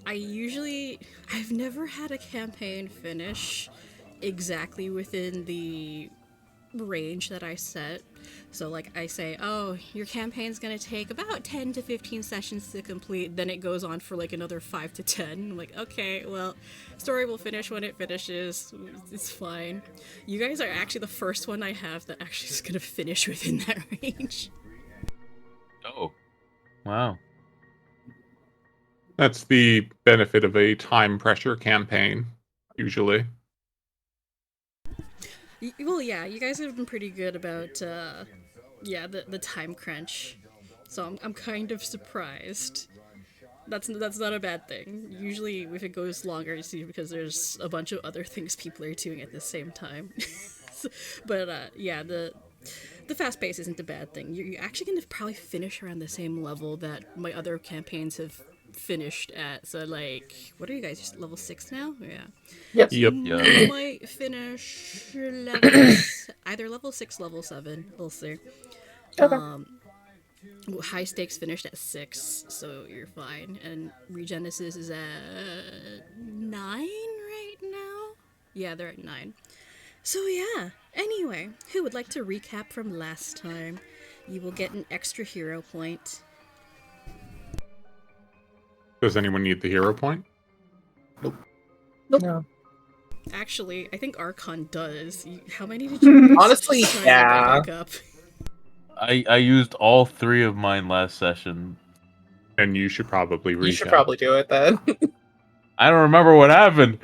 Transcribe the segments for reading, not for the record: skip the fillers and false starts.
I've never had a campaign finish exactly within the range that I set. So, like, I say, oh, your campaign's gonna take about 10 to 15 sessions to complete, then it goes on for like another 5 to 10. I'm like, okay, well, story will finish when it finishes. It's fine. You guys are actually the first one I have that actually is gonna finish within that range. Oh, wow. That's the benefit of a time pressure campaign, usually. Well, yeah, you guys have been pretty good about, the time crunch. So I'm kind of surprised. That's not a bad thing. Usually, if it goes longer, it's because there's a bunch of other things people are doing at the same time. But yeah, the fast pace isn't a bad thing. You're actually gonna probably finish around the same level that my other campaigns have finished at. So like, what are you guys? Just level 6 now? Yeah. Yes. Yep. You might finish either level 6, level 7. We'll see. Okay. High stakes finished at 6, so you're fine. And Regenesis is at 9 right now? Yeah, they're at 9. So yeah, anyway, who would like to recap from last time? You will get an extra hero point. Does anyone need the hero point? No. Actually, I think Archon does. How many did you use? Honestly, Just trying to yeah. look back up. I used all 3 of mine last session. And you should probably recap. You should probably do it then. I don't remember what happened.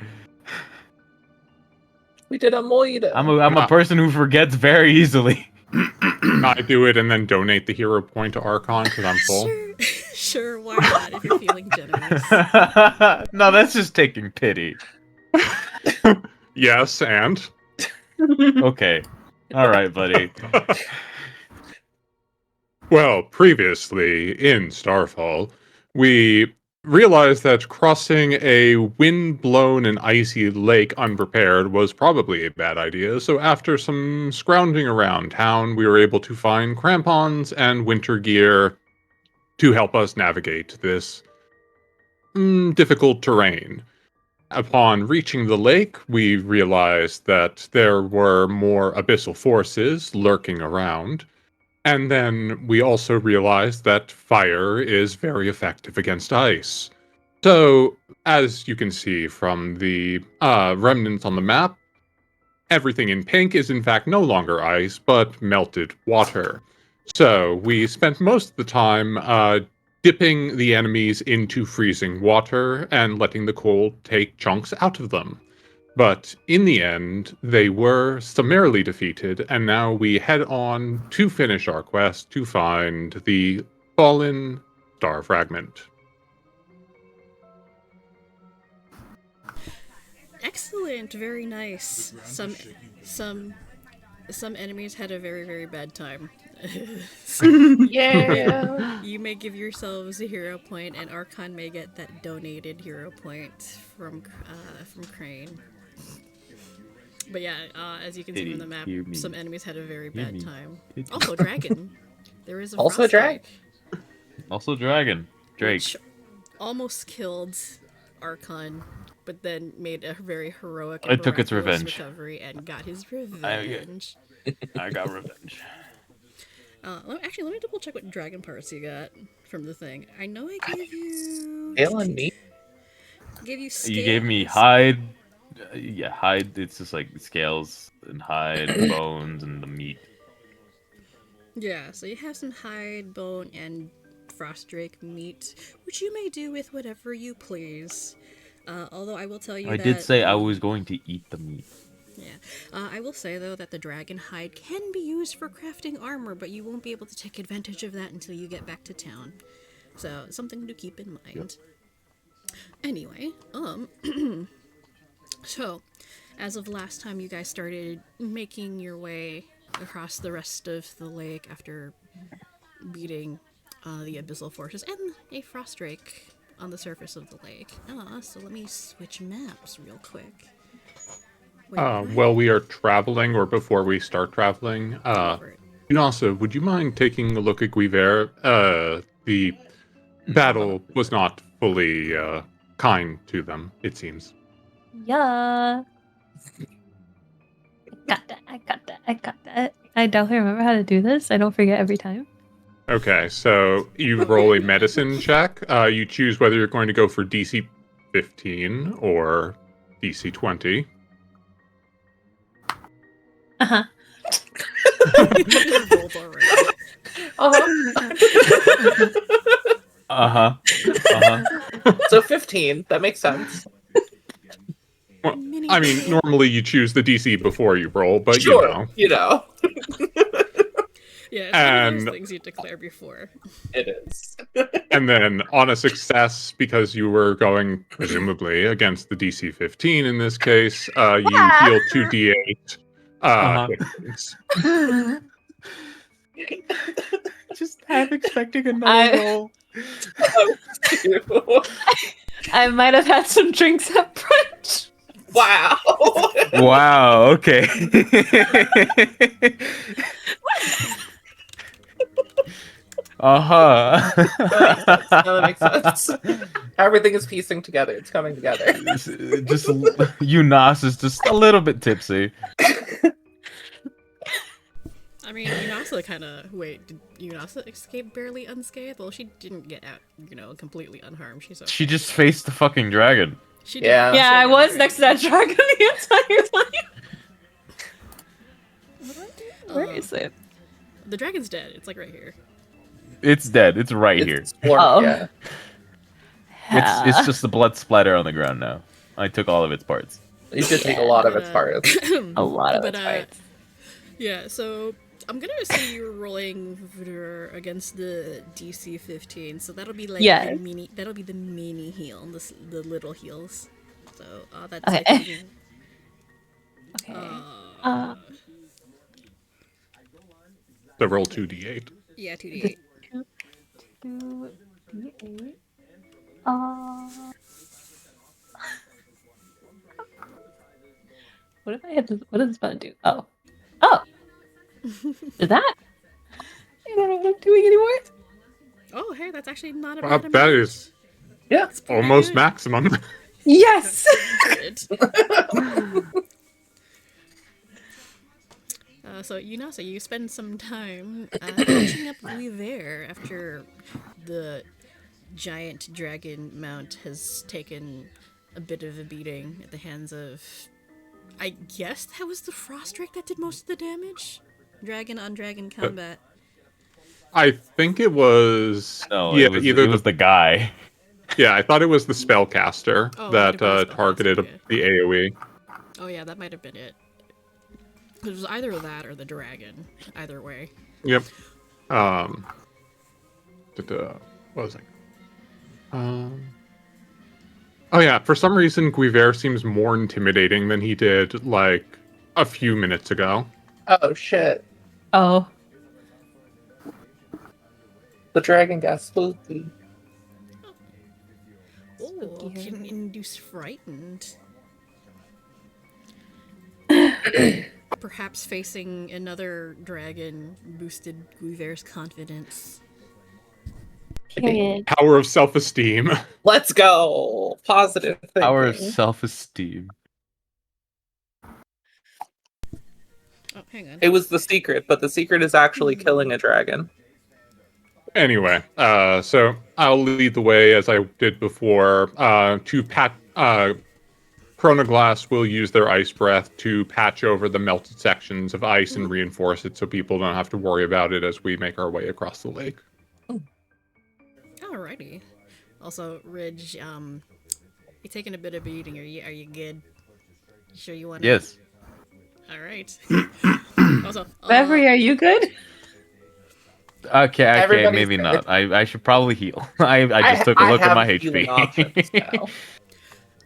We did a moid. I'm a person who forgets very easily. I do it and then donate the hero point to Archon because I'm full. Sure, why not if you're feeling generous? No, that's just taking pity. Yes, and? Okay. All right, buddy. Well, previously in Starfall, we realized that crossing a wind-blown and icy lake unprepared was probably a bad idea, so after some scrounging around town, we were able to find crampons and winter gear to help us navigate this difficult terrain. Upon reaching the lake, we realized that there were more abyssal forces lurking around. And then we also realized that fire is very effective against ice. So, as you can see from the remnants on the map, everything in pink is in fact no longer ice, but melted water. So, we spent most of the time dipping the enemies into freezing water and letting the cold take chunks out of them. But in the end, they were summarily defeated, and now we head on to finish our quest to find the fallen star fragment. Excellent, very nice. Some enemies had a very, very bad time. Yeah. You may give yourselves a hero point, and Archon may get that donated hero point from Crane. But yeah, as you can see from the map, some enemies had a very bad time. Also, Dragon. There is a Also Froststrike, Also, Dragon. Drake. which almost killed Archon, but then made a very heroic and It took its miraculous revenge. recovery and got his revenge. I got revenge. Actually, let me double check what dragon parts you got from the thing. I know I gave you. Scale and meat. Gave you scale. You gave me hide. Yeah, hide. It's just like scales and hide, bones, and the meat. Yeah, so you have some hide, bone, and frostdrake meat, which you may do with whatever you please. Although I will tell you I that... did say I was going to eat the meat. Yeah. I will say, though, that the dragon hide can be used for crafting armor, but you won't be able to take advantage of that until you get back to town. So, something to keep in mind. Yep. Anyway, so, as of last time you guys started making your way across the rest of the lake after beating the abyssal forces and a frostdrake on the surface of the lake. So let me switch maps real quick. While we are traveling, or before we start traveling, also, would you mind taking a look at Guiver? The battle was not fully kind to them, it seems. Yeah. I got that. I definitely remember how to do this. I don't forget every time. Okay, so you roll a medicine check. You choose whether you're going to go for DC 15 or DC 20. Uh-huh. You just rolled already. Uh-huh. So 15. That makes sense. Well, Mini I mean, heal. normally you choose the DC before you roll, but Sure. You know. Yeah, it's one of And- those things you declare before. It is. And then on a success, because you were going presumably against the DC 15 in this case, you heal 2d8 hit points. Just half expecting another roll. I might have had some drinks at brunch. Wow. Wow. Okay. That makes sense. Everything is piecing together. It's coming together. Just Unas is just a little bit tipsy. I mean, Yunasa kind of... Wait, did Yunasa escape barely unscathed? Well, she didn't get out, completely unharmed. She's okay. She just faced the fucking dragon. She did. Yeah. Yeah, I She was did. next to that dragon the entire time. Where is it? The dragon's dead. It's like right here. It's dead. It's right here. It's warm, Oh. yeah. It's just the blood splatter on the ground now. I took all of its parts. You should take a lot of its parts. a lot of But, its parts. Yeah, so I'm gonna assume you're rolling against the DC 15, so that'll be like Yes. the mini. That'll be the mini heal, the little heals. So that's Okay. like, Okay. So roll 2d8. yeah, 2d8. 2d8. What if I hit this? What does this button do? Oh. Is that? I don't know what I'm doing anymore. Oh, hey, that's actually not a Well, bad that amount. is Yeah. It's pretty almost good. maximum. Yes. Good. So Yunasa, you spend some time catching up Guiver after the giant dragon mount has taken a bit of a beating at the hands of... I guess that was the frost drake that did most of the damage? Dragon on dragon combat. I think it was No, yeah, it was either the guy. yeah, I thought it was the spellcaster Oh, it that might have been the targeted spellcaster, the AoE. Oh yeah, that might have been it. It was either that or the dragon. Either way. Yep. What was it? Oh yeah, for some reason Guiver seems more intimidating than he did like a few minutes ago. Oh, shit. Oh. The dragon got spooky. Oh, can induce frightened. Perhaps facing another dragon boosted Guiver's confidence. Period. Power of self-esteem. Let's go. Positive thinking. Power of self-esteem. Oh, hang on. It was the secret, but the secret is actually killing a dragon. Anyway, so I'll lead the way as I did before. Chronoglass will use their ice breath to patch over the melted sections of ice and reinforce it so people don't have to worry about it as we make our way across the lake. Alrighty. Also, Ridge, you're taking a bit of beating. Are you good? You sure you want to? Yes. Alright. Also, Beverly, are you good? Okay, Everybody's maybe good. not. I should probably heal. I just took a look at my healing options HP.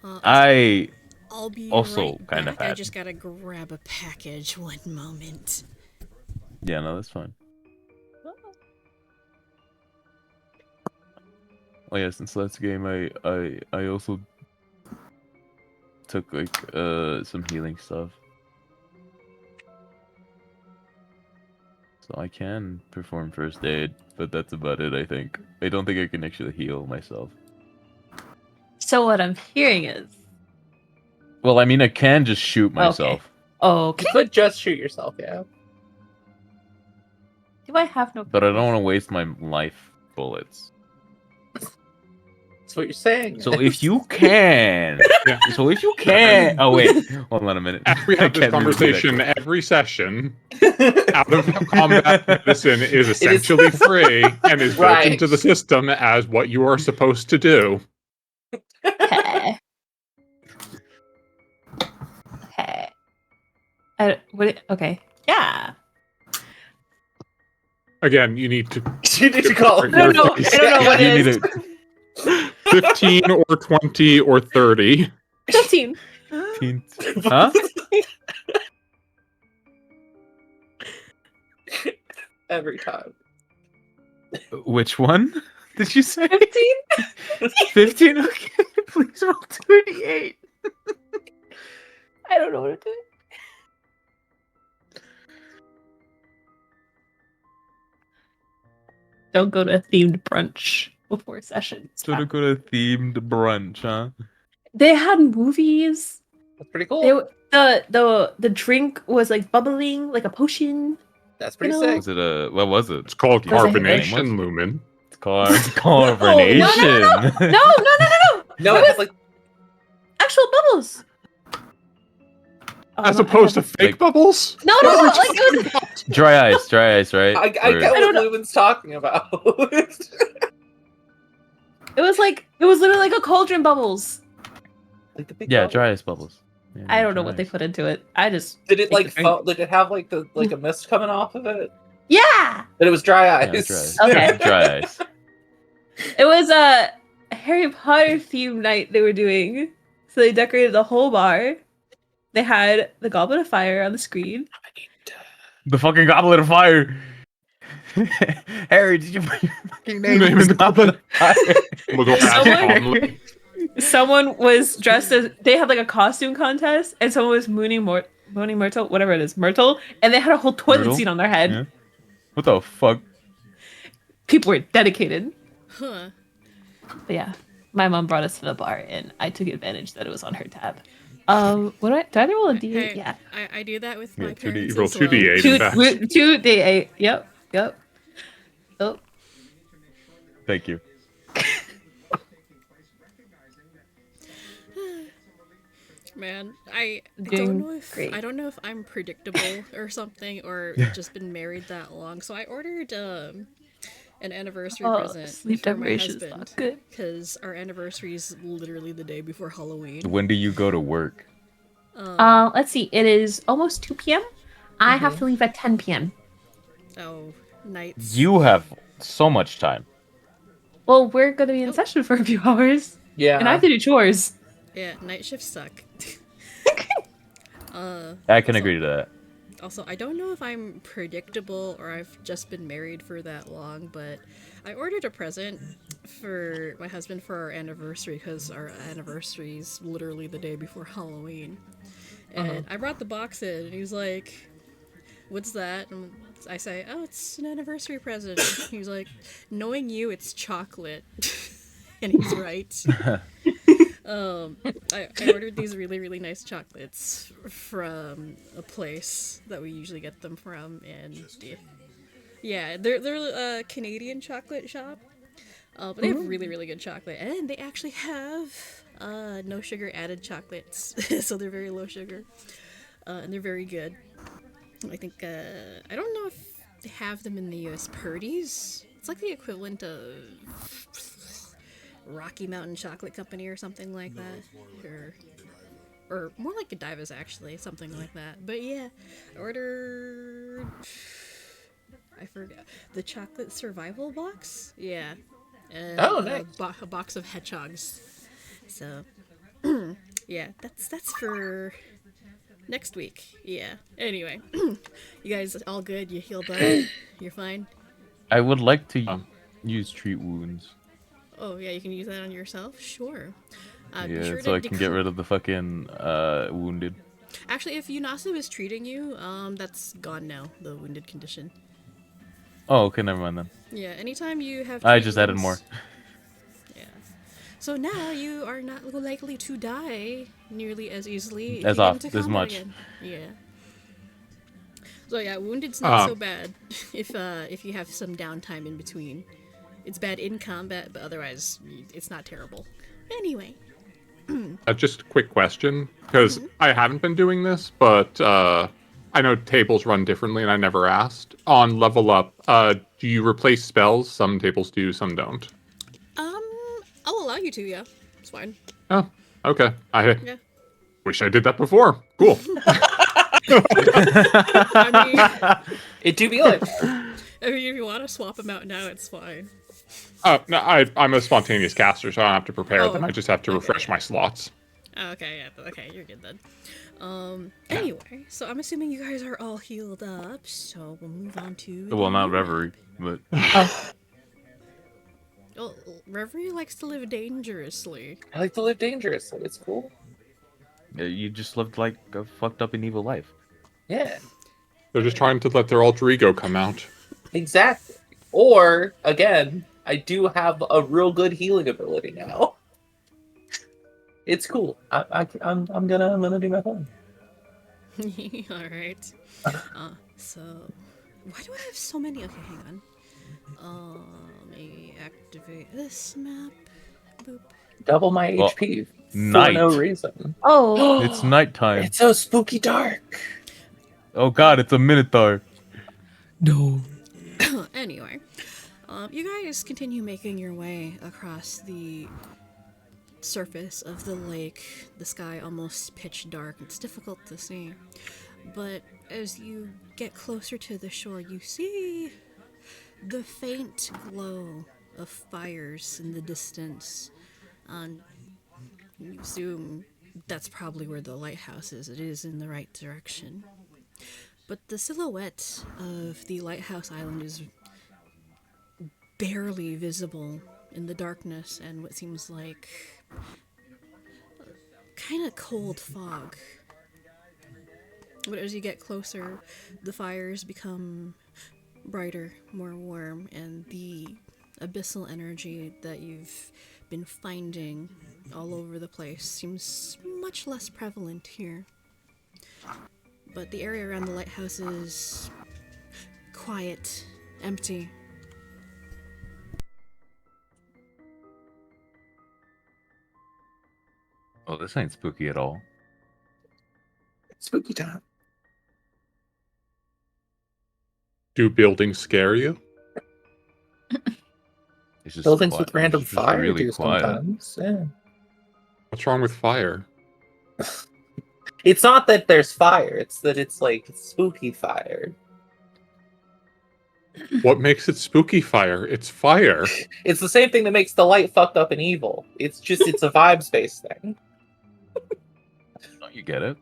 now. I'll be also right kinda back. I fat. just gotta grab a package. One moment. Yeah, no, that's fine. Oh yeah, since last game I also took like some healing stuff. So I can perform first aid, but that's about it, I think. I don't think I can actually heal myself. So what I'm hearing is Well, I mean, I can just shoot myself, okay. You could just shoot yourself, yeah. Do I have no? but I don't want to waste my life bullets. That's what you're saying. So if you can, Yeah. so if you can, oh wait, hold on a minute. We I have this can't really do that conversation quick. every session. Out of combat medicine is essentially free and is built Right. into the system as what you are supposed to do. Okay. Okay. Okay. Yeah. Again, you need to You need to call him. I don't know. I don't know what You it need is. to 15 or 20 or 30. 15. Huh? Every time. Which one did you say? 15? 15? Okay, please roll 38. I don't know what to do. Don't go to a themed brunch before session. So to go to a themed brunch, huh? They had movies. That's pretty cool. They the drink was like bubbling like a potion. That's pretty You know, sick. Was it a, what was it? It's called Do you know what the name carbonation, was? Lumen. It's called carbonation. No. No, It it's was like actual bubbles. As no, I opposed to haven't- fake bubbles? No, What are we like talking it was. about? Dry ice, right? I Or- get I don't what know. Lumen's talking about. It was literally like a cauldron bubbles. Like the big yeah, bubble. dry ice bubbles. Yeah, I don't know dry what they ice. put into it. I just Did it take like the drink. did it have like a mist coming off of it? Yeah. But it was dry Yeah, ice. dry Okay. ice. Dry ice. It was a Harry Potter theme night they were doing. So they decorated the whole bar. They had the Goblet of Fire on the screen. The fucking goblet of fire. Harry, did you put your fucking name Name in the goblet. of fire? Muggle asked Someone- calmly. Someone was dressed as they had like a costume contest, and someone was mooning Myrtle, whatever it is, Myrtle, and they had a whole toilet Myrtle? seat on their head. Yeah. What the fuck? People were dedicated. Huh. But yeah, my mom brought us to the bar, and I took advantage that it was on her tab. What do I roll a d8? Hey, Yeah, I do that with Yeah, my 2D, parents roll as 2d8 two in fact. two d8. Yep. Oh, Thank you. Man, I Doing don't know if great. I don't know if I'm predictable or something, or just been married that long. So I ordered an anniversary present sleep for my deprivation is husband not good. because our anniversary is literally the day before Halloween. When do you go to work? Let's see. It is almost 2 p.m. I have to leave at 10 p.m. Oh, nights. You have so much time. Well, we're gonna be in session for a few hours, Yeah. and I have to do chores. Yeah, night shifts suck. I can agree to that. Also, I don't know if I'm predictable or I've just been married for that long, but I ordered a present for my husband for our anniversary because our anniversary is literally the day before Halloween. And I brought the box in, and he was like, "What's that?" And I say, "Oh, it's an anniversary present." He's like, "Knowing you, it's chocolate." And he's right. I ordered these really, really nice chocolates from a place that we usually get them from, and yeah, they're a Canadian chocolate shop, but they have really, really good chocolate, and they actually have no sugar added chocolates, so they're very low sugar, and they're very good. I think I don't know if they have them in the U.S. Purdy's. It's like the equivalent of Rocky Mountain Chocolate Company or something like that, or more like Godiva's actually, something like that. But yeah, I ordered, I forgot, the chocolate survival box. Yeah, and Oh, nice. a box of hedgehogs. So yeah, that's for next week. Yeah. Anyway, you guys all good? You healed up? You're fine? I would like to use treat wounds. Oh yeah, you can use that on yourself. Sure. Be Yeah, sure so to I can get rid of the fucking wounded. Actually, if UNASA is treating you, that's gone now. The wounded condition. Oh, okay, never mind then. Yeah. Anytime you have. I treat just added wounds- more. Yeah. So now you are not likely to die nearly as easily if As you get off into as combat much. again. Yeah. So yeah, wounded's not Um, so bad if you have some downtime in between. It's bad in combat, but otherwise it's not terrible. Anyway. Just a quick question, because I haven't been doing this, but I know tables run differently, and I never asked. On level up, do you replace spells? Some tables do, some don't. Um, I'll allow you to. Yeah, it's fine. Oh, okay. I Yeah. wish I did that before. Cool. I mean, It do be like that. if you want to swap them out now, it's fine. No, I'm a spontaneous caster, so I don't have to prepare them. Oh, I just have to okay, refresh yeah. my slots. Oh, okay, yeah, okay, you're good then. Anyway, so I'm assuming you guys are all healed up, so we'll move on to. Well, the not new Reverie, map. but Well, Reverie likes to live dangerously. I like to live dangerously. It's cool. you just lived like a fucked up and evil life. Yeah, They're just trying to let their alter ego come out. exactly. Or again, I do have a real good healing ability now. It's cool. I'm gonna do my thing. All right. So why do I have so many? Okay, hang on. Let me activate this map. Boop. Double my Well, HP for night. no reason. Oh, It's nighttime. It's so spooky dark. Oh god, it's a Minotaur. No. Anyway, you guys continue making your way across the surface of the lake. The sky almost pitch dark. It's difficult to see. But as you get closer to the shore, you see the faint glow of fires in the distance. You assume that's probably where the lighthouse is. It is in the right direction. But the silhouette of the lighthouse island is barely visible in the darkness and what seems like kind of cold fog. But as you get closer, the fires become brighter, more warm, and the abyssal energy that you've been finding all over the place seems much less prevalent here. But the area around the lighthouse is quiet, empty. Oh, this ain't spooky at all. Spooky time. Do buildings scare you? It's just Buildings quiet. with random It's just fire really do quiet. sometimes. Yeah. What's wrong with fire? It's not that there's fire, it's that it's like spooky fire. What makes it spooky fire? It's fire. It's the same thing that makes the light fucked up and evil. It's a vibes based thing. Don't you get it?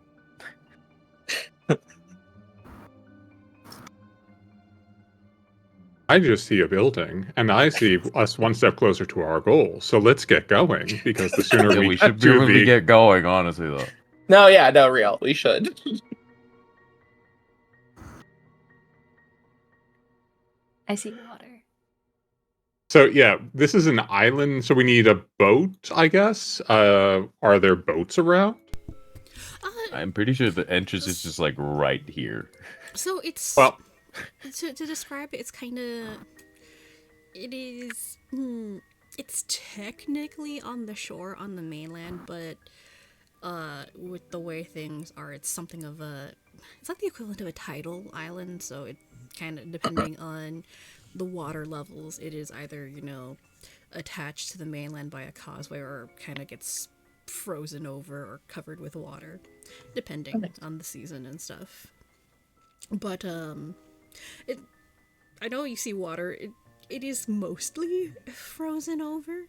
I just see a building, and I see us one step closer to our goal. So let's get going, because the sooner Yeah, we, we get should to really the get going, honestly, though. No, yeah, no, real. We should. I see water. So yeah, this is an island, so we need a boat, I guess. Are there boats around? I'm pretty sure the entrance is just like right here. So it's Well, to describe it, it's kind of it is. It's technically on the shore on the mainland, but with the way things are, it's something of a. It's like the equivalent of a tidal island. So it kind of depending on the water levels, it is either attached to the mainland by a causeway or kind of gets frozen over or covered with water, depending on the season and stuff. But I know you see water. It is mostly frozen over,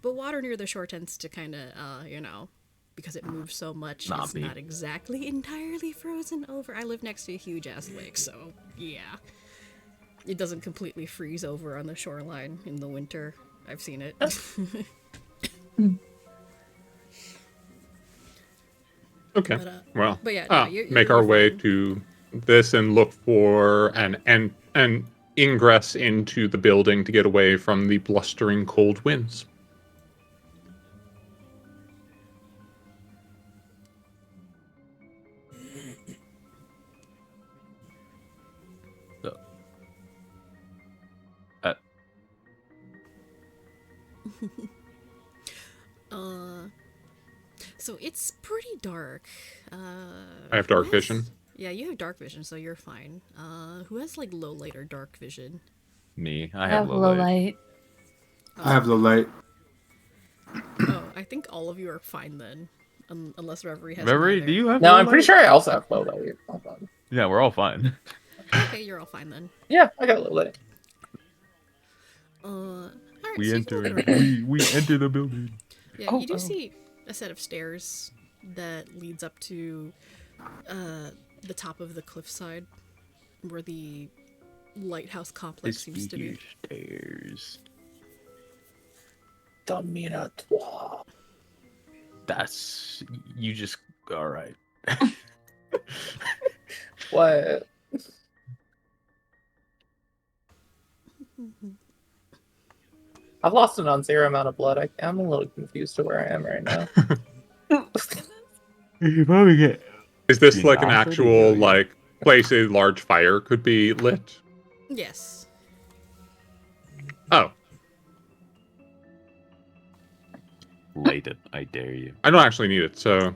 but water near the shore tends to kind of because it moves so much, it's Knoppy. not exactly entirely frozen over. I live next to a huge ass lake, so yeah, it doesn't completely freeze over on the shoreline in the winter. I've seen it. okay. Well, but yeah, no, make our way to this and look for an ingress into the building to get away from the blustering cold winds. So it's pretty dark. I have Who dark has- vision. Yeah, you have dark vision, so you're fine. Who has like low light or dark vision? Me, I I have have low low light. light. I have the light. Oh, I think all of you are fine then, unless Reverie has. Reverie, neither. do you have No, low I'm pretty light? sure I also have low light. Hold on. Yeah, we're all fine. Okay, you're all fine then. Yeah, I got low light. All right, We so you enter. can look around. We enter the building. Yeah, Oh, you do oh. see a set of stairs that leads up to the top of the cliffside, where the lighthouse complex seems to be. Stairs. The Minotaur. That's you just all right. What? I've lost an non-zero amount of blood. I'm a little confused to where I am right now. You probably get. Is this You're like an not ready, actual are you? like place a large fire could be lit? Yes. Oh, Light it, I dare you. I don't actually need it. So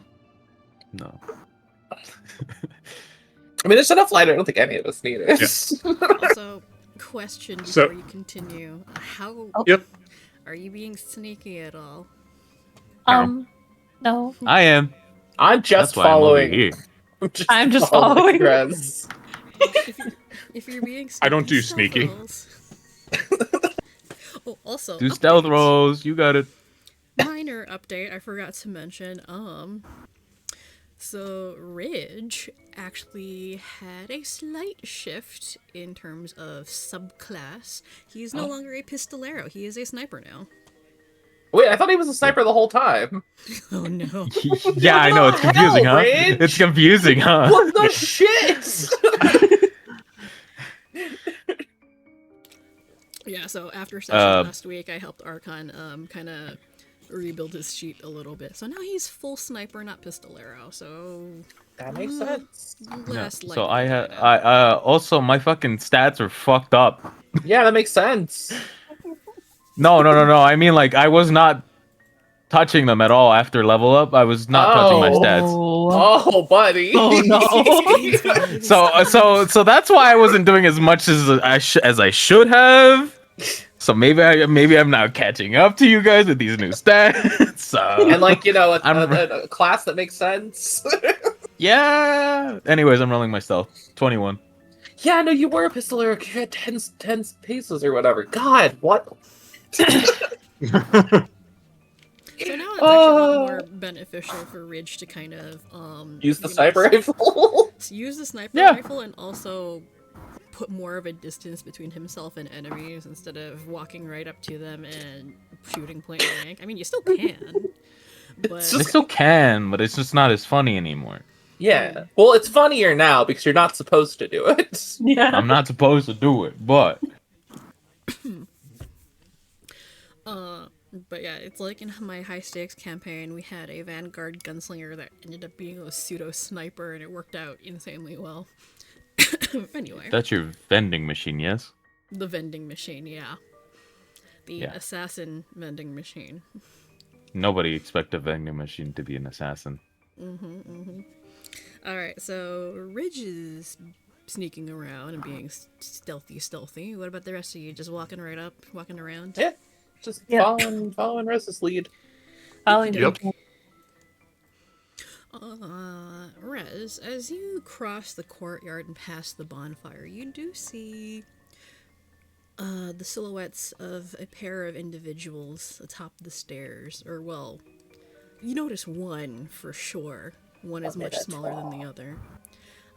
No. I mean, there's enough light. I don't think any of us need it. Also, question before So- you continue: How yep. are you being sneaky at all? No. I am. I'm just That's why I'm over following. here. I'm just following. Rez. If you're being sneaky, I don't do stealth sneaky. rolls. Oh, also, Do stealth update. rolls. You got it. Minor update I forgot to mention. So Ridge actually had a slight shift in terms of subclass. He's no longer a pistolero. He is a sniper now. Wait, I thought he was a sniper the whole time. Oh no. Yeah, I know. It's the confusing, hell, huh? Ridge? It's confusing, huh? What the shit? Yeah, so after session last week, I helped Archon kind of rebuild his sheet a little bit. So now he's full sniper, not pistolero. So That makes sense. Yeah. less So likely I to had. die now. I also my fucking stats are fucked up. Yeah, that makes sense. No. I mean, like, I was not touching them at all after level up. I was not touching my stats. Oh, buddy. Oh no. So that's why I wasn't doing as much as I should have. So maybe I'm now catching up to you guys with these new stats. So And like, you know, I'm- a class that makes sense. yeah. Anyways, I'm rolling my stealth. 21. Yeah, no, you were a pistolero. You had 10 paces or whatever. God, what? So now it's actually a lot more beneficial for Ridge to kind of Use the you know, sniper rifle. use the sniper Yeah. rifle and also put more of a distance between himself and enemies instead of walking right up to them and shooting point blank. I mean, you still can, but It's I just- still can, but it's just not as funny anymore. Yeah. Well, it's funnier now because you're not supposed to do it. Yeah. I'm not supposed to do it, but but yeah, it's like in my high stakes campaign, we had a Vanguard gunslinger that ended up being a pseudo sniper, and it worked out insanely well. Anyway, that's your vending machine, yes? the vending machine, yeah, the Yeah. assassin vending machine. Nobody expect a vending machine to be an assassin. All right, so Ridge is sneaking around and being stealthy. What about the rest of you? Just walking right up, walking around? Yeah. Just Yeah. following Rez's lead. Following Yep. you. Rez, as you cross the courtyard and past the bonfire, you do see the silhouettes of a pair of individuals atop the stairs. Or, well, you notice one for sure. One is much smaller than the other.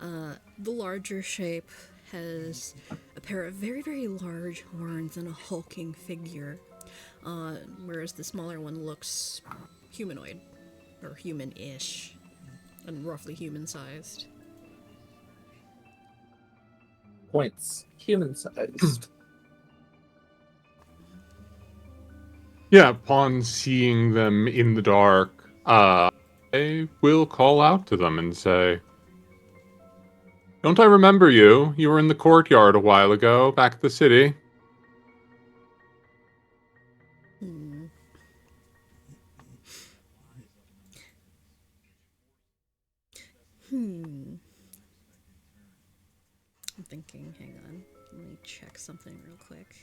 The larger shape has a pair of very, very large horns and a hulking figure, whereas the smaller one looks humanoid, or human-ish, and roughly human-sized. Points. Human sized. yeah, upon seeing them in the dark, I will call out to them and say, "Don't I remember you? You were in the courtyard a while ago, back at the city." thinking. Hang on. Let me check something real quick.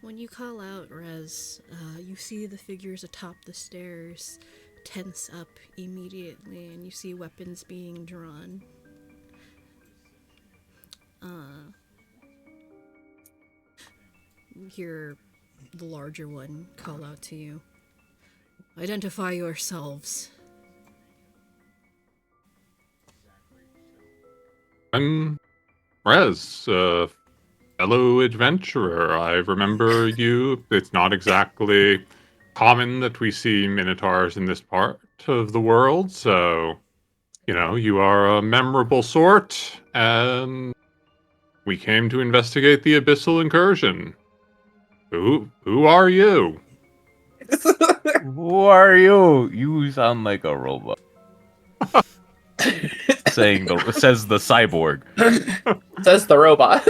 When you call out, Rez, you see the figures atop the stairs tense up immediately, and you see weapons being drawn. You hear the larger one call out to you. Identify yourselves. I'm Rez, fellow adventurer. I remember you. It's not exactly common that we see minotaurs in this part of the world, so you are a memorable sort, and we came to investigate the abyssal incursion. Who are you? Who are you? You sound like a robot. Says the cyborg. Says the robot.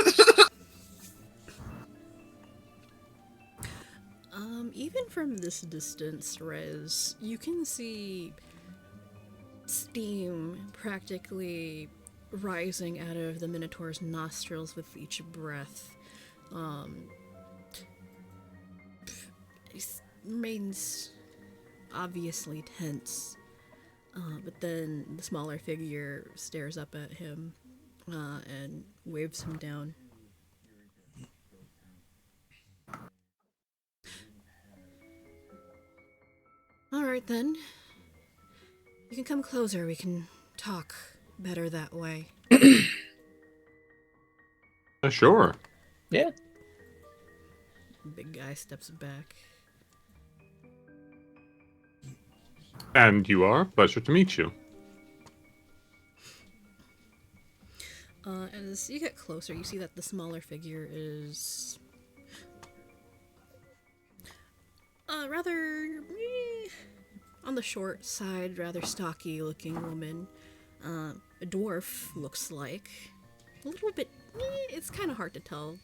Even from this distance, Rez, you can see steam practically rising out of the Minotaur's nostrils with each breath. He remains obviously tense, but then the smaller figure stares up at him and waves him down. Alright then. You can come closer, we can talk better that way. Sure. Yeah. Big guy steps back. And you are? Pleasure to meet you. As you get closer, you see that the smaller figure is rather on the short side, rather stocky looking woman. A dwarf, looks like. A little bit, it's kind of hard to tell,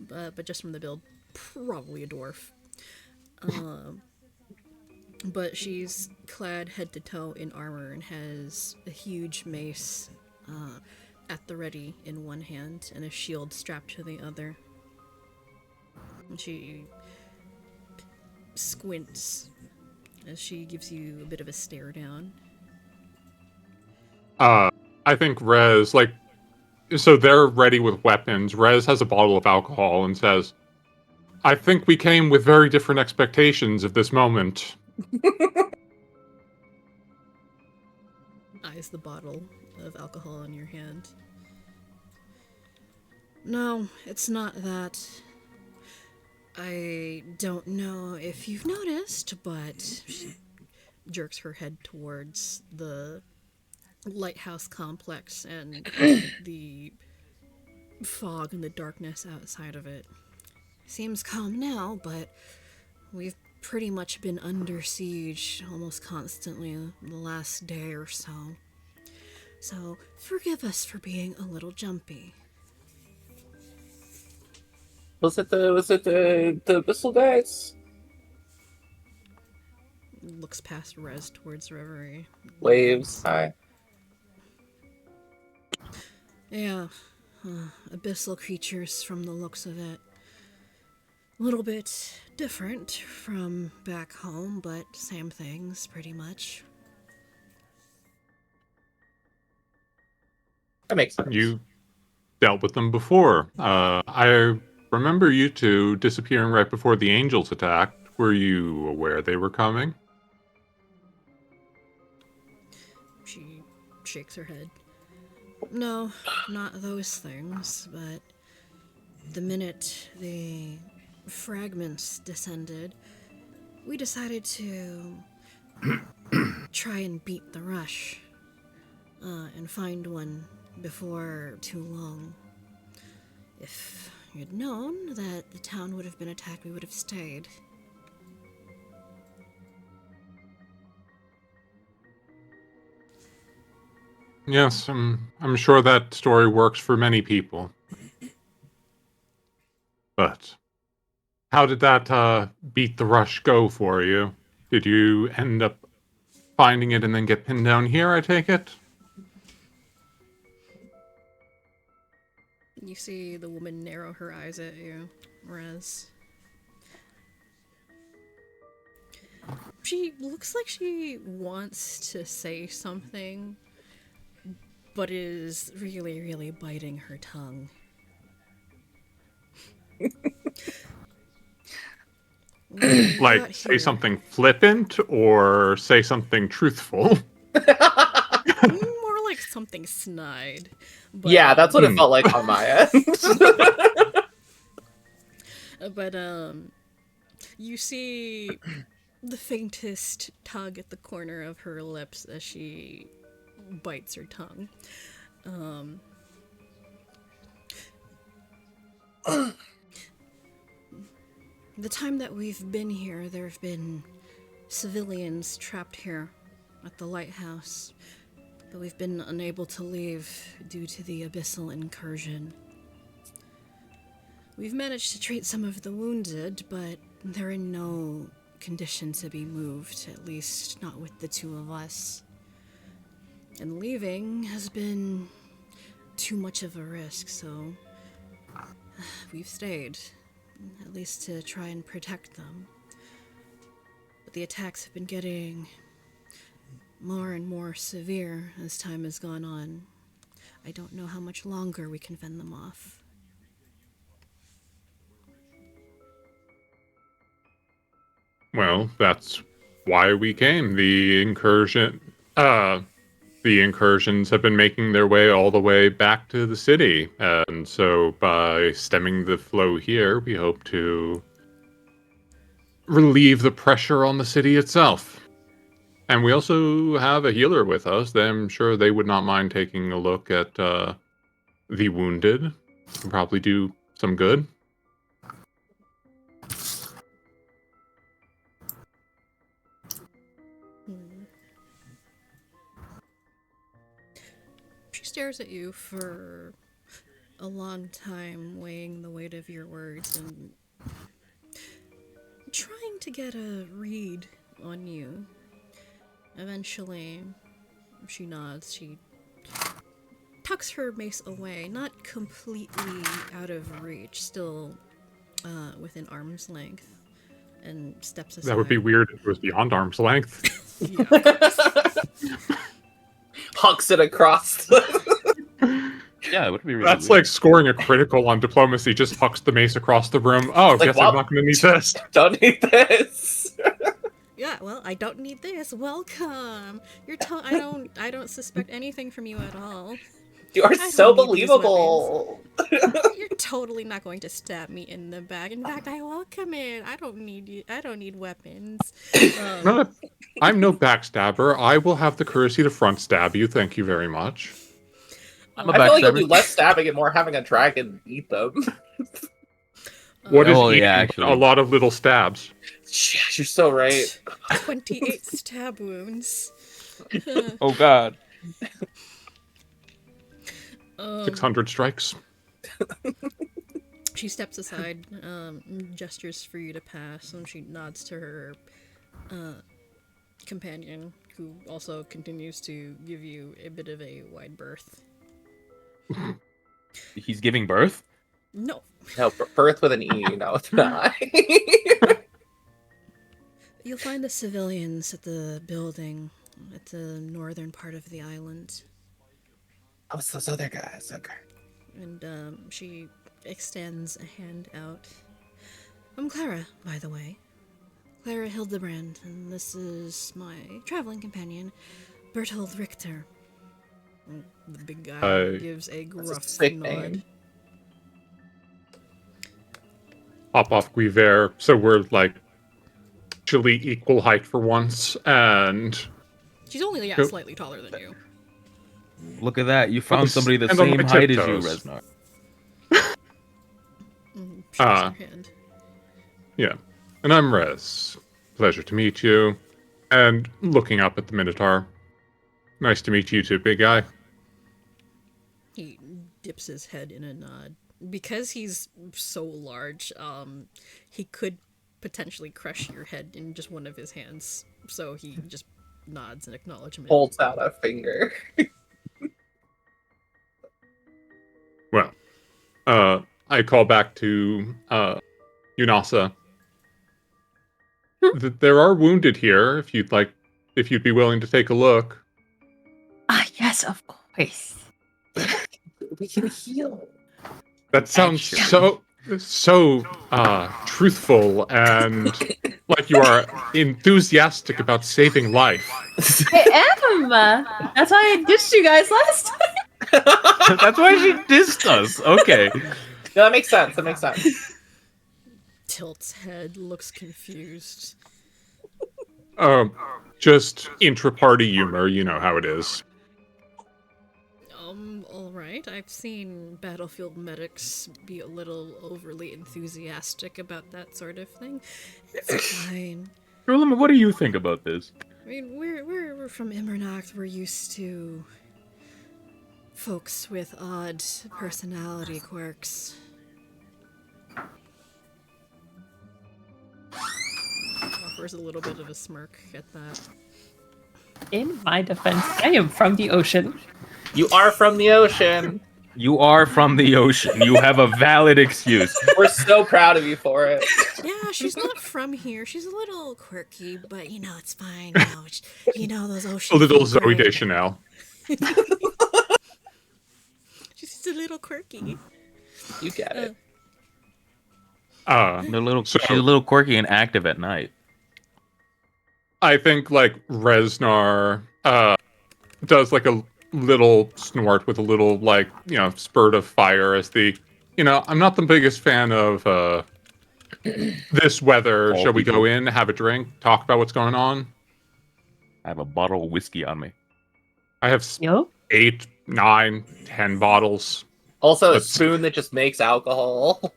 but just from the build, probably a dwarf. But she's clad head to toe in armor and has a huge mace at the ready in one hand and a shield strapped to the other. And she squints as she gives you a bit of a stare down. I think Rez, so they're ready with weapons. Rez has a bottle of alcohol and says, I think we came with very different expectations of this moment. Eyes the bottle of alcohol in your hand. No, it's not that. I don't know if you've noticed, but she jerks her head towards the lighthouse complex and the fog and the darkness outside of it. Seems calm now, but we've pretty much been under siege almost constantly the last day or so. So forgive us for being a little jumpy. Was it the Abyssal guys? Looks past Rez towards Reverie. Waves. Hi. Yeah, abyssal creatures from the looks of it. A little bit different from back home, but same things, pretty much. That makes sense. You dealt with them before. I remember you two disappearing right before the angels attacked. Were you aware they were coming? She shakes her head. No, not those things, but the minute the fragments descended, we decided to try and beat the rush and find one before too long. If you'd known that the town would have been attacked, we would have stayed. Yes, I'm sure that story works for many people. But how did that beat the rush go for you? Did you end up finding it and then get pinned down here, I take it? You see the woman narrow her eyes at you, Rez. She looks like she wants to say something, but is really, really biting her tongue. We Like, got say here. something flippant or say something truthful. More like something snide. But, Yeah, that's what it felt like on my end. But, you see the faintest tug at the corner of her lips as she bites her tongue. The time that we've been here, there have been civilians trapped here at the lighthouse, but we've been unable to leave due to the abyssal incursion. We've managed to treat some of the wounded, but they're in no condition to be moved, at least not with the two of us. And leaving has been too much of a risk, so we've stayed, at least to try and protect them. But the attacks have been getting more and more severe as time has gone on. I don't know how much longer we can fend them off. Well, that's why we came. The incursions have been making their way all the way back to the city, and so by stemming the flow here, we hope to relieve the pressure on the city itself. And we also have a healer with us. I'm sure they would not mind taking a look at the wounded. Can probably do some good. She stares at you for a long time, weighing the weight of your words and trying to get a read on you. Eventually, she nods. She tucks her mace away, not completely out of reach, still within arm's length, and steps aside. That would be weird if it was beyond arm's length. Yeah, of course. Hucks it across. Yeah, it would be really That's weird. like scoring a critical on diplomacy. Just hucks the mace across the room. Oh, Like, guess well- I'm not going to need this. Don't need this. Yeah, well, I don't need this. Welcome. I don't suspect anything from you at all. You are I so don't need these believable. You're totally not going to stab me in the back. In fact, I welcome it. I don't need you. I don't need weapons. I'm no backstabber. I will have the courtesy to front stab you. Thank you very much. I'm a I feel like it'll be backstabber. less stabbing and more having a dragon eat them. What is Oh, eating? yeah, A actually. lot of little stabs. Yes, you're so right. 28 stab wounds. Oh god. 600 strikes. She steps aside, gestures for you to pass, and she nods to her companion, who also continues to give you a bit of a wide berth. He's giving birth? No. No, birth with an E, not with an I. You'll find the civilians at the building at the northern part of the island. Oh, it's those other guys. Okay. And she extends a hand out. I'm Clara, by the way. Clara Hildebrand, and this is my traveling companion, Bertold Richter. And the big guy gives a gruff sick nod. name. Hop off Guiver. So we're like actually equal height for once. And She's only Go- slightly taller than you. Look at that. You found Nice. somebody the And on same my height as you, tiptoes. Resnar. Shakes Ah. her hand. yeah. And I'm Rez. Pleasure to meet you. And looking up at the Minotaur. Nice to meet you too, big guy. He dips his head in a nod. Because he's so large, he could potentially crush your head in just one of his hands. So he just nods in acknowledgement. Holds out a finger. Well, I call back to Unasa. There are wounded here. If you'd be willing to take a look. Ah, yes, of course. We can heal. That sounds so truthful and like you are enthusiastic about saving life. I am. That's why I ditched you guys last time. That's why she dissed us. Okay. No, that makes sense. That makes sense. Tilt's head looks confused. Just intra-party humor, you know how it is. Alright. I've seen battlefield medics be a little overly enthusiastic about that sort of thing. It's fine. Rulama, what do you think about this? I mean, we're from Immernacht. We're used to folks with odd personality quirks. Offers a little bit of a smirk at that. In my defense, I am from the ocean. You are from the ocean. You are from the ocean. You have a valid excuse. We're so proud of you for it. Yeah, she's not from here. She's a little quirky, but it's fine. Those ocean. A little folk Zoe are- Deschanel. She's just a little quirky. You get it. She's a little quirky and active at night. I think like Resnar does like a little snort with a little like spurt of fire as I'm not the biggest fan of this weather. Shall we go in, have a drink, talk about what's going on? I have a bottle of whiskey on me. I have Yo? 8, 9, 10 bottles. Also, a Let's- spoon that just makes alcohol.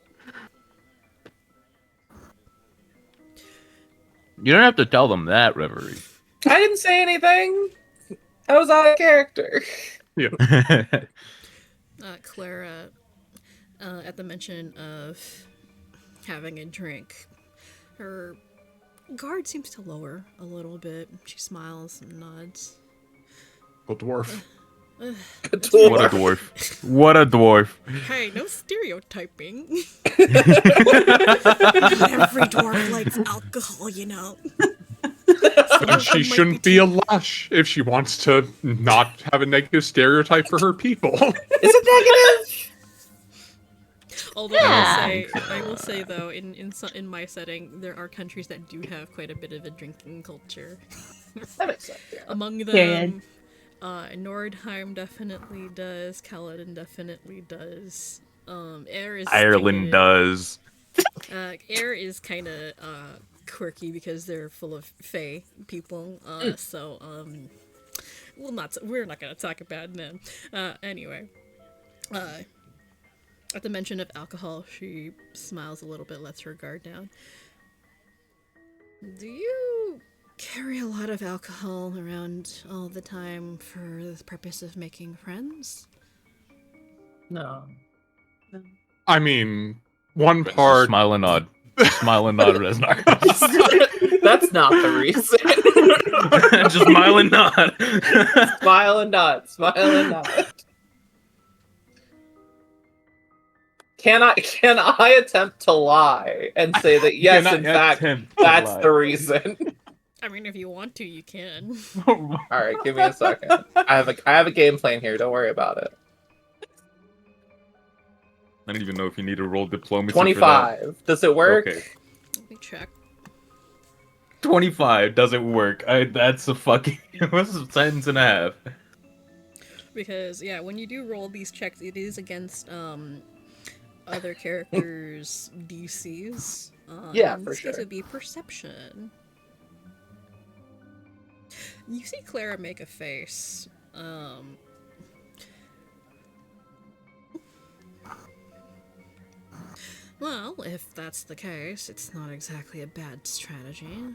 You don't have to tell them that, Reverie. I didn't say anything. I was out of character. Clara, at the mention of having a drink, her guard seems to lower a little bit. She smiles and nods. Little dwarf. What a dwarf. What a dwarf. Hey, no stereotyping. Not every dwarf likes alcohol, And she shouldn't be a lush if she wants to not have a negative stereotype for her people. Is it negative? Although I will say though, in my setting, there are countries that do have quite a bit of a drinking culture. That makes sense. Yeah. Among them, Period. Nordheim definitely does. Kaladin definitely does. Air is Ireland does. Air is kind of quirky because they're full of fae people. We're not gonna talk about them. Anyway, at the mention of alcohol, she smiles a little bit, lets her guard down. Do you carry a lot of alcohol around all the time for the purpose of making friends? No. I mean, one part. Smile and nod. Smile and nod, Resnar. That's not the reason. Just smile and nod. Smile and nod. Smile and nod. Can I attempt to lie and say that yes, in fact, that's the reason? I mean, if you want to, you can. All right, give me a second. I have a game plan here. Don't worry about it. I don't even know if you need to roll diplomacy. 25. Does it work? Okay. Let me check. 25 doesn't work. That's a fucking what's a sentence and a half. Because when you do roll these checks, it is against other characters' DCs. Yeah, in for this case, sure. it'd be perception. You see Clara make a face. Well, if that's the case, it's not exactly a bad strategy.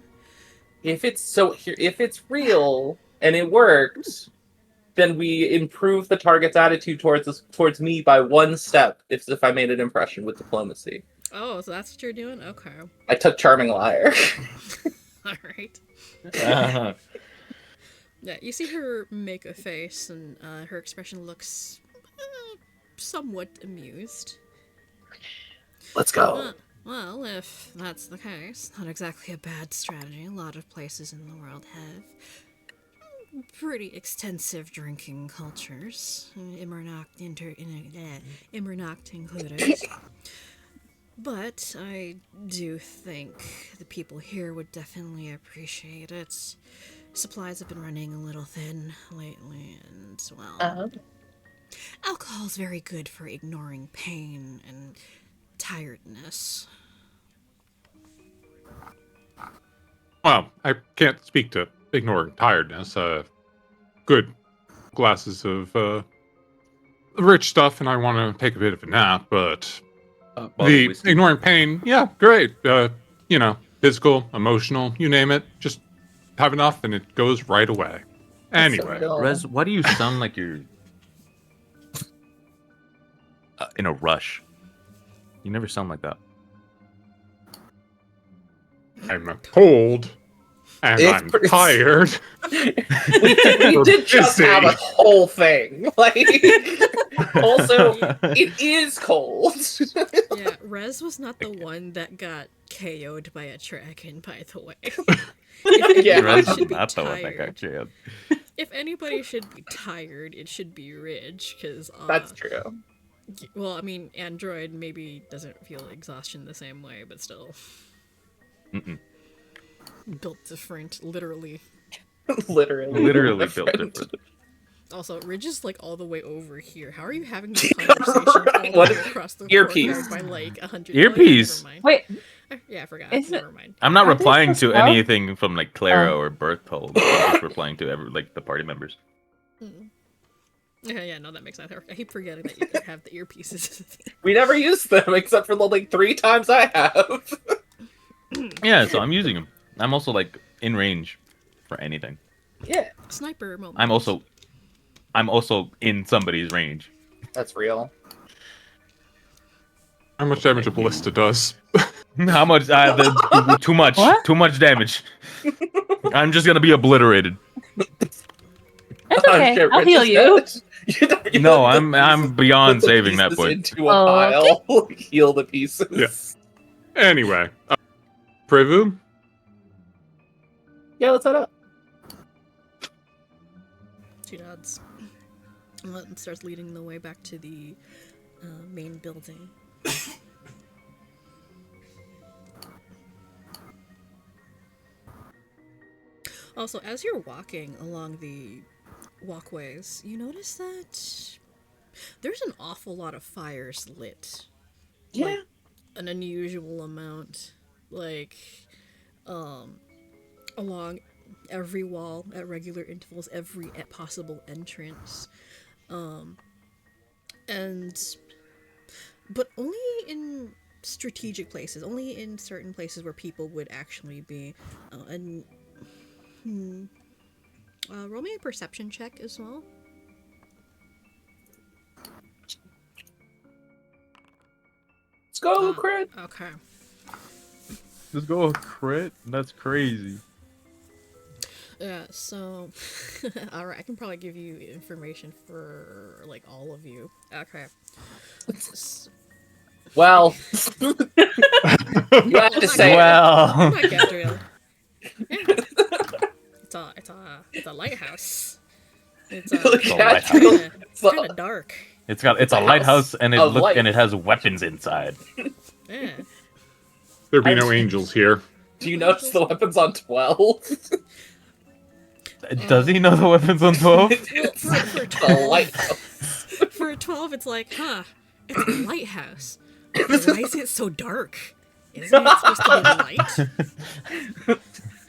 If it's real and it worked, then we improve the target's attitude towards me by 1 step if I made an impression with diplomacy. Oh, so that's what you're doing? Okay. I took charming liar. Alright. Uh-huh. Yeah, you see her make a face, and her expression looks somewhat amused. Let's go. Well, if that's the case, not exactly a bad strategy. A lot of places in the world have pretty extensive drinking cultures, Immernacht included. But I do think the people here would definitely appreciate it. Supplies have been running a little thin lately, and, well, alcohol's very good for ignoring pain and tiredness. Well, I can't speak to ignoring tiredness. Good glasses of rich stuff, and I want to take a bit of a nap. But the whiskey. ignoring pain, yeah, great. Physical, emotional, you name it. Just have enough, and it goes right away. Anyway, Rez, why do you sound like you're in a rush? You never sound like that. I'm cold, and It's I'm pretty- tired. we did just busy. have a whole thing. Like, also, it is cold. Yeah, Rez was not the one that got KO'd by a dragon, by the way. Yeah. Anybody Rez is should be not the one that got tired. jailed. If anybody should be tired, it should be Ridge, because, That's true. well, I mean, Android maybe doesn't feel exhaustion the same way, but still. Mm-mm. Built different, literally. Literally built different. Also, Ridge is like all the way over here. How are you having this conversation all the What? way across the Earpiece. courtyard by like 100? Earpiece. Never mind. Wait, Yeah, I forgot. Is it- Never mind. I'm not Are they replying so to slow? anything from like Clara Oh. or Berthold. I'm just replying to the party members. Yeah, no, that makes sense. I keep forgetting that you can have the earpieces. We never used them except for the like 3 times I have. Yeah, so I'm using them. I'm also like in range for anything. Yeah, Sniper moment. I'm also in somebody's range. that's real. How much damage a ballista does? How much? Too much. What? Too much damage. I'm just gonna be obliterated. That's Oh, okay. shit, I'll Rich heal is you. dead. You No, put the I'm pieces- beyond put the saving that pieces point. Into a Oh, pile. Heal the pieces. Yeah. Anyway, Prevu? Yeah, let's head up. Two nods. And starts leading the way back to the main building. Also, as you're walking along the walkways, you notice that there's an awful lot of fires lit. Yeah. Like, an unusual amount. Like, along every wall at regular intervals, every possible entrance. But only in strategic places, only in certain places where people would actually be. Roll me a perception check as well. Let's go, crit. Okay. Let's go crit. That's crazy. Yeah, so alright, I can probably give you information for like all of you. Okay. Well, you have to say it. Well, Not Gabriel. Yeah. It's a lighthouse. It's a lighthouse. kind of dark. it's a house lighthouse and of light. it has weapons inside. Yeah. There be no angels here. Do you notice the weapons on 12? Does he know the weapons on 12? Well, for The 12, lighthouse. for 12, it's like, it's a lighthouse. But why is it so dark? Isn't it supposed to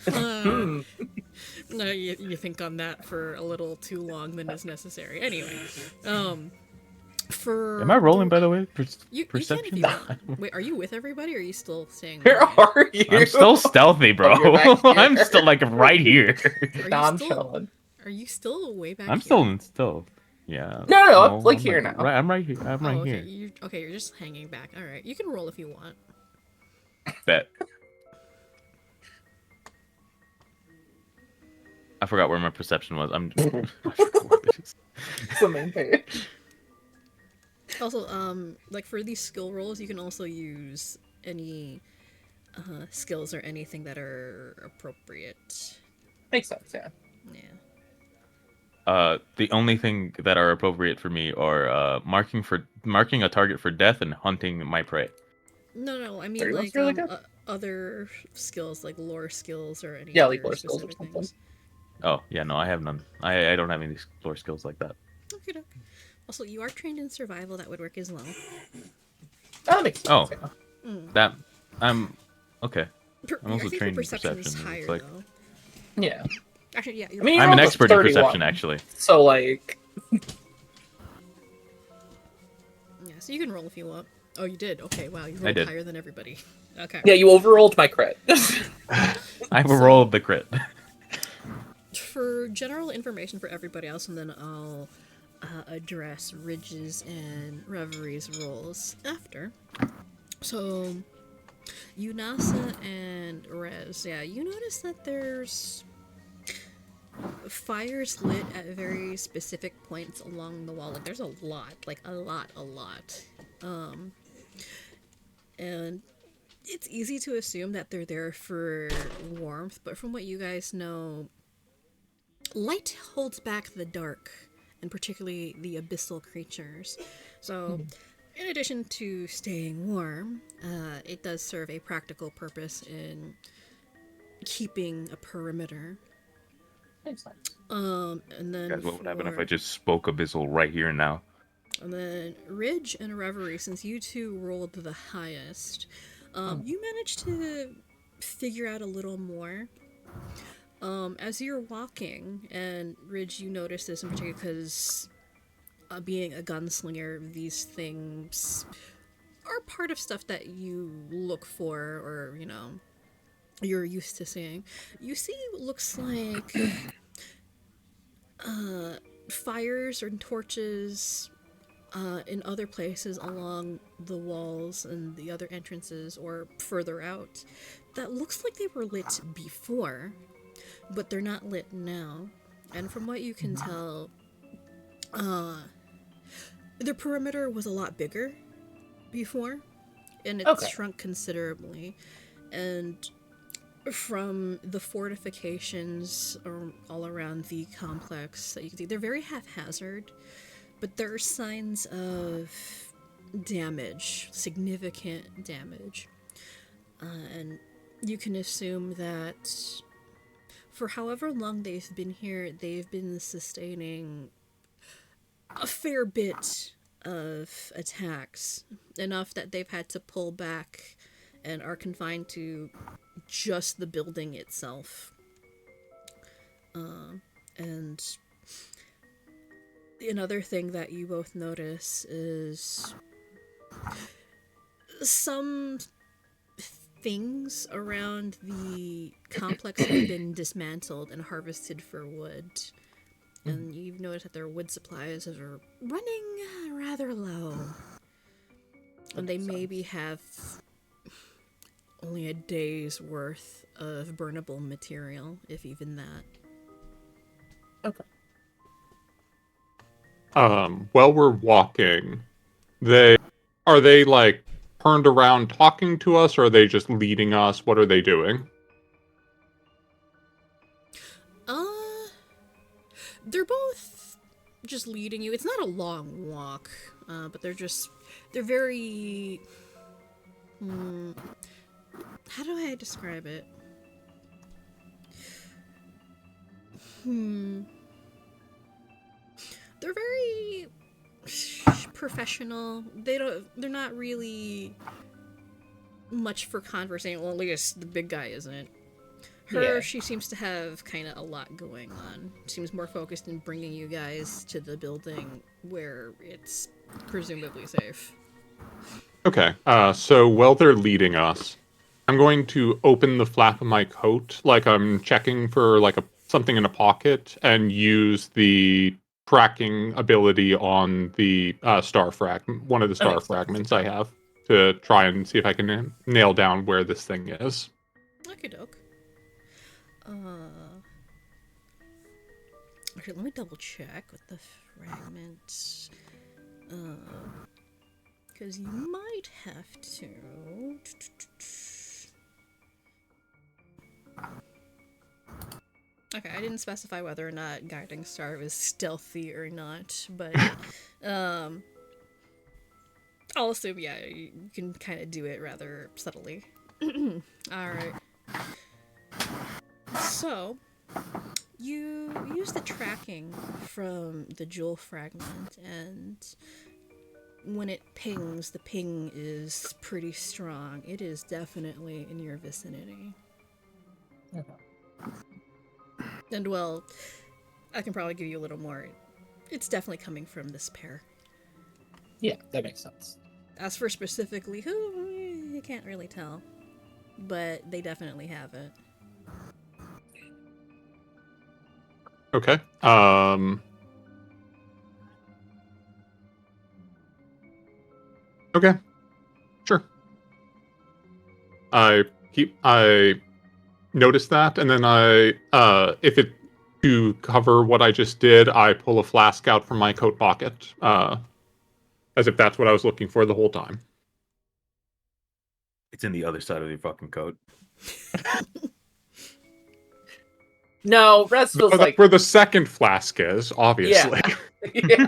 be light? No, you think on that for a little too long than is necessary. Anyway, for Am I rolling, by the way? you Perception? can if you want. Wait, are you with everybody, or are you still staying? Where behind? are you? I'm still stealthy, bro. Oh, you're back here. I'm still like right here. Nah, I'm still, chilling. are you still way back? I'm here? still in stealth. Yeah. No, I'm like I'm here now. Right, I'm right here. I'm right Oh, okay. here. You're just hanging back. All right, you can roll if you want. Bet. I forgot where my perception was. I forgot where it is. It's the main page. Also, like for these skill rolls, you can also use any skills or anything that are appropriate. Makes sense, yeah. Yeah. The only thing that are appropriate for me are marking a target for death and hunting my prey. No, I mean 31's like really good. other skills like lore skills or any Yeah, like other lore skills or specific something. things. Oh yeah, no, I have none. I don't have any explore skills like that. Okay, doke. Also, you are trained in survival. That would work as well. That makes sense, Oh, yeah. that I'm okay. I'm I also think your trained in perception is perception. higher It's like though. Yeah. Actually, yeah, I mean, you I'm an rolled a expert in 31, perception, actually. So, like... yeah. So you can roll if you want. Oh, you did. Okay, wow, you I rolled did. higher than everybody. Okay. Yeah, you overrolled my crit. I've So- rolled the crit. For general information for everybody else, and then I'll address Ridge's and Reverie's roles after. So, Unasa and Rez, yeah, you notice that there's fires lit at very specific points along the wall. Like, there's a lot. Like, a lot. And it's easy to assume that they're there for warmth, but from what you guys know, light holds back the dark, and particularly the abyssal creatures. So, in addition to staying warm, it does serve a practical purpose in keeping a perimeter. Makes sense. And then Guys, what would happen if I just spoke abyssal right here and now? And then Ridge and Reverie, since you two rolled the highest, you managed to figure out a little more. As you're walking, and Ridge, you notice this in particular because being a gunslinger, these things are part of stuff that you look for, or, you know, you're used to seeing. You see what looks like fires or torches in other places along the walls and the other entrances or further out that looks like they were lit before, but they're not lit now. And from what you can tell, the perimeter was a lot bigger before, and it's shrunk considerably. And from the fortifications all around the complex that you can see, they're very haphazard, but there are signs of damage, significant damage. And you can assume that for however long they've been here, they've been sustaining a fair bit of attacks, enough that they've had to pull back and are confined to just the building itself. And another thing that you both notice is some things around the complex have been dismantled and harvested for wood. And you've noticed that their wood supplies are running rather low. And they maybe have only a day's worth of burnable material, if even that. Okay. While we're walking, are they like turned around talking to us, or are they just leading us? What are they doing? They're both just leading you. It's not a long walk, but they're very... how do I describe it? They're very professional. They're not really much for conversation. Well, at least the big guy isn't. She seems to have kind of a lot going on. Seems more focused in bringing you guys to the building where it's presumably safe. Okay, so while they're leading us, I'm going to open the flap of my coat, like I'm checking for like something in a pocket, and use the tracking ability on the one of the star fragments I have, to try and see if I can nail down where this thing is. Okay, doke. Okay, let me double check with the fragments. because you might have to. Okay, I didn't specify whether or not Guiding Star is stealthy or not, but I'll assume, yeah, you can kind of do it rather subtly. Alright. So, you use the tracking from the jewel fragment, and when it pings, the ping is pretty strong. It is definitely in your vicinity. And well, I can probably give you a little more. It's definitely coming from this pair. Yeah, that makes sense. As for specifically who, you can't really tell. But they definitely have it. Okay. Okay. Sure. I notice that, and then if it to cover what I just did, I pull a flask out from my coat pocket, as if that's what I was looking for the whole time. It's in the other side of your fucking coat. No, Rez feels That's like where the second flask is, obviously. yeah.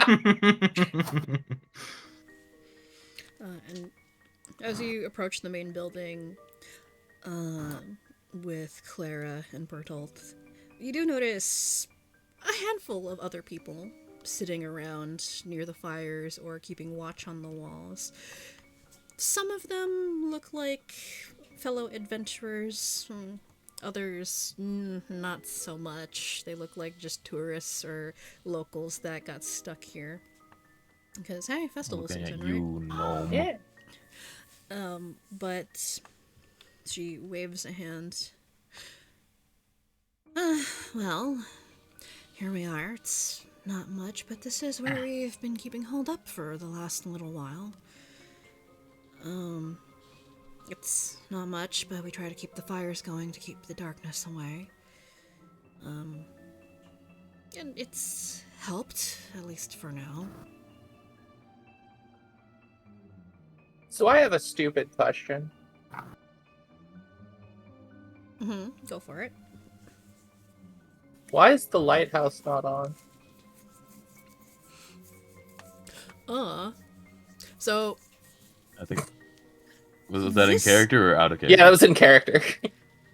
And as you approach the main building with Clara and Bertolt, you do notice a handful of other people sitting around near the fires or keeping watch on the walls. Some of them look like fellow adventurers, others not so much. They look like just tourists or locals that got stuck here. Because, hey, festival season, right? Know. Yeah. But she waves a hand. Well, here we are. It's not much, but this is where we've been keeping holed up for the last little while. It's not much, but we try to keep the fires going to keep the darkness away. And it's helped, at least for now. So I have a stupid question. Go for it. Why is the lighthouse not on? So I think was that in This- character or out of character? Yeah, that was in character.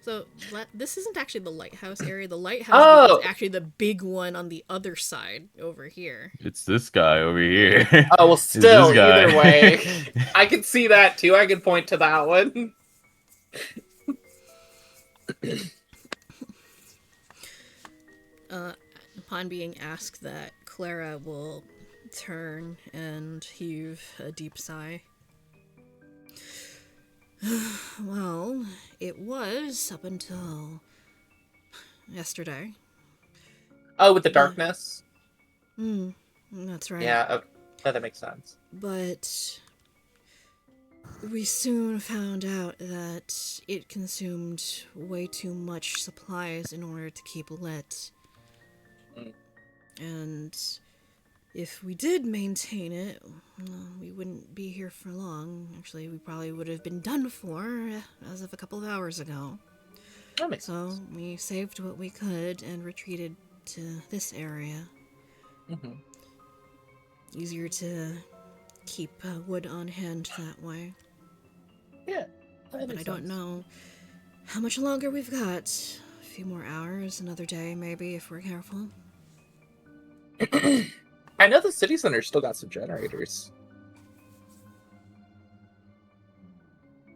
So this isn't actually the lighthouse area. The lighthouse is actually the big one on the other side over here. It's this guy over here. Oh, well, It's still, this guy. either way. I can see that, too. I can point to that one. Upon being asked that, Clara will turn and heave a deep sigh. Well, it was up until yesterday. Oh, with the darkness? That's right. Yeah, okay. That makes sense. But we soon found out that it consumed way too much supplies in order to keep lit. And if we did maintain it, well, we wouldn't be here for long. Actually, we probably would have been done for as of a couple of hours ago. That makes So sense. we saved what we could and retreated to this area. Easier to keep wood on hand that way. Yeah. But I don't know how much longer we've got. A few more hours, another day maybe, if we're careful. I know the city center still got some generators.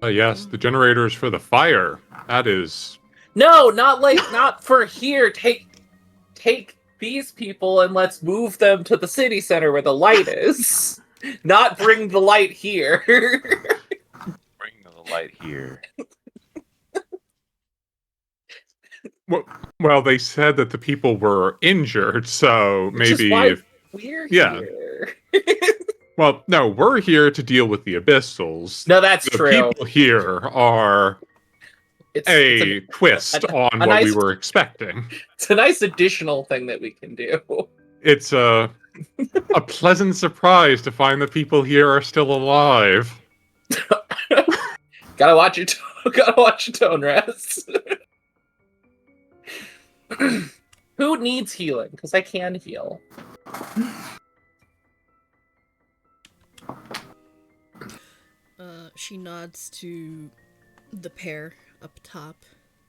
Yes, the generators for the fire. That is... No, not for here. Take these people and let's move them to the city center where the light is. Not bring the light here. Bring the light here. Well, they said that the people were injured, so Which is maybe... why we're Yeah. here. Well, no, we're here to deal with the Abyssals. No, that's The true. people here are a twist on what nice- we were expecting. It's a nice additional thing that we can do. It's A pleasant surprise to find the people here are still alive. Gotta watch your gotta watch your tone, Raz. Who needs healing? Because I can heal. She nods to the pair up top.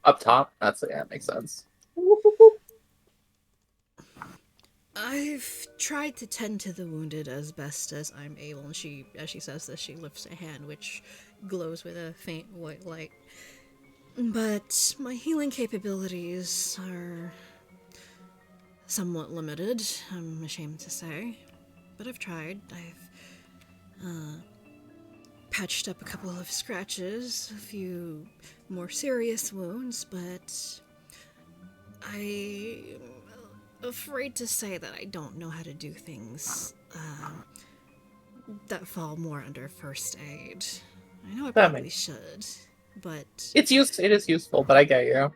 Up top? That makes sense. I've tried to tend to the wounded as best as I'm able, and as she says this, she lifts a hand which glows with a faint white light. But my healing capabilities are somewhat limited, I'm ashamed to say. But I've tried. I've patched up a couple of scratches, a few more serious wounds, but I'm afraid to say that I don't know how to do things that fall more under first aid. I know I That probably should, but it is useful, but I get you.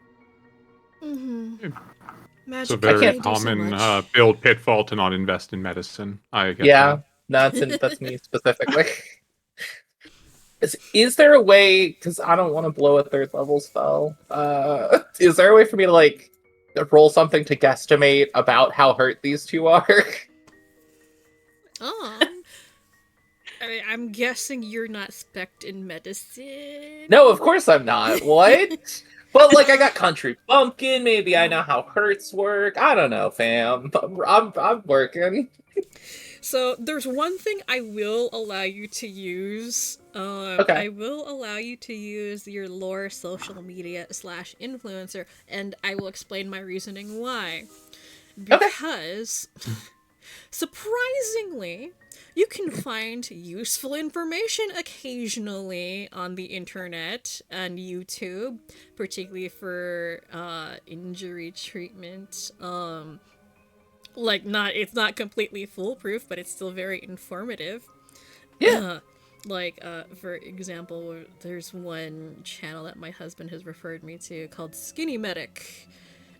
mm-hmm. It's a Magic very can't do so common much. build pitfall to not invest in medicine. I get Yeah, that. that's me specifically. Is there a way? Because I don't want to blow a third level spell. Is there a way for me to like roll something to guesstimate about how hurt these two are? I'm guessing you're not spec'd in medicine. No, of course I'm not. What? But like, I got country bumpkin. Maybe I know how hurts work. I don't know, fam. I'm working. So there's one thing I will allow you to use. Okay. I will allow you to use your lore social media / influencer, and I will explain my reasoning why. Okay. Because surprisingly, you can find useful information occasionally on the internet and YouTube, particularly for injury treatment. It's not completely foolproof, but it's still very informative. Yeah. For example, there's one channel that my husband has referred me to called Skinny Medic,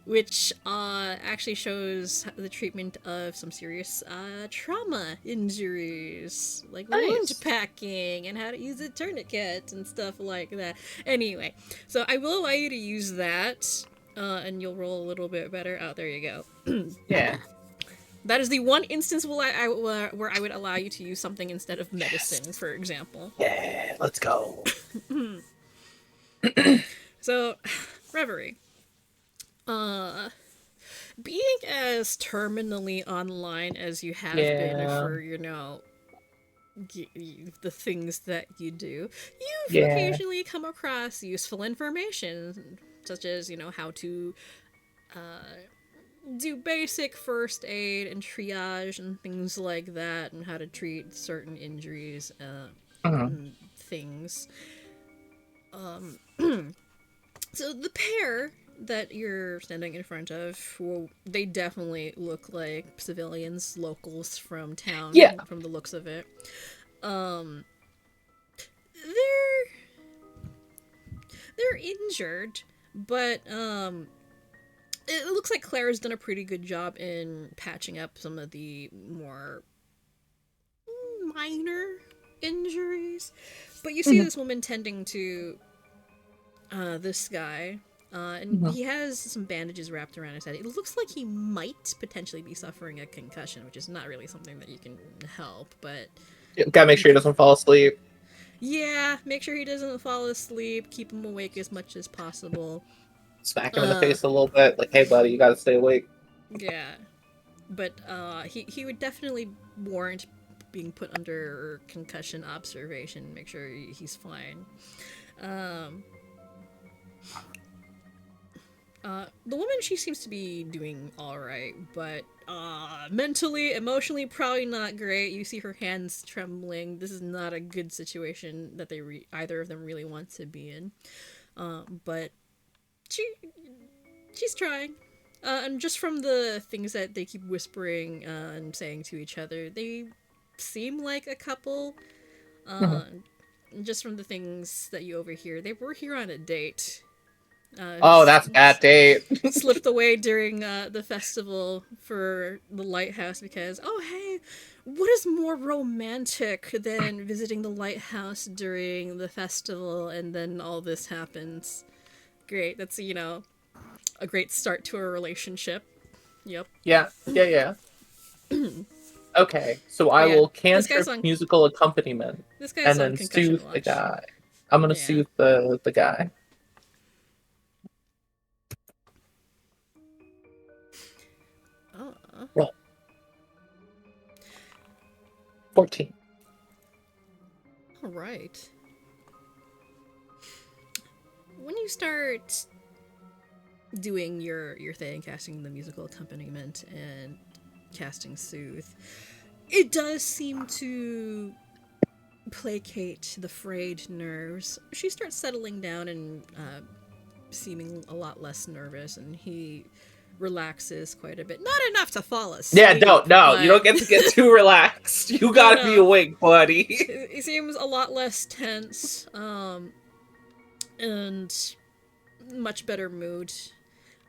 which actually shows the treatment of some serious trauma injuries, like wound Nice. packing and how to use a tourniquet and stuff like that. Anyway, so I will allow you to use that, and you'll roll a little bit better. Oh, there you go. Yeah. That is the one instance where I would allow you to use something instead of medicine, for example. Yeah. Let's go. So, Reverie. Being as terminally online as you have been Yeah. for, the things that you do, you've Yeah. occasionally come across useful information, such as, how to do basic first aid and triage and things like that, and how to treat certain injuries and things. So the pair that you're standing in front of, well, they definitely look like civilians, locals from town, Yeah. from the looks of it. Um, they're injured, but it looks like Claire's done a pretty good job in patching up some of the more minor injuries. But you see this woman tending to this guy, and he has some bandages wrapped around his head. It looks like he might potentially be suffering a concussion, which is not really something that you can help, but Gotta make sure he doesn't fall asleep. yeah, make sure he doesn't fall asleep, keep him awake as much as possible. Smack him in the face a little bit. Like, hey, buddy, you gotta stay awake. Yeah. But he would definitely warrant being put under concussion observation, make sure he's fine. The woman, she seems to be doing alright, but mentally, emotionally, probably not great. You see her hands trembling. This is not a good situation that either of them really want to be in. But she's trying. And just from the things that they keep whispering and saying to each other, they seem like a couple. Just from the things that you overhear, they were here on a date. Oh, that's a bad date. Slipped away during the festival for the lighthouse because, oh hey, what is more romantic than visiting the lighthouse during the festival and then all this happens? Great, that's, a great start to a relationship. Yep. Yeah, yeah, yeah. Okay, so Oh I yeah, will this guy's cantrip on musical accompaniment this guy's and on then concussion soothe the watch. guy. I'm gonna Yeah. soothe the guy. Oh. Roll. 14. All right. When you start doing your thing, casting the musical accompaniment and casting soothe, it does seem to placate the frayed nerves. She starts settling down and seeming a lot less nervous, and he relaxes quite a bit. Not enough to fall asleep. Yeah, no, but... you don't get to get too relaxed. You No, gotta be no. awake, buddy. He seems a lot less tense, and much better mood.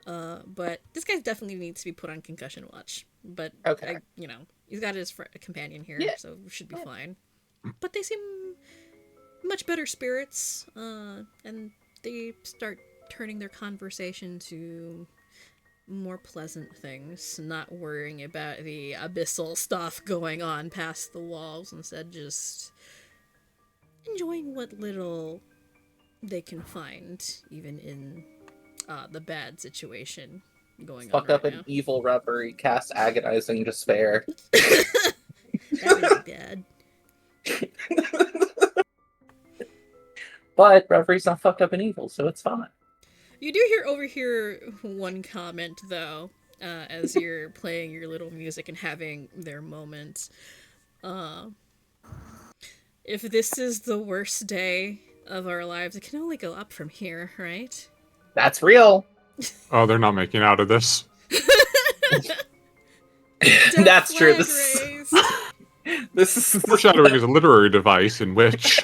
But this guy definitely needs to be put on concussion watch. But Okay. he's got his companion here, Yeah. so we should be fine. But they seem much better spirits, and they start turning their conversation to more pleasant things, not worrying about the abyssal stuff going on past the walls, instead just enjoying what little they can find, even in the bad situation going Fuck on up right an now. evil reverie, cast agonizing despair. That would be bad. But reverie's not fucked up and evil, so it's fine. You do overhear one comment, though, as you're playing your little music and having their moment. If this is the worst day of our lives, it can only go up from here, right? That's real. Oh, they're not making out of this. That's true. Flag This raised. this is Foreshadowing is a literary device in which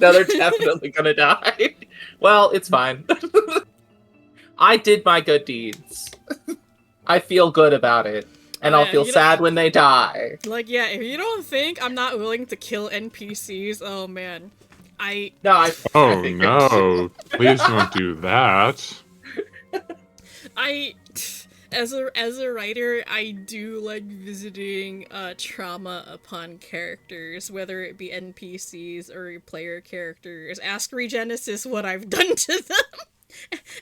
No, they're definitely gonna die. Well, it's fine. I did my good deeds. I feel good about it. And Oh, I'll yeah, feel you sad when they die. Like, yeah, if you don't think I'm not willing to kill NPCs, oh man. I No, I oh figured. no, please don't do that. as a writer, I do like visiting trauma upon characters, whether it be NPCs or player characters. Ask Regenesis what I've done to them.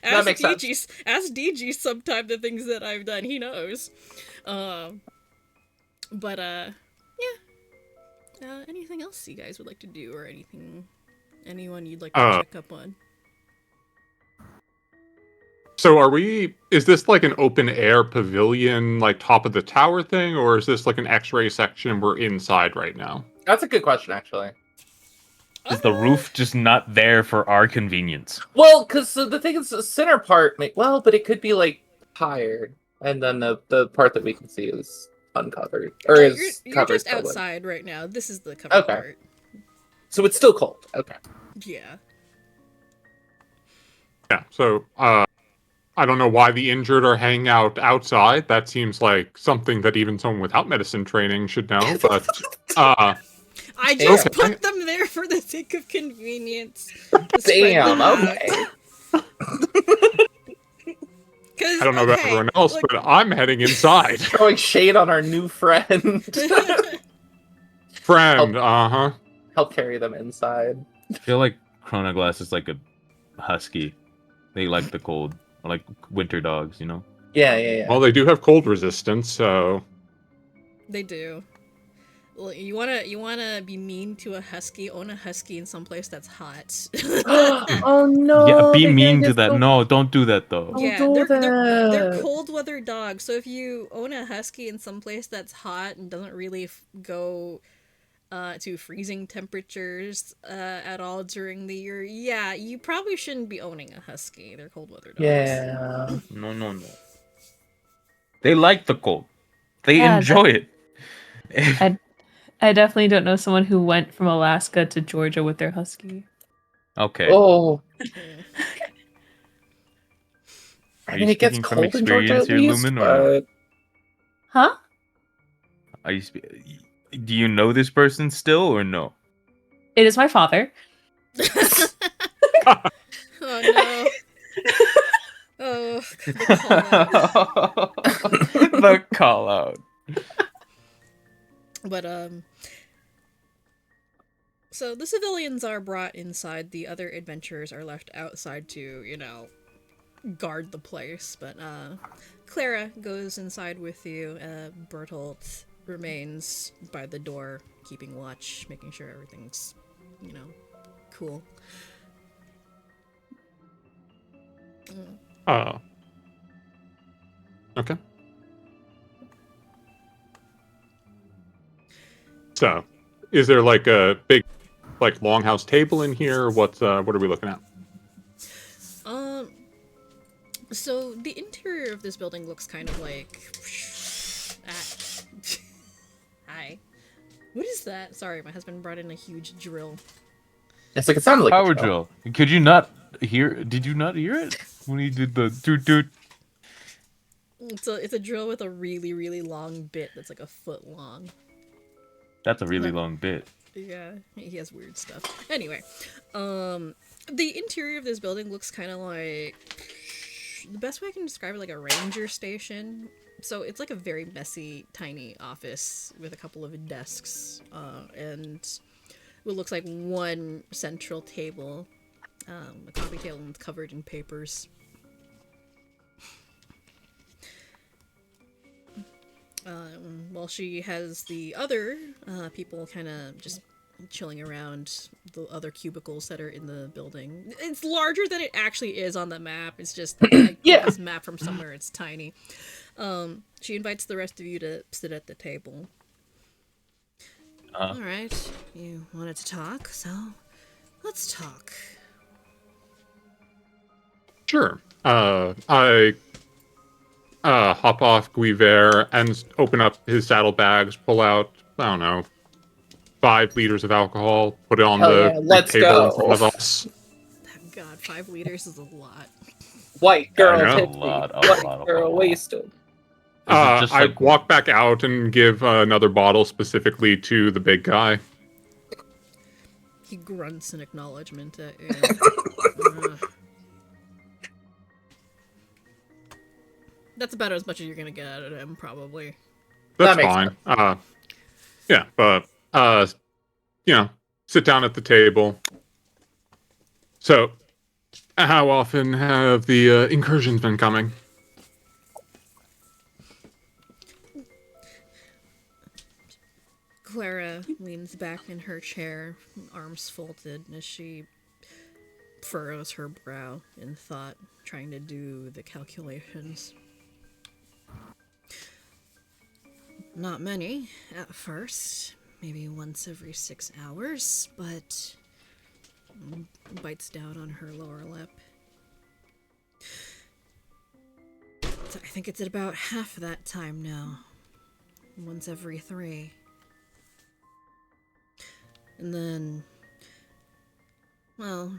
That makes sense. Ask DG sometime the things that I've done. He knows. But yeah. Anything else you guys would like to do, or anyone you'd like to check up on? So is this like an open air pavilion, like top of the tower thing, or is this like an X-ray section we're inside right now? That's a good question, actually. Is the roof just not there for our convenience? Well, because the thing is, the center part, but it could be like higher, and then the part that we can see is uncovered, or is You're covered. just outside right now. This is the covered part. So it's still cold. Okay. Yeah. Yeah. So I don't know why the injured are hanging out outside. That seems like something that even someone without medicine training should know. But I just okay. put them there for the sake of convenience. Damn. Okay. I don't know about everyone else, but I'm heading inside. Throwing shade on our new friend. Friend, Help carry them inside. I feel like Chronoglass is like a husky. They like the cold, like winter dogs, you know? Yeah. Well, they do have cold resistance, so They do. Well, you wanna be mean to a husky? Own a husky in some place that's hot. Oh no! Yeah, be mean to that. No, don't do that though. Yeah, they're cold weather dogs. So if you own a husky in some place that's hot and doesn't really go to freezing temperatures at all during the year, yeah, you probably shouldn't be owning a husky. They're cold weather dogs. Yeah. No. They like the cold. They Yeah, enjoy it. I definitely don't know someone who went from Alaska to Georgia with their husky. Okay. Oh. I Are mean, you it gets speaking from cold in Georgia experience at here, least, Lumen, or no? but Huh? Are you? Do you know this person still, or no? It is my father. Oh no. Oh, the call out. The call out. But so the civilians are brought inside, the other adventurers are left outside to, guard the place. But Clara goes inside with you. Bertolt remains by the door, keeping watch, making sure everything's, cool. Okay. So, is there like a big, like longhouse table in here? What are we looking at? Um, so the interior of this building looks kind of like. Hi. What is that? Sorry, my husband brought in a huge drill. it's like it sounded like a Power drill. drill. Could you not hear? Did you not hear it when he did the toot toot? It's a drill with a really, really long bit that's like a foot long. That's a really long bit. Yeah, he has weird stuff. Anyway, the interior of this building looks kind of like, the best way I can describe it, like a ranger station. So it's like a very messy, tiny office with a couple of desks, and what looks like one central table, a coffee table covered in papers. While she has the other people kind of just chilling around the other cubicles that are in the building. It's larger than it actually is on the map. It's just I get this map from somewhere. It's tiny. She invites the rest of you to sit at the table. All right, you wanted to talk, so let's talk. Sure. I hop off Guiver and open up his saddlebags, pull out, I don't know, 5 liters of alcohol, put it on Hell the yeah, let's table in go. front of us. God, 5 liters is a lot. White That girl is a tipsy. lot, a White lot of girl alcohol. wasted. Is it just I like walk back out and give another bottle specifically to the big guy. He grunts in acknowledgement at you. That's about as much as you're gonna get out of him, probably. That's That makes fine. Yeah, but sit down at the table. So, how often have the incursions been coming? Clara leans back in her chair, arms folded, as she furrows her brow in thought, trying to do the calculations. Not many at first, maybe once every 6 hours, but bites down on her lower lip. So I think it's at about half that time now. Once every 3. And then, well,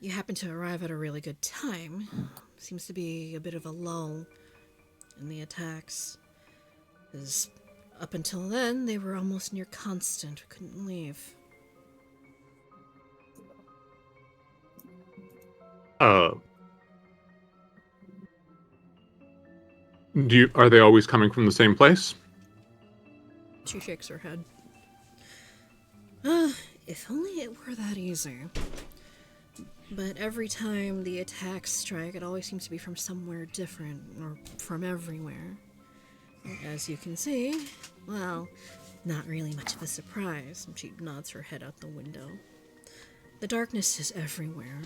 you happen to arrive at a really good time. Seems to be a bit of a lull in the attacks. Because up until then, they were almost near constant. We couldn't leave. Are they always coming from the same place? She shakes her head. If only it were that easy. But every time the attacks strike, it always seems to be from somewhere different, or from everywhere. As you can see, well, not really much of a surprise. She nods her head out the window. The darkness is everywhere,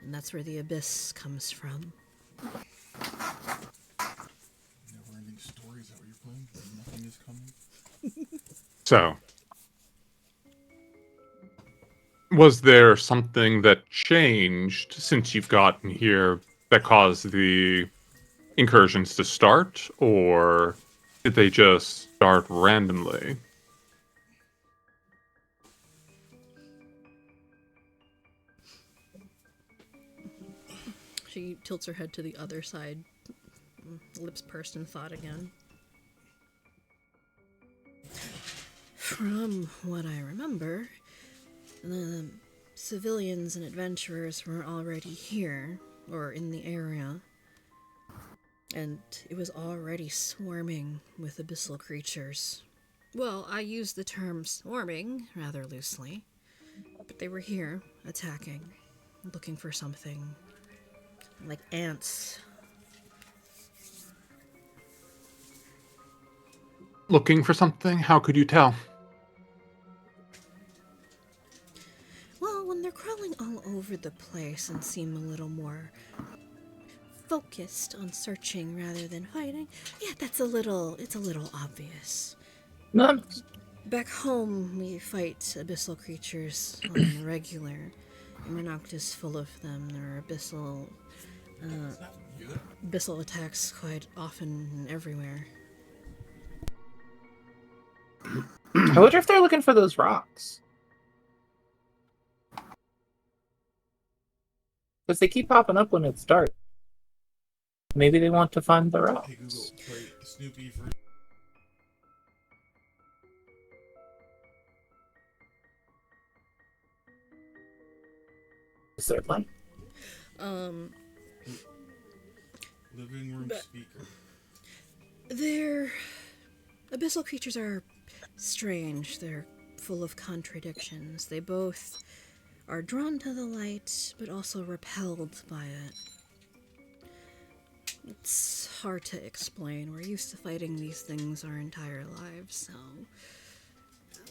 and that's where the abyss comes from. Never-ending story, is that what you're playing? Nothing is coming? So, was there something that changed since you've gotten here that caused the incursions to start, or did they just start randomly? She She tilts her head to the other side, lips pursed in thought again. From what I remember, the civilians and adventurers were already here, or in the area, and it was already swarming with abyssal creatures. Well, I use the term swarming rather loosely, but they were here, attacking, looking for something, like ants. Looking for something? How could you tell? Well, when they're crawling all over the place and seem a little more focused on searching rather than fighting, yeah, it's a little obvious. No, Back home, we fight abyssal creatures on the regular, and we're not just full of them. There are abyssal attacks quite often and everywhere. I wonder if they're looking for those rocks. Because they keep popping up when it's dark. Maybe they want to find the Hey rocks. Google, play Snoopy for. Is there light? Living room But- speaker. They're... Abyssal creatures are strange. They're full of contradictions. They both are drawn to the light, but also repelled by it. It's hard to explain. We're used to fighting these things our entire lives, so...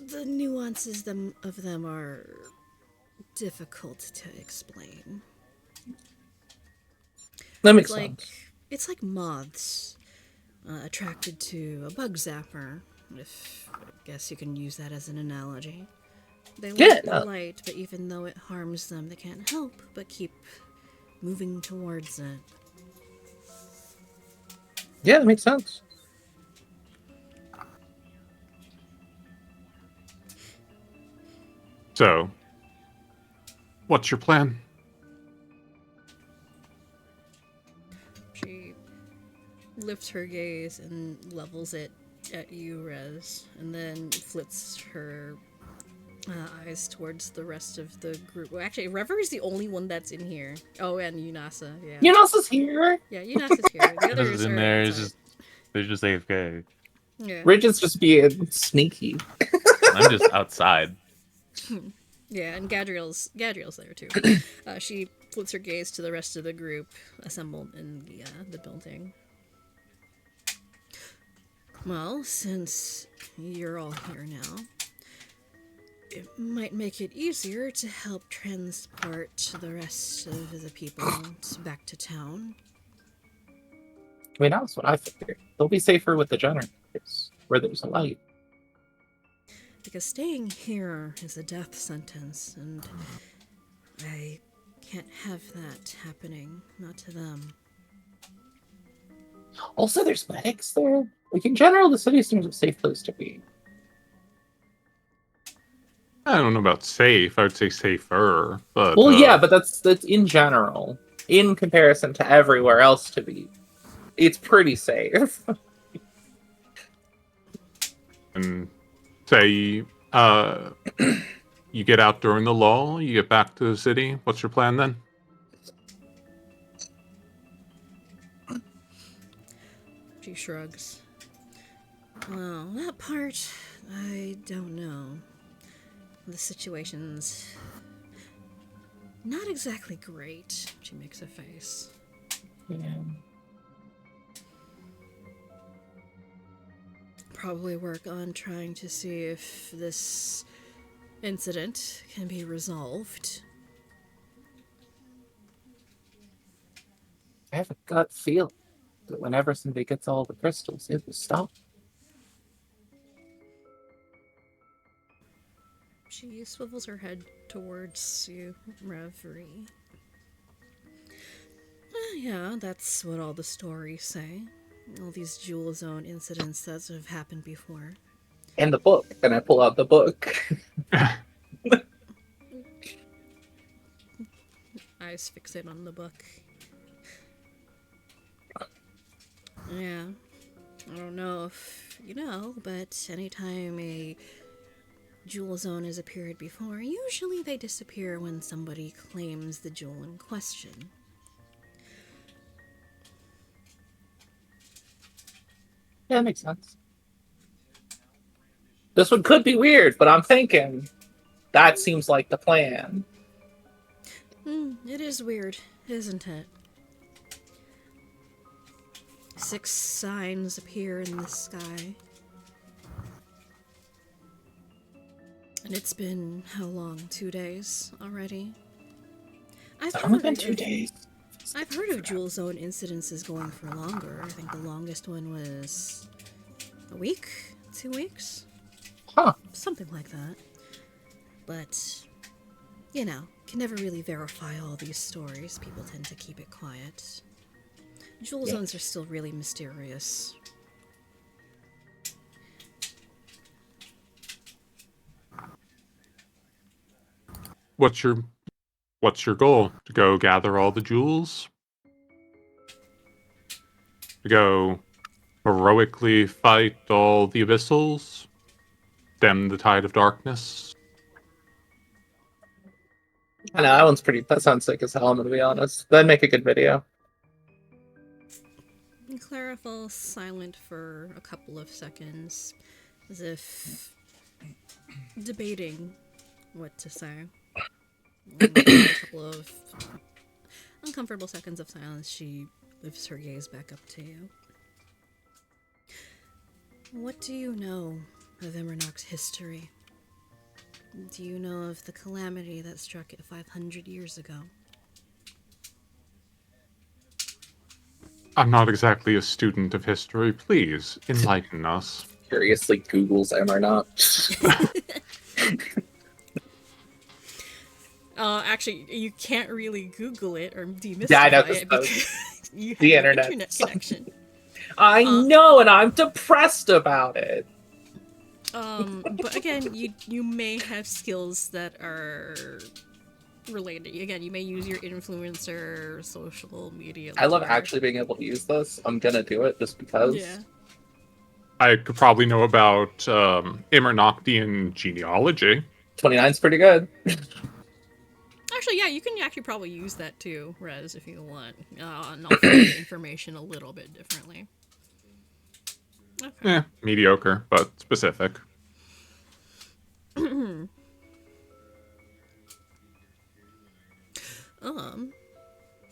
The nuances of them are difficult to explain. That makes It's like sense. it's like moths attracted to a bug zapper. If I guess you can use that as an analogy. They like Yeah, the light, but even though it harms them, they can't help but keep moving towards it. Yeah, that makes sense. So, what's your plan? She lifts her gaze and levels it at you, Rez, and then flips her eyes towards the rest of the group. Well, actually, Rever is the only one that's in here. Oh, and Yunasa, yeah. Yunasa's here. Yeah, Yunasa's here. The This others is in are there. It's outside. just they're just AFK. Yeah. Ridge is just being sneaky. I'm just outside. Yeah, and Gadriel's there too. She flips her gaze to the rest of the group assembled in the building. Well, since you're all here now, it might make it easier to help transport the rest of the people back to town. I mean, that's what I figured. They'll be safer with the generators, where there's a light. Because staying here is a death sentence, and I can't have that happening. Not to them. Also, there's medics there. Like, in general, the city seems a safe place to be. I don't know about safe. I would say safer, but Well, yeah, but that's in general. In comparison to everywhere else to be, it's pretty safe. and say you get out during the lull, you get back to the city. What's your plan then? She shrugs. Well, that part, I don't know. The situation's not exactly great. She makes a face. Yeah. Probably work on trying to see if this incident can be resolved. I have a gut feeling that whenever somebody gets all the crystals, it will stop. She swivels her head towards you, Reverie. Yeah, that's what all the stories say. All these Jewel Zone incidents that have happened before. And the book. And I pull out the book. Eyes fixate on the book. Yeah. I don't know if you know, but anytime a jewel zone has appeared before, usually they disappear when somebody claims the jewel in question. Yeah, that makes sense. This one could be weird, but I'm thinking that seems like the plan. It is weird, isn't it? 6 signs appear in the sky. And it's been how long? 2 days already? I've It's only heard been 2 of days. I've heard of Jewel Zone incidences going for longer. I think the longest one was a week, 2 weeks, Huh. something like that. But you know, can never really verify all these stories. People tend to keep it quiet. Jewel zones are still really mysterious. What's your goal? To go gather all the jewels? To go heroically fight all the abyssals? Stem the tide of darkness? I know that one's pretty. That sounds sick as hell. I'm gonna be honest. That'd make a good video. And Clara falls silent for a couple of seconds, as if debating what to say. After a couple of uncomfortable seconds of silence, she lifts her gaze back up to you. What do you know of Imranok's history? Do you know of the calamity that struck it 500 years ago? I'm not exactly a student of history. Please enlighten us. Curiously, Google's Emmernaut. Actually, you can't really Google it or demystify Yeah, I know, it because you have the no internet. internet connection. I know, and I'm depressed about it. But again, you may have skills that are related. Again, you may use your influencer, social media. I love whatever. actually being able to use this. I'm gonna do it just because. Yeah. I could probably know about Imernoctian genealogy. 29's pretty good. Actually, yeah, you can actually probably use that too, Rez, if you want. And I'll frame the information a little bit differently. Okay. Mediocre, but specific. So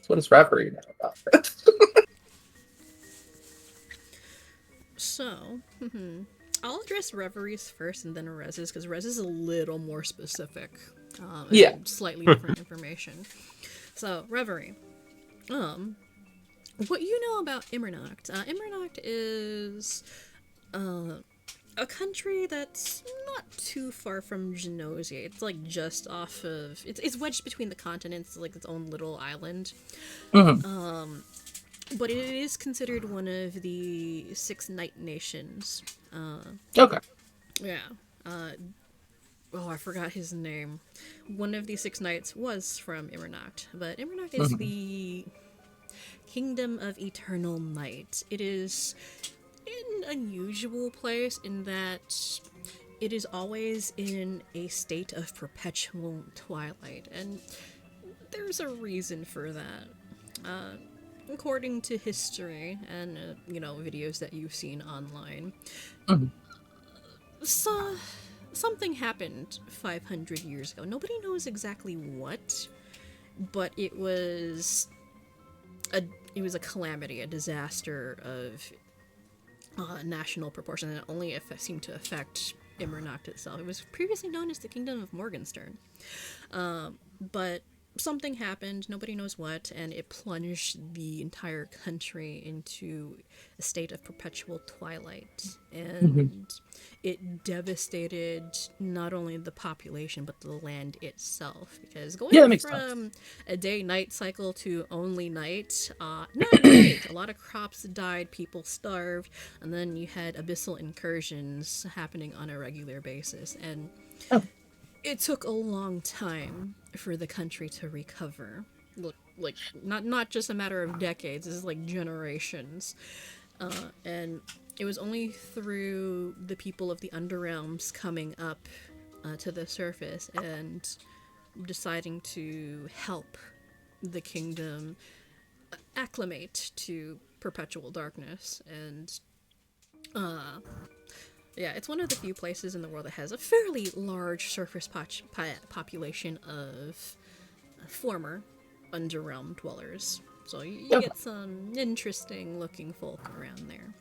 what does Reverie know about this? So, I'll address Reveries first and then Rez's, because Rez is a little more specific. Yeah. And slightly different information. So, Reverie. What you know about Immernacht? Immernacht is a country that's not too far from Genosia. It's like just off of. It's wedged between the continents, like its own little island. But it is considered one of the 6 Night Nations. Okay. Yeah. Oh, I forgot his name. One of the 6 knights was from Immernacht, but Immernacht is the Kingdom of Eternal Night. It is an unusual place in that it is always in a state of perpetual twilight, and there's a reason for that. According to history and videos that you've seen online, so something happened 500 years ago. Nobody knows exactly what, but it was a calamity, a disaster of national proportion, and it only seemed to affect Immernacht itself. It was previously known as the Kingdom of Morgenstern, but something happened, nobody knows what, and it plunged the entire country into a state of perpetual twilight. And it devastated not only the population, but the land itself. Because going from a day-night cycle to only night, not great. A lot of crops died, people starved, and then you had abyssal incursions happening on a regular basis. And it took a long time for the country to recover. Like not just a matter of decades, this is like generations. And it was only through the people of the Underrealms coming up to the surface and deciding to help the kingdom acclimate to perpetual darkness. And yeah, it's one of the few places in the world that has a fairly large surface population of former Underrealm dwellers. So you get some interesting looking folk around there.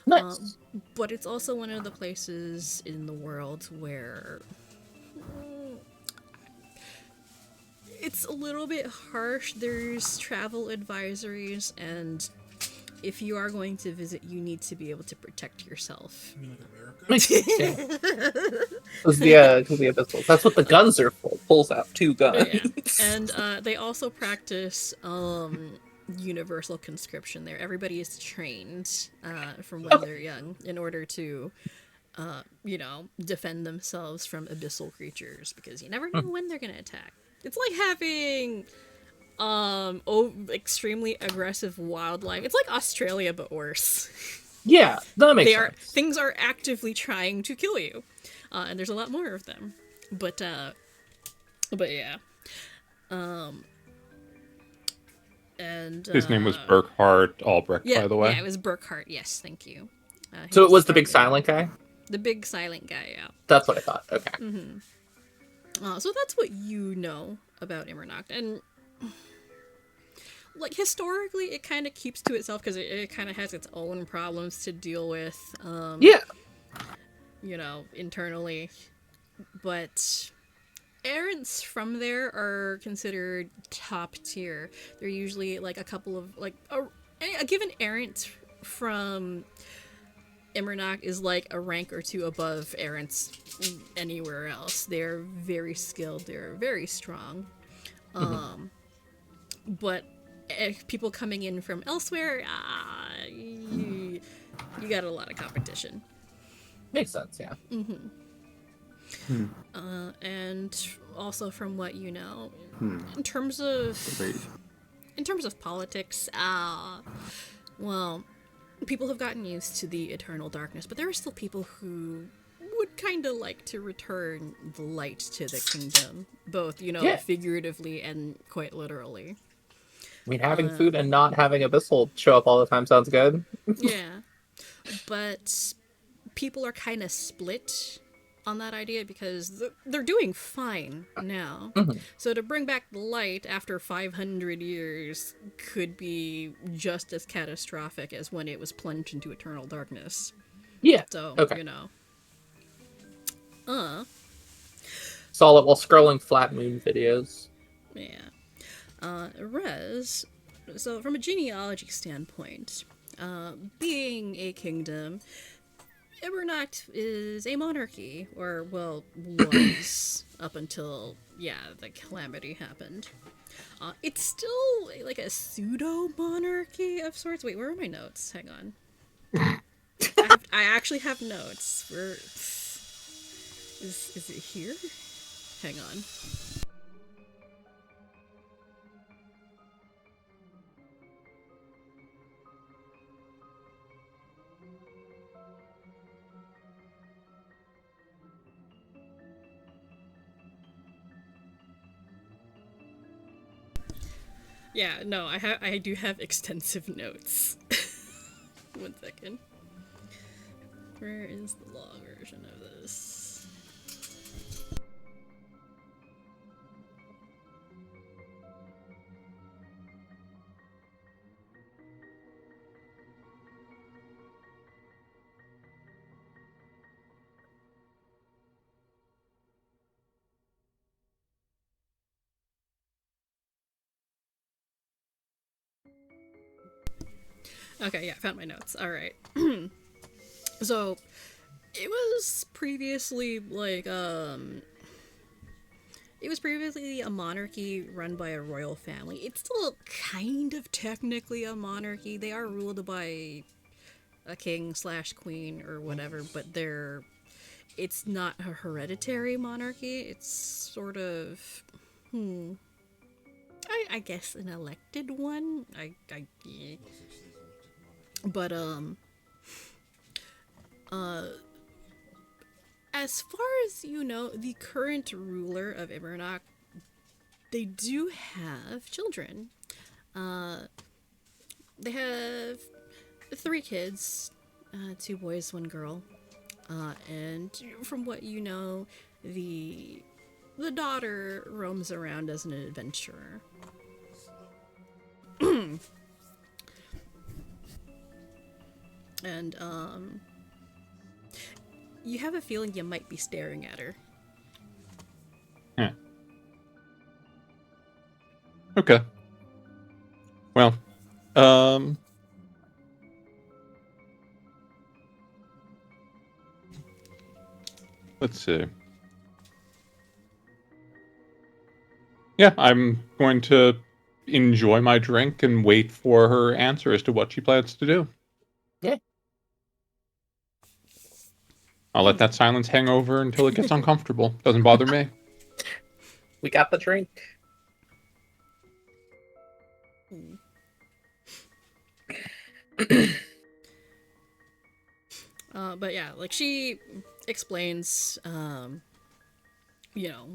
Nice. But it's also one of the places in the world where it's a little bit harsh. There's travel advisories, and if you are going to visit, you need to be able to protect yourself. You mean like America? Because the abyssals. That's what the guns are for. Pulls out 2 guns. Yeah. And they also practice universal conscription there. Everybody is trained from when they're young in order to, defend themselves from abyssal creatures, because you never know when they're going to attack. It's like having extremely aggressive wildlife. It's like Australia but worse. Yeah, that makes sense. Things are actively trying to kill you, and there's a lot more of them. But yeah. And His name was Burkhard Albrecht, yeah, by the way. yeah, it was Burkhart. Yes, thank you. So it was the big silent guy? The big silent guy, yeah. That's what I thought. Okay. So that's what you know about Immernacht, and like historically, it kind of keeps to itself because it kind of has its own problems to deal with. Yeah. Internally, but errants from there are considered top tier. They're usually like a couple of like a given errant from Immernacht is like a rank or 2 above errants anywhere else. They're very skilled. They're very strong. But people coming in from elsewhere, you got a lot of competition. Makes sense, yeah. And also from what you know, in terms of politics, well, people have gotten used to the eternal darkness, but there are still people who would kind of like to return the light to the kingdom, both figuratively and quite literally. I mean, having food and not having abyssal show up all the time sounds good. Yeah, but people are kind of split on that idea because they're doing fine now. So to bring back the light after 500 years could be just as catastrophic as when it was plunged into eternal darkness. Yeah. So, okay. Saw it while scrolling Flat Moon videos. Yeah. So from a genealogy standpoint, being a kingdom, Immernacht is a monarchy, or, well, was, up until, the calamity happened. It's still, like, a pseudo-monarchy of sorts. Wait, where are my notes? Hang on. I actually have notes. Where... Is it here? Hang on. Yeah, no, I do have extensive notes. 1 second. Where is the law version of this? Okay, yeah, I found my notes. Alright. So, it was previously, like, it was previously a monarchy run by a royal family. It's still kind of technically a monarchy. They are ruled by a king/queen or whatever, but it's not a hereditary monarchy. It's sort of, I guess an elected one. But as far as you know, the current ruler of Immernock, they do have children. They have 3 kids, 2 boys, 1 girl. And from what you know, the daughter roams around as an adventurer. And you have a feeling you might be staring at her. Yeah. Okay. Well, let's see. Yeah, I'm going to enjoy my drink and wait for her answer as to what she plans to do. Yeah. I'll let that silence hang over until it gets uncomfortable. Doesn't bother me. We got the drink. But yeah, like she explains, you know,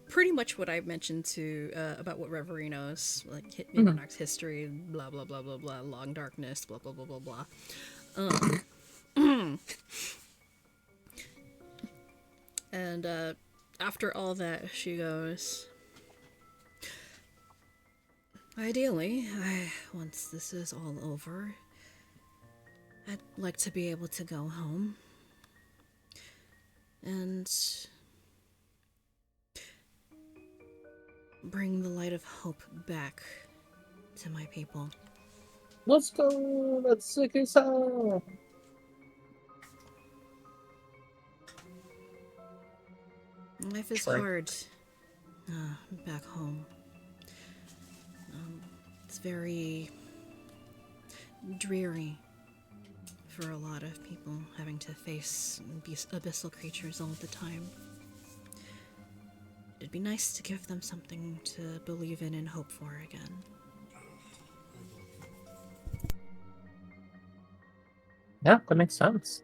pretty much what I mentioned to about what Reverie knows, like Immernock's history, blah blah blah blah blah, long darkness, blah blah blah blah blah. And after all that, she goes, ideally, once this is all over, I'd like to be able to go home and bring the light of hope back to my people. Let's go. Let's sick us out. Life is Sorry. hard back home. It's very dreary for a lot of people having to face abyssal creatures all the time. It'd be nice to give them something to believe in and hope for again. Yeah, that makes sense.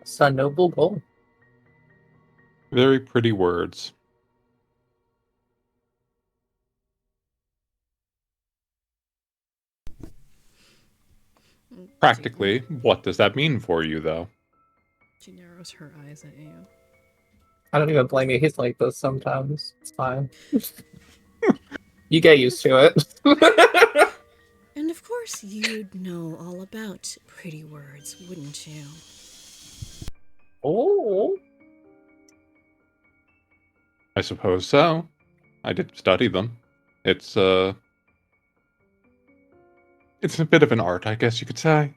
It's a noble goal. Very pretty words. Practically, what does that mean for you, though? She narrows her eyes at you. I don't even blame you. He's like this sometimes. It's fine. You get used to it. And of course you'd know all about pretty words, wouldn't you? Oh. I suppose so. I did study them. It's a bit of an art, I guess you could say.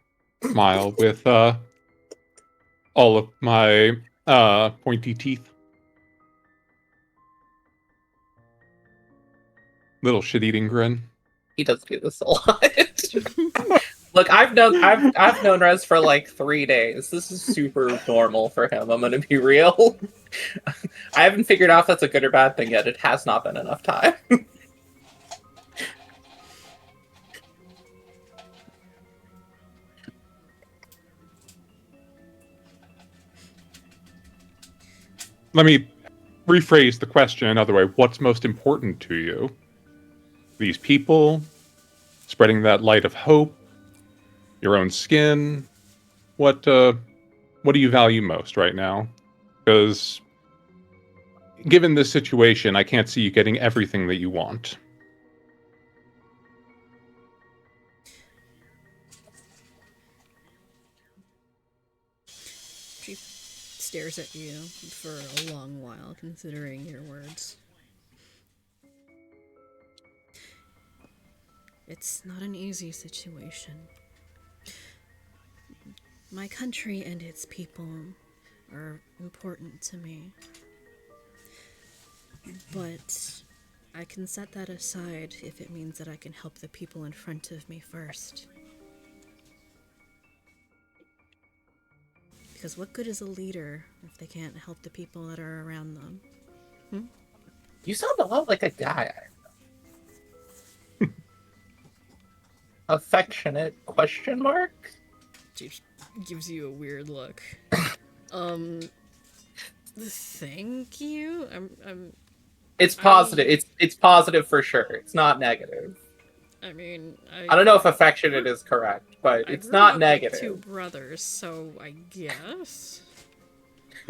Smile with all of my pointy teeth. Little shit-eating grin. He does do this a lot. Look, I've known Rez for like 3 days. This is super normal for him. I'm gonna be real. I haven't figured out if that's a good or bad thing yet. It has not been enough time. Let me rephrase the question another way. What's most important to you? These people? Spreading that light of hope? Your own skin? What do you value most right now? Because given this situation, I can't see you getting everything that you want. She stares at you for a long while, considering your words. It's not an easy situation. My country and its people are important to me. But I can set that aside if it means that I can help the people in front of me first. Because what good is a leader if they can't help the people that are around them? You sound a lot like a guy. Affectionate, Question mark? She gives you a weird look. Thank you. It's positive. It's positive for sure. It's not negative. I mean, I don't know if affectionate is correct, but I it's grew not up with two negative. brothers, so I guess.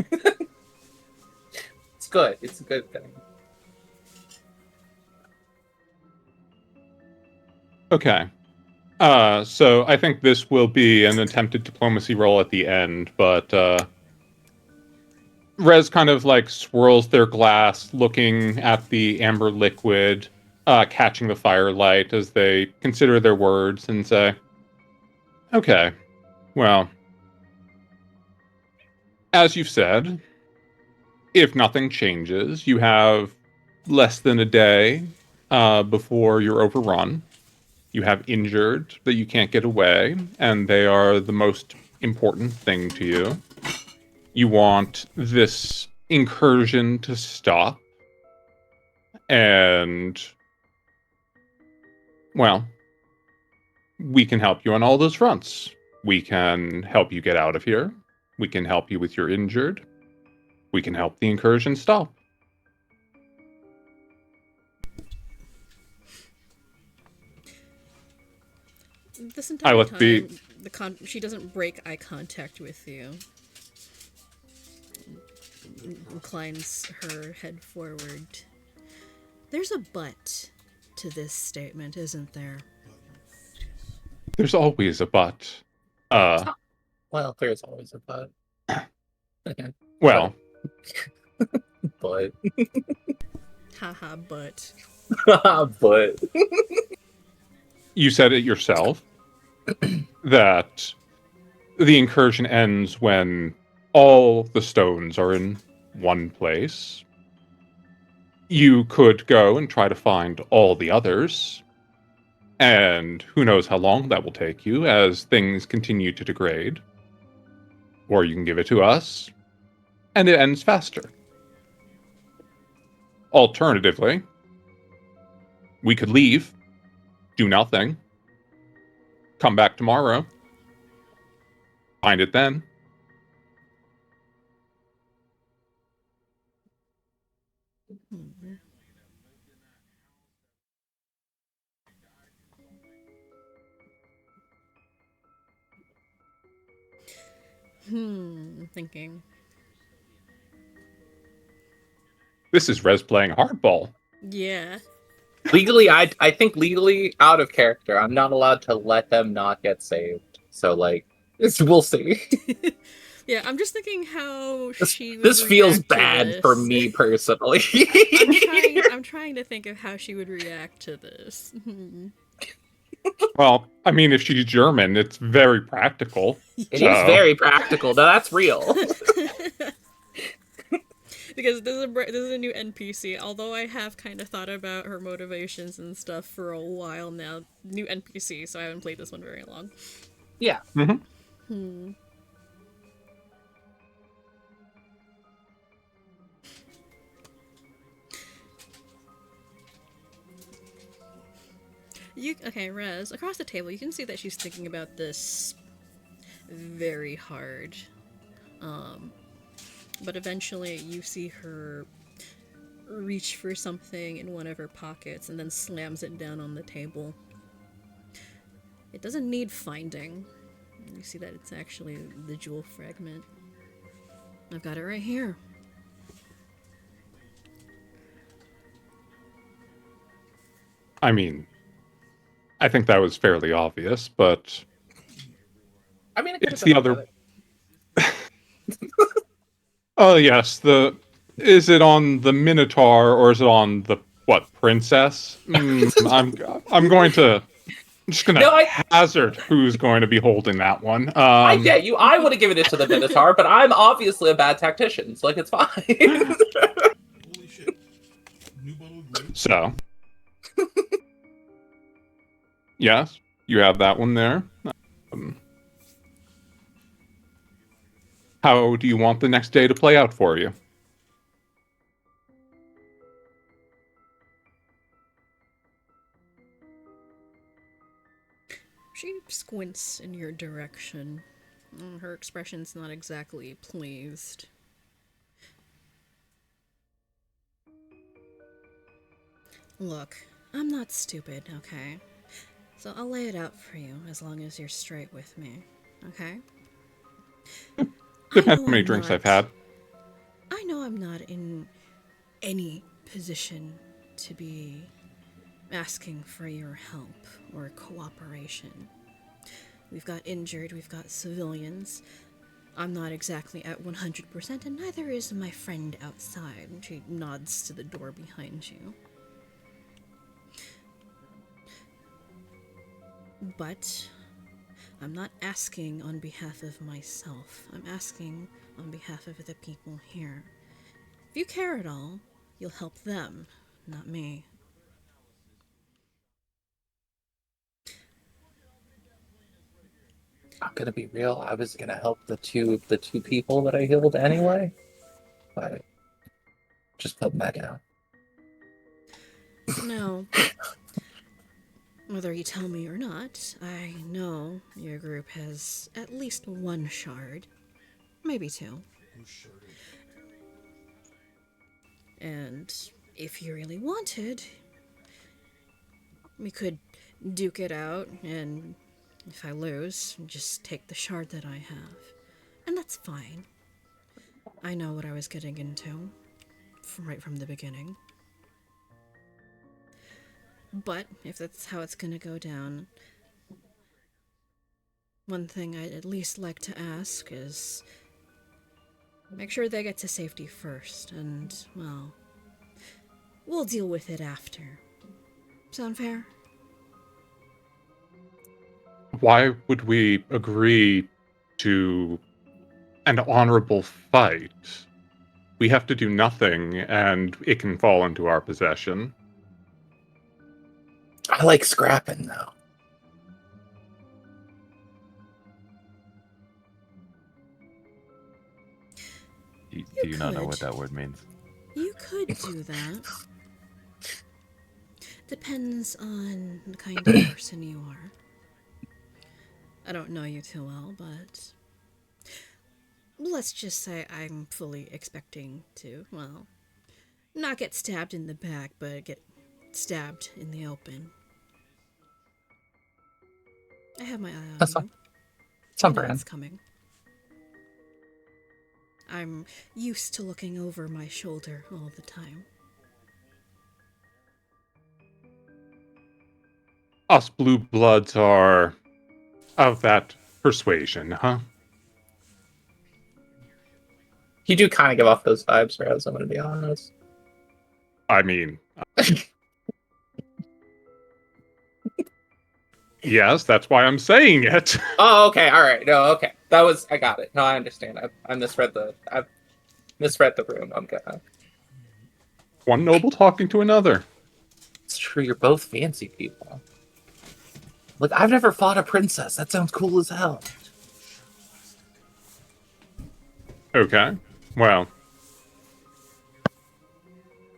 It's good. It's a good thing. Okay. So I think this will be an attempted diplomacy roll at the end, but Rez kind of like swirls their glass, looking at the amber liquid, catching the firelight as they consider their words and say, okay, well, as you've said, if nothing changes, you have less than a day before you're overrun. You have injured that you can't get away, and they are the most important thing to you. You want this incursion to stop, and, well, we can help you on all those fronts. We can help you get out of here. We can help you with your injured. We can help the incursion stop. This I entire let the time, she doesn't break eye contact with you. Inclines her head forward. There's a but to this statement, isn't there? There's always a but. Well, there's always a but. Well, But. Haha, but. But. you said it yourself that the incursion ends when all the stones are in one place. You could go and try to find all the others, and who knows how long that will take you as things continue to degrade. Or you can give it to us, and it ends faster. Alternatively, we could leave, do nothing, come back tomorrow, find it then. Thinking. This is Rez playing hardball. Yeah. Legally, I think legally out of character. I'm not allowed to let them not get saved. So like, we'll see. Yeah, I'm just thinking how she would This feels react to bad this. for me personally. I'm trying to think of how she would react to this. Well, I mean, if she's German, it's very practical. It is very practical. No, that's real. Because this is a new NPC. Although I have kind of thought about her motivations and stuff for a while now. New NPC, so I haven't played this one very long. Yeah. Mm-hmm. Okay, Rez, across the table, you can see that she's thinking about this very hard. But eventually you see her reach for something in one of her pockets and then slams it down on the table. It doesn't need finding. You see that it's actually the jewel fragment. I've got it right here. I mean, I think that was fairly obvious, but I mean, it's the other. Oh yes, is it on the Minotaur or is it on the princess? I'm going to. I'm just gonna hazard who's going to be holding that one. I get you. I would have given it to the Minotaur, but I'm obviously a bad tactician, so like it's fine. Holy shit. New bottle of grape. So, yes, you have that one there. How do you want the next day to play out for you? She squints in your direction. Her expression's not exactly pleased. Look, I'm not stupid, okay? So I'll lay it out for you as long as you're straight with me, okay? Depends how many drinks I've had. I know I'm not in any position to be asking for your help or cooperation. We've got injured, we've got civilians. I'm not exactly at 100%, and neither is my friend outside. She nods to the door behind you. But I'm not asking on behalf of myself. I'm asking on behalf of the people here. If you care at all, you'll help them, not me. I'm gonna be real. I was gonna help the two people that I healed anyway, but just put that down. Now, whether you tell me or not, I know your group has at least one shard, maybe two. And if you really wanted, we could duke it out, and if I lose, just take the shard that I have. And that's fine. I know what I was getting into, right from the beginning. But if that's how it's gonna go down, one thing I'd at least like to ask is make sure they get to safety first, and, well, we'll deal with it after. Sound fair? Why would we agree to an honorable fight? We have to do nothing, and it can fall into our possession. I like scrapping though. Do you not know what could. that word means? You could do that. Depends on the kind of person you are. I don't know you too well, but let's just say I'm fully expecting to, well, not get stabbed in the back, but get stabbed in the open. I have my eye on That's you. fine. It's on I know brand. it's coming. I'm used to looking over my shoulder all the time. Us blue bloods are of that persuasion, huh? You do kind of give off those vibes, Raz, I'm gonna be honest. I mean, yes, that's why I'm saying it. Oh, okay, all right. No, okay. I got it. No, I understand. I misread the room. I'm gonna. One noble talking to another. It's true. You're both fancy people. Look, I've never fought a princess. That sounds cool as hell. Okay. Well,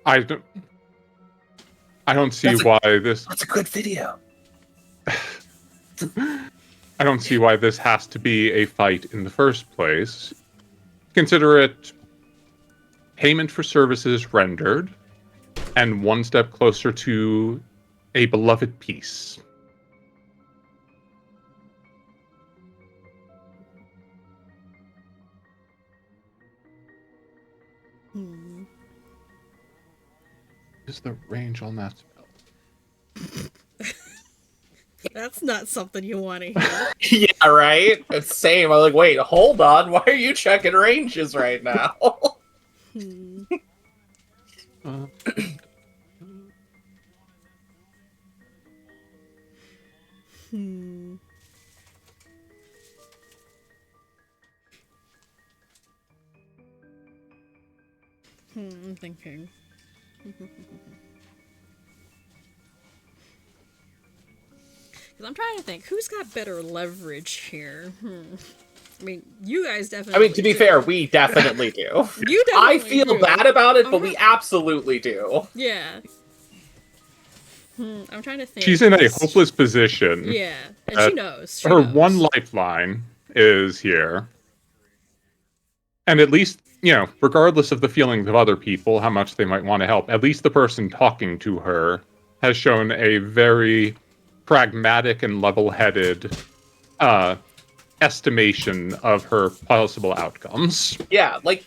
I don't see why this. That's a good video. I don't see why this has to be a fight in the first place. Consider it payment for services rendered, and one step closer to a beloved peace. Is the range on that spell? That's not something you want to hear. Yeah, right? It's same. I'm like, wait, hold on. Why are you checking ranges right now? Uh, I'm thinking. Because I'm trying to think, who's got better leverage here? I mean, you guys I definitely mean, to be do. fair, we definitely do. You I definitely feel do. bad about it, but Uh-huh. we absolutely do. Yeah. I'm trying to think. She's in a hopeless position. Yeah, and Uh, she knows. She Her knows. one lifeline is here. And at least, regardless of the feelings of other people, how much they might want to help, at least the person talking to her has shown a very pragmatic and level-headed estimation of her possible outcomes. Yeah, like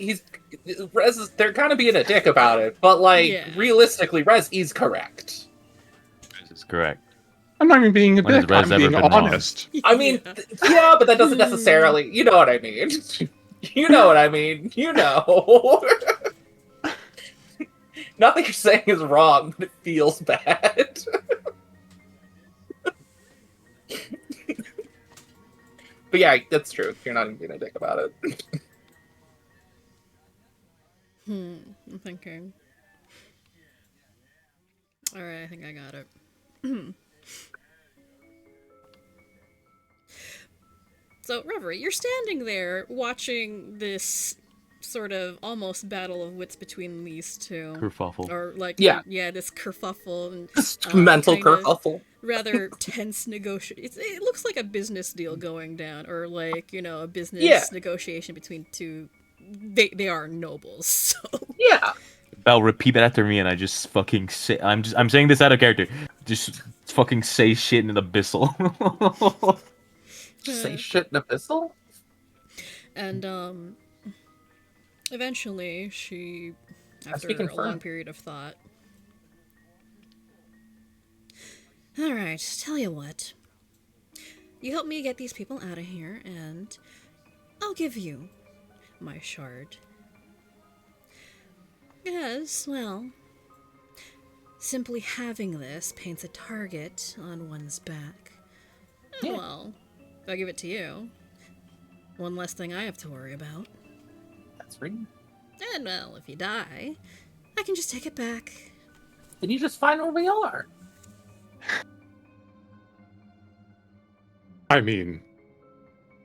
they're kind of being a dick about it, but Yeah. realistically, Rez is correct. This is correct. I'm not even being a When has dick, Rez I'm ever being been wrong? honest. I mean, Yeah. yeah, but that doesn't necessarily, you know what I mean. You know what I mean. You know. Nothing you're saying is wrong, but it feels bad. But yeah, that's true. You're not even being a dick about it. I'm thinking. All right, I think I got it. So, Reverie, you're standing there watching this sort of almost battle of wits between these two. Kerfuffle. Or, like, Yeah. this kerfuffle and Mental kind of kerfuffle. rather tense negotiation. It looks like a business deal going down, or like, a business Yeah. negotiation between two. They are nobles, so. Yeah. Belle, repeat that after me, and I just fucking say. I'm saying this out of character. Just fucking say shit in an abyssal. Say shit in abyssal? And eventually she, after speaking a firm. long period of thought, all right, tell you what, you help me get these people out of here and I'll give you my shard. Yes, well, simply having this paints a target on one's back. Yeah. Well, if I give it to you, one less thing I have to worry about. That's right. And, well, if you die, I can just take it back. Then you just find where we are. I mean,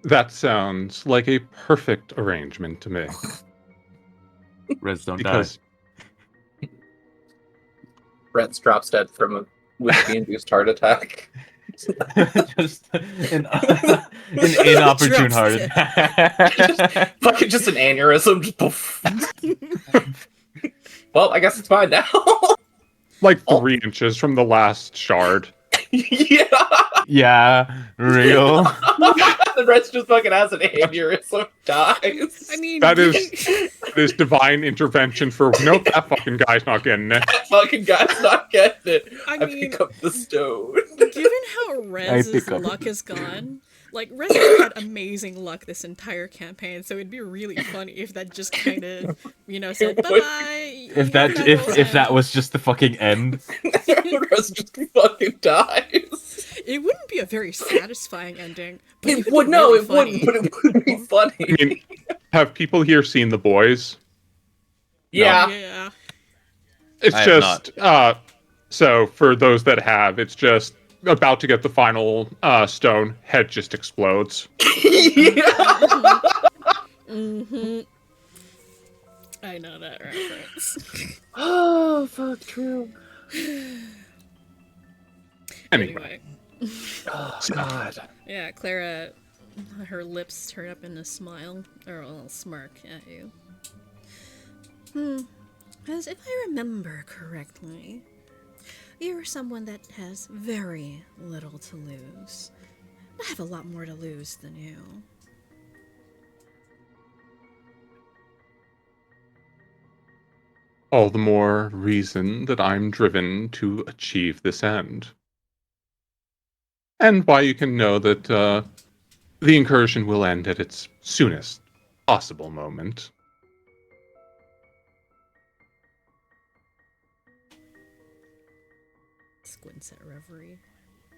that sounds like a perfect arrangement to me. Rez, don't Because Rez drops dead from a whiskey-induced heart attack. die. Just an inopportune Drops heart dead. attack. Fucking just an aneurysm. Just poof. Well, I guess it's fine now. like 3 inches from the last shard. Yeah. Yeah, real. The Rez just fucking has an aneurysm, dies. I mean, That is divine intervention for nope, that fucking guy's not getting it. That fucking guy's not getting it. I I mean- pick up the stone. given how Rez's pick up. luck is gone, like Rez has had amazing luck this entire campaign, so it'd be really funny if that just kind of, said bye bye. If that was just the fucking end. Rez just fucking dies. It wouldn't be a very satisfying ending. But It would would be no, really it funny. wouldn't, but it would be funny. I mean, have people here seen The Boys? Yeah. Yeah. It's I have just so for those that have, it's just about to get the final stone, head just explodes. Yeah. Mm-hmm. I know that reference. Oh, fuck, true. Anyway, Oh, God. Yeah, Clara, her lips turn up in a smile, or a little smirk at you. As if I remember correctly, you're someone that has very little to lose. I have a lot more to lose than you. all the more reason that I'm driven to achieve this end. And why you can know that the incursion will end at its soonest possible moment. Squints at Reverie.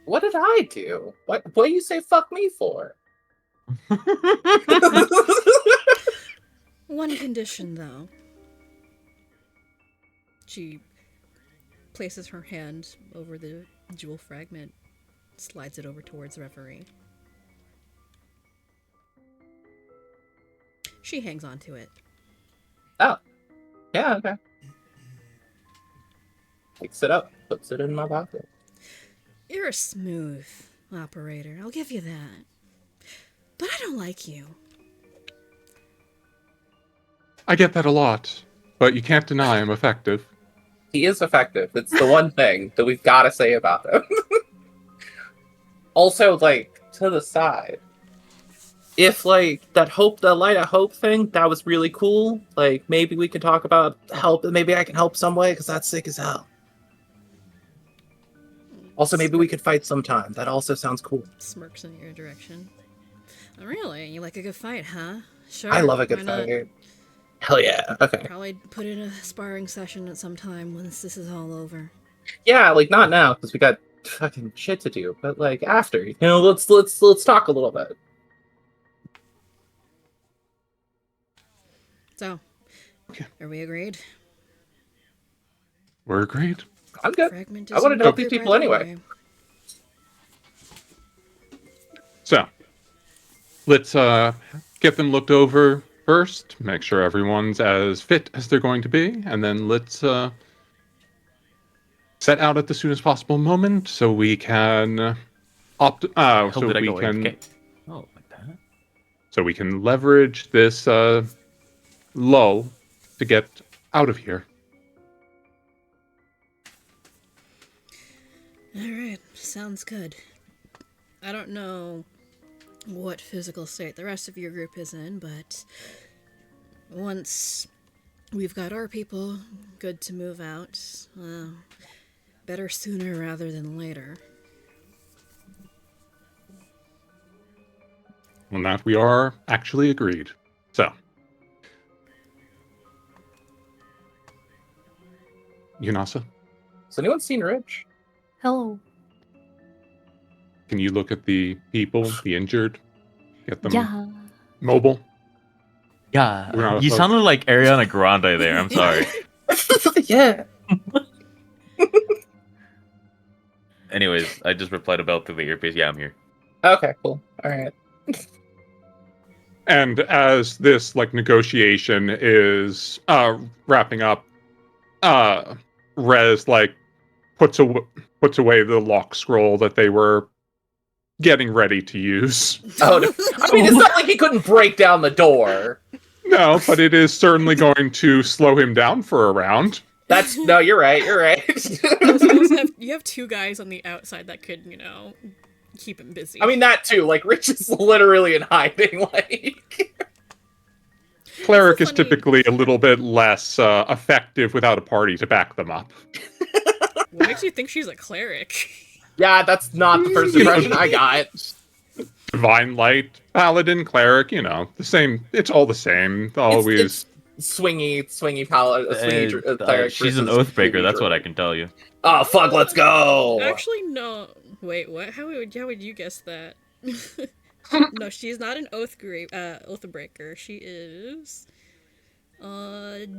What did I do? What do you say fuck me for? One condition, though. She places her hand over the jewel fragment, slides it over towards Reverie. She hangs on to it. Oh. Yeah, okay. Picks it up, puts it in my pocket. You're a smooth operator, I'll give you that. But I don't like you. I get that a lot, but you can't deny I'm effective. He is effective. It's the one thing that we've got to say about him. Also, like, to the side, if, like, the light of hope thing, that was really cool. Like, maybe we can talk about help, maybe I can help some way, because that's sick as hell. Also, maybe we could fight sometime. That also sounds cool. Smirks in your direction. Oh, really? You like a good fight, huh? Sure. I love a why good not? fight. Hell yeah. Okay. Probably put in a sparring session at some time once this is all over. Yeah, like not now because we got fucking shit to do, but like after, let's talk a little bit. So, Okay. are we agreed? We're agreed. I'm good. Fragment I wanted to isn't help these over, by people the anyway. way. So, let's get them looked over first, make sure everyone's as fit as they're going to be, and then let's set out at the soonest possible moment so we can Hell so did I we go can AFK? Oh, like that. so we can leverage this lull to get out of here. Alright, sounds good. I don't know what physical state the rest of your group is in, but once we've got our people good to move out, better sooner rather than later. On that we are actually agreed. So, Yunasa, Has anyone seen Rich? Hello. can you look at the people, the injured, get them Yeah. mobile? Yeah, We're not you opposed. sounded like Ariana Grande there. I'm sorry. Yeah. Anyways, I just replied about through the earpiece. Yeah, I'm here. Okay. Cool. All right. And as this negotiation is wrapping up, Rez puts away the lock scroll that they were getting ready to use. Oh, no. I mean, it's not like he couldn't break down the door. No, but it is certainly going to slow him down for a round. No, you're right. You're right. You have two guys on the outside that could, keep him busy. I mean, that too. Like, Rich is literally in hiding. Like, Cleric is funny- typically a little bit less effective without a party to back them up. What makes you think she's a cleric? yeah, that's not the first impression I got. Divine Light, Paladin, Cleric, the same. It's all the same. Always. It's swingy cleric. She's an versus oathbreaker. heavy That's what I druid. can tell you. Oh fuck! Let's go. Actually, no. Wait, what? How would you guess that? No, she's not an oathbreaker. She is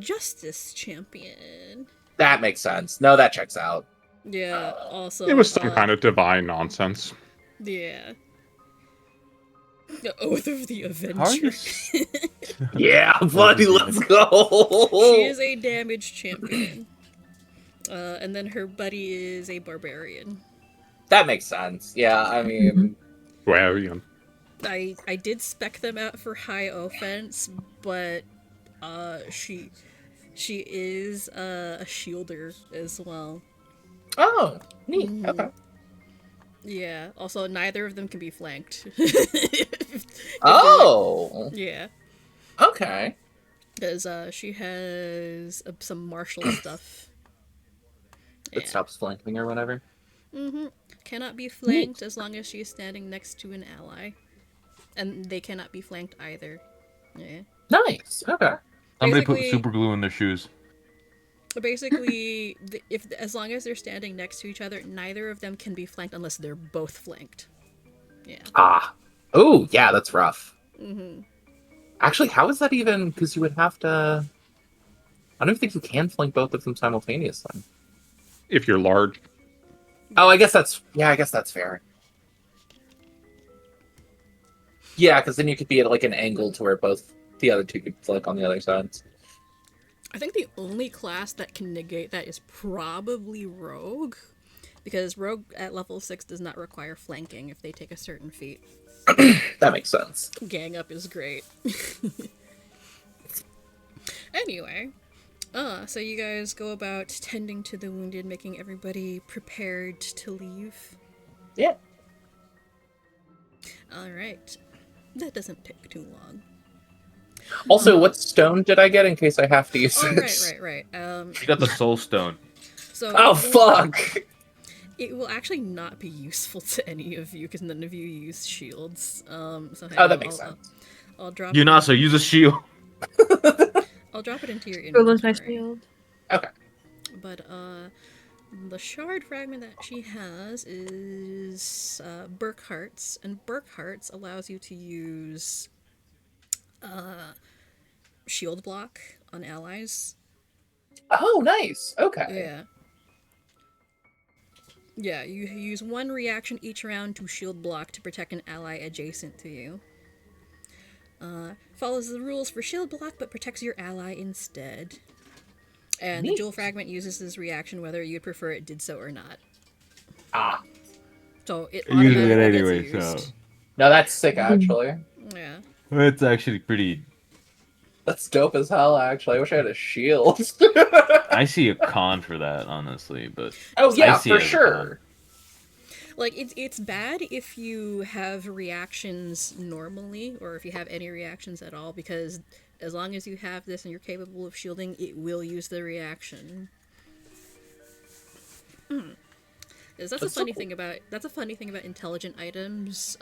justice champion. That makes sense. No, that checks out. Yeah. Also, It was some kind of divine nonsense. Yeah. The Oath of the How are you? Avenger. Yeah, buddy, let's go. She is a damage champion. And then her buddy is a barbarian. That makes sense. Yeah, I mean, Well, I did spec them out for high offense, but she is a shielder as well. oh, neat. Mhm. Okay. Yeah. Also, neither of them can be flanked. Oh, Yeah. okay. Because she has some martial stuff. It stops flanking or whatever. Mm-hmm. Cannot be flanked as long as she is standing next to an ally. And they cannot be flanked either. Yeah. Nice. Okay. Somebody put Basically- super glue in their shoes. Basically, as long as they're standing next to each other, neither of them can be flanked unless they're both flanked. Yeah. Ah. Oh, yeah, that's rough. Mm-hmm. Actually, how is that even? Because you would have to. I don't even think you can flank both of them simultaneously. if you're large. Oh, I guess that's fair. Yeah, because then you could be at an angle to where both the other two could flank on the other sides. I think the only class that can negate that is probably Rogue. because rogue at level 6 does not require flanking if they take a certain feat. That makes sense. Gang up is great. Anyway, so you guys go about tending to the wounded, making everybody prepared to leave. Yeah. All right, that doesn't take too long. Also, what stone did I get in case I have to use Oh, it? right. You got the soul stone. So Oh, it won't- fuck! It will actually not be useful to any of you because none of you use shields. So hang Oh, on, that makes sense. I'll drop. Yunasa, use a shield. I'll drop it into your Where was my inventory. shield? Okay. But the shard fragment that she has is Burkhart's, and Burkhart's allows you to use shield block on allies. Oh, nice. Okay. Yeah. Yeah, you use one reaction each round to shield block to protect an ally adjacent to you. Follows the rules for shield block but protects your ally instead. And the Neat. jewel fragment uses this reaction whether you'd prefer it did so or not. Ah. So it Using it automatically anyway, gets so used. No, that's sick, actually. Yeah. it's actually pretty. That's dope as hell, actually. I wish I had a shield. I see a con for that, honestly, but Oh, yeah, I see for it as a sure. Like, it's bad if you have reactions normally, or if you have any reactions at all, because as long as you have this and you're capable of shielding, it will use the reaction. 'Cause that's a funny thing about intelligent items.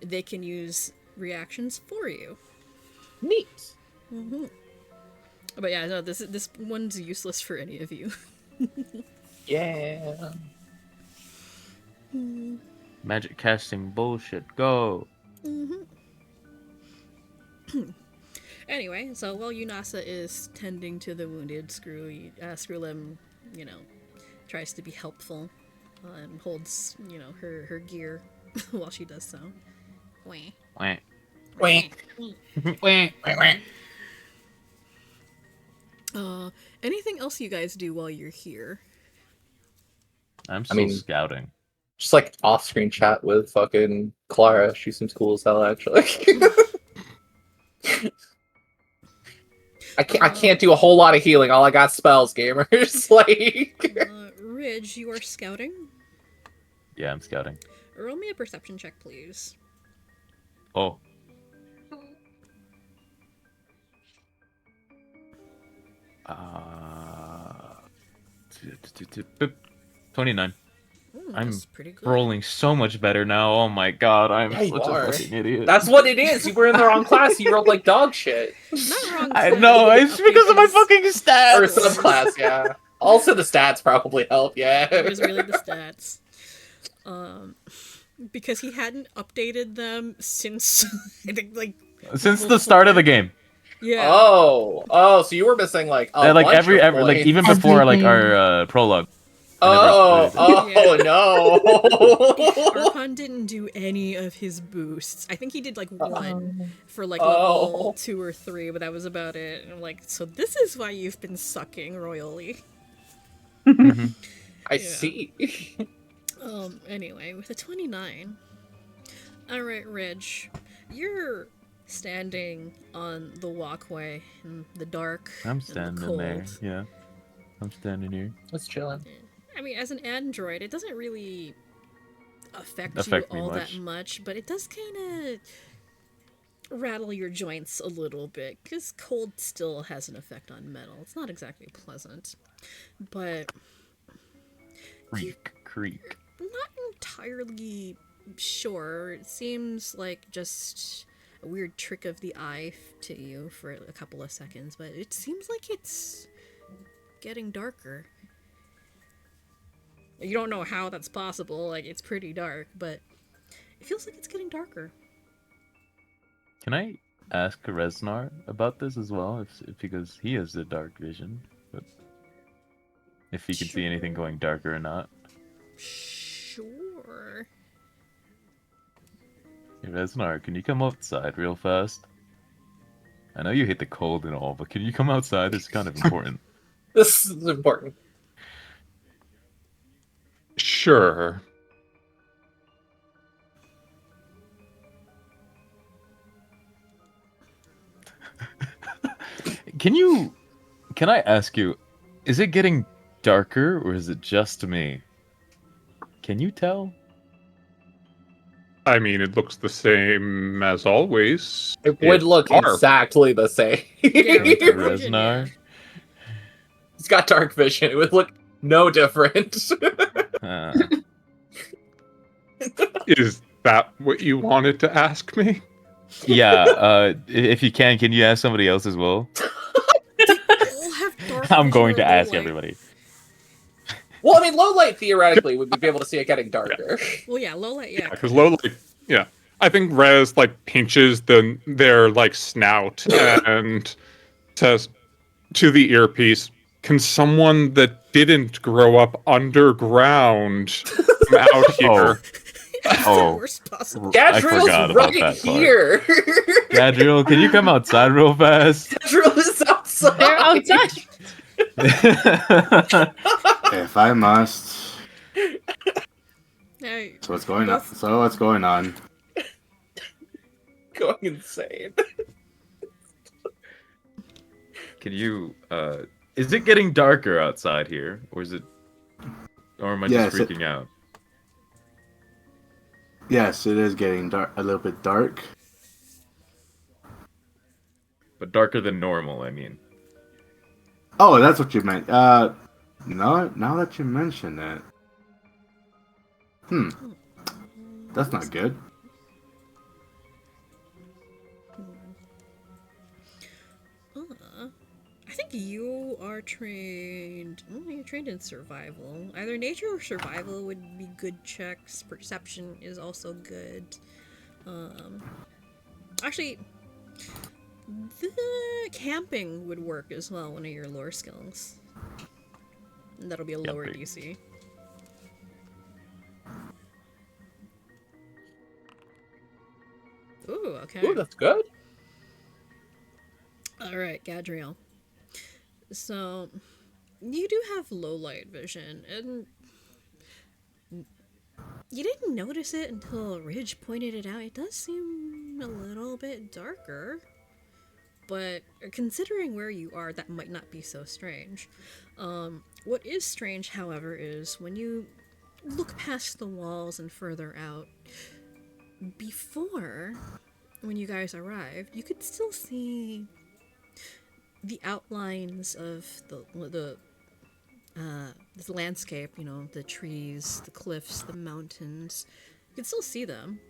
They can use reactions for you. Neat. But yeah, no, this one's useless for any of you. Yeah. magic casting bullshit. Go. Anyway, so while Yunasa is tending to the wounded, Screwlim, tries to be helpful and holds, her gear while she does so. Wah. Wah. Wink. Anything else you guys do while you're here? I'm still mean- scouting. Just like off-screen chat with fucking Clara. She seems cool as hell, actually. I can't do a whole lot of healing. All I got spells, gamers. Like, Ridge, you are scouting? Yeah, I'm scouting. Roll me a perception check, please. Oh. Uh, 29. I'm That's pretty good. rolling so much better now. Oh my god, I'm Yeah, you such are. a fucking idiot. that's what it is. You were in the wrong class. You rolled like dog shit. Not wrong. I class. know, it's because of my fucking Or stats. subclass, yeah. Also, the stats probably help, yeah. It was really the stats. Because he hadn't updated them since I think Since the start of the game. yeah. Oh, so you were missing like a Like bunch every of like points. even before like Everything. our prologue. Oh no. Archon didn't do any of his boosts. I think he did like one for like Oh. level 2 or 3, but that was about it. And I'm like, so this is why you've been sucking royally. I see. Anyway, with a 29. Alright, Ridge. You're standing on the walkway in the dark. I'm and the standing cold. there. Yeah. I'm standing here. Just chilling. I mean, as an android, it doesn't really affect Affect you me all much. that much, but it does kind of rattle your joints a little bit, because cold still has an effect on metal. It's not exactly pleasant. But Creak. I'm not entirely sure. It seems like just a weird trick of the eye to you for a couple of seconds, but it seems like it's getting darker. You don't know how that's possible, like it's pretty dark, but it feels like it's getting darker. Can I ask Resnar about this as well? If because he has the dark vision, but if he can see anything going darker or not. Sure. Hey, Resnar, can you come outside real fast? I know you hate the cold and all, but can you come outside? It's kind of important. This is important. Sure. Can I ask you, is it getting darker or is it just me? Can you tell? I mean, it looks the same as always. It would It's look dark. exactly the same. Yeah, with dark Resnar? vision, yeah. He's got dark vision. It would look no different. Uh, Is that what you wanted to ask me? yeah, if you can you ask somebody else as well? They all have dark I'm vision going or to low ask light. everybody. Well, I mean, low light theoretically would be able to see it getting darker. Well, yeah, low light, yeah. Because low light, yeah. I think Rez like pinches their like snout and says to the earpiece, "Can someone that didn't grow up underground come out here?" It's Oh. the worst possible. I Gadriel's forgot about right that part. here. Gadriel, can you come outside real fast? Gadriel is outside. They're outside. If I must. Hey, So what's going on? both- So what's going on? Going insane. Can you is it getting darker outside here? Or am I Yes, just freaking out? Yes, it is getting dark, a little bit dark. But darker than normal, I mean. Oh, that's what you meant. No, now that you mention it. That's not good. I think you are trained. Well, you're trained in survival. Either nature or survival would be good checks. Perception is also good. Actually, the camping would work as well. One of your lore skills. And that'll be a lower Camping. DC. Ooh, okay. Ooh, that's good. Alright, Gadriel. So, you do have low light vision, and you didn't notice it until Ridge pointed it out. It does seem a little bit darker, but considering where you are, that might not be so strange. What is strange, however, is when you look past the walls and further out, before, when you guys arrived, you could still see the outlines of the landscape, you know, the trees, the cliffs, the mountains. You can still see them.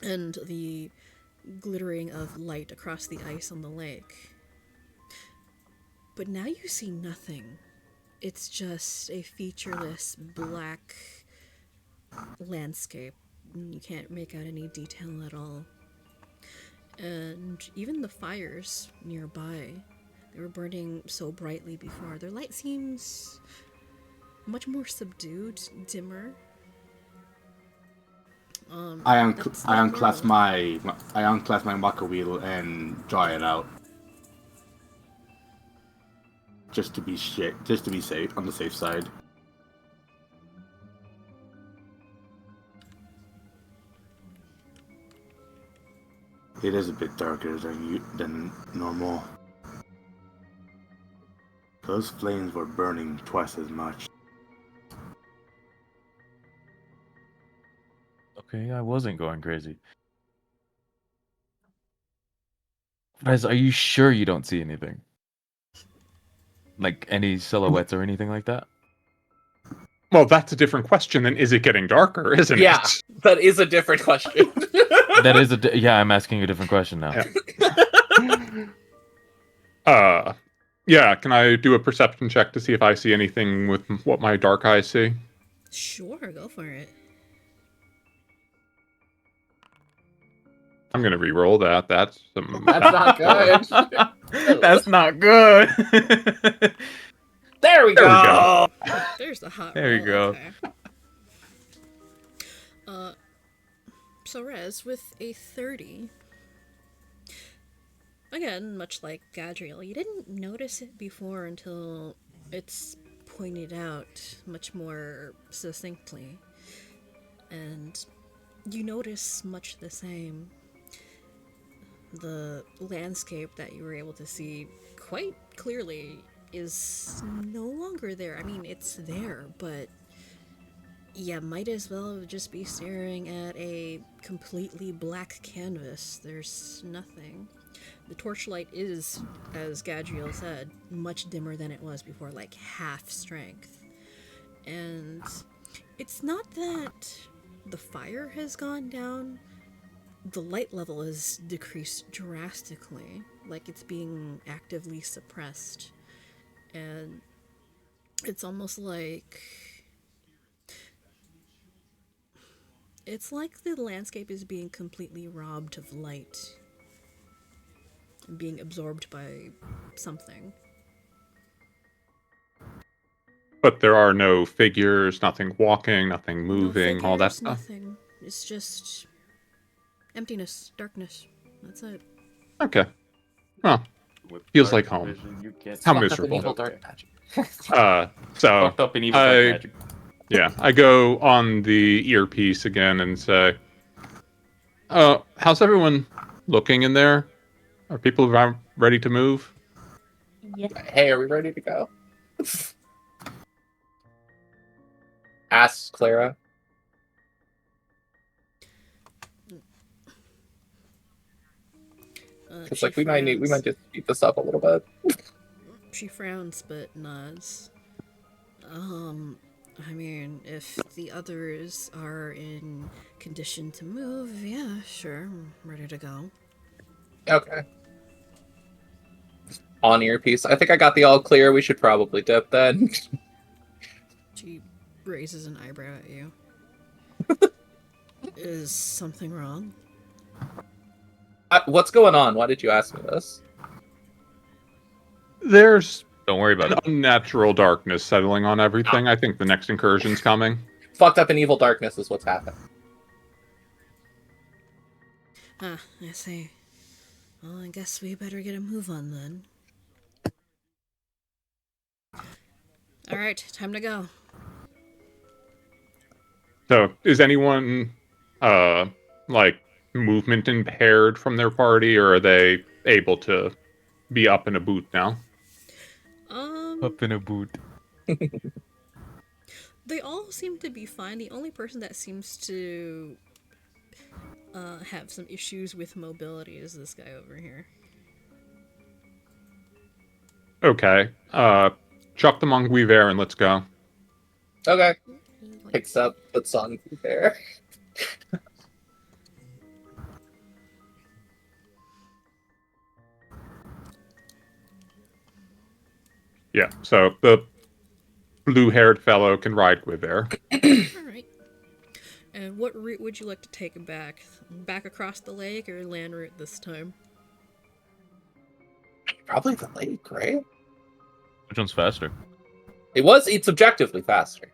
And the glittering of light across the ice on the lake. But now you see nothing. It's just a featureless black landscape. You can't make out any detail at all. And even the fires nearby, they were burning so brightly before. Their light seems much more subdued, dimmer. I That's not unclasp normal. my waka wheel and draw it out. Just to be safe, on the safe side. It is a bit darker than normal. Those flames were burning twice as much. Okay, I wasn't going crazy. Guys, are you sure you don't see anything? Like any silhouettes or anything like that? Well, that's a different question than is it getting darker, isn't Yeah, it? that is a different question. That is yeah, I'm asking a different question now. Yeah, can I do a perception check to see if I see anything with what my dark eyes see? Sure, go for it. I'm gonna re-roll that. That's That's not good. That's not good. There we There we go. There's the hot There you roll, go. okay. So Rez, with a 30, again, much like Gadriel, you didn't notice it before until it's pointed out much more succinctly. And you notice much the same. The landscape that you were able to see quite clearly is no longer there. I mean, it's there, but yeah, might as well just be staring at a completely black canvas. There's nothing. The torchlight is, as Gadriel said, much dimmer than it was before, like half strength. And it's not that the fire has gone down, the light level has decreased drastically, like it's being actively suppressed. And it's almost like the landscape is being completely robbed of light and being absorbed by something. But there are no figures, nothing walking, nothing No moving, all that figures, stuff. nothing. It's just emptiness, darkness. That's it. Okay. Well, With feels dark like home. vision, you get How Fucked up in miserable. evil dark magic. So Fucked up in evil dark I magic. yeah, I go on the earpiece again and say, how's everyone looking in there? Are people ready to move? Yeah. Hey, are we ready to go? Asks Clara. Because She like we might frowns. just speed this up a little bit. She frowns but nods. I mean, if the others are in condition to move, yeah, sure, I'm ready to go. Okay. On earpiece. I think I got the all clear. We should probably dip then. She raises an eyebrow at you. Is something wrong? What's going on? Why did you ask me this? There's Don't worry about an it. unnatural darkness settling on everything. I think the next incursion's coming. Fucked up in evil darkness is what's happened. Ah, I see. Well, I guess we better get a move on then. Alright, time to go. So, is anyone like movement impaired from their party, or are they able to be up in a boot now? Up in a boot. They all seem to be fine. The only person that seems to have some issues with mobility is this guy over here. Okay. Chuck the monk weaver and let's go. Okay. Like, Picks up, puts on there. Yeah. So the blue-haired fellow can ride Guiver. alright. And what route would you like to take back? Back across the lake or land route this time? Probably the lake, right? Which one's faster? It's objectively faster.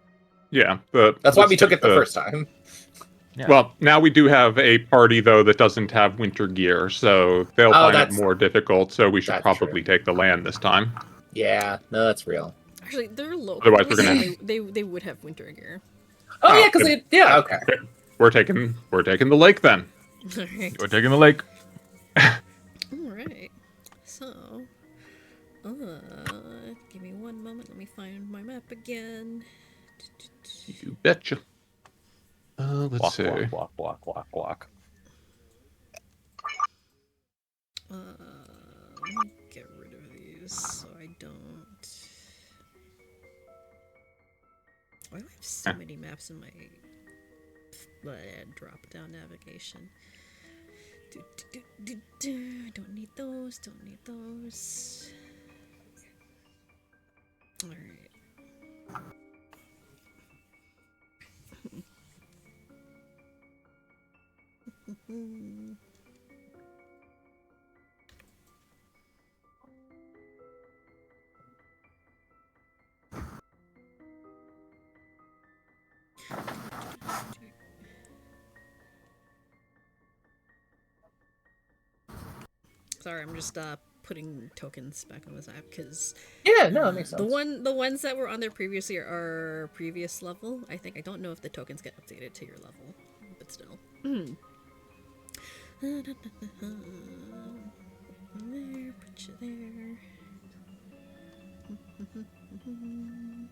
Yeah. That's why we took it the first time. Yeah. Well, now we do have a party though that doesn't have winter gear, so they'll Oh, find it that's- more difficult. So we should that's probably true. take the land this time. Yeah, no, that's real. Actually, they're local. Otherwise, we're gonna- so they would have winter gear. Oh, Oh, yeah, because good. yeah, okay. We're taking the lake then. Alright. We're taking the lake. Alright. So, give me one moment. Let me find my map again. You betcha. Let's Walk, see. walk. Let me get rid of these so I don't. Why do I have so many maps in my drop down navigation? Don't need those, don't need those. Alright. Sorry, I'm just putting tokens back on this app because Yeah, no, that makes sense. the ones that were on there previously are previous level. I don't know if the tokens get updated to your level, but still. There, put you there. Remove that.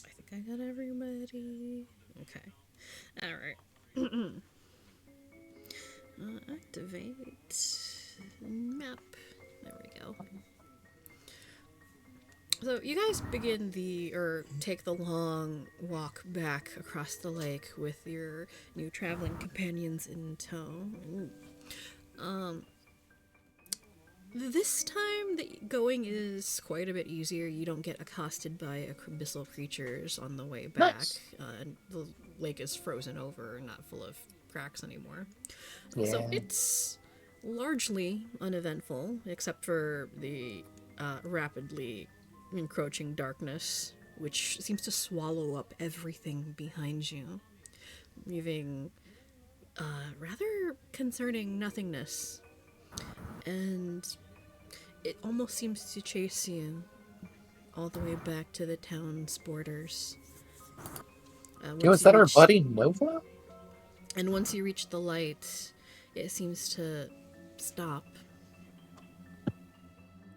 I think I got everybody. Okay. Alright. Activate map. There we go. So you guys take the long walk back across the lake with your new traveling companions in tow. This time the going is quite a bit easier. You don't get accosted by abyssal creatures on the way back. Nice. The lake is frozen over, not full of cracks anymore. Yeah. So it's largely uneventful, except for the rapidly encroaching darkness, which seems to swallow up everything behind you, leaving rather concerning nothingness. And it almost seems to chase you all the way back to the town's borders. Yo, is that our buddy Nova? And once you reach the light, it seems to stop.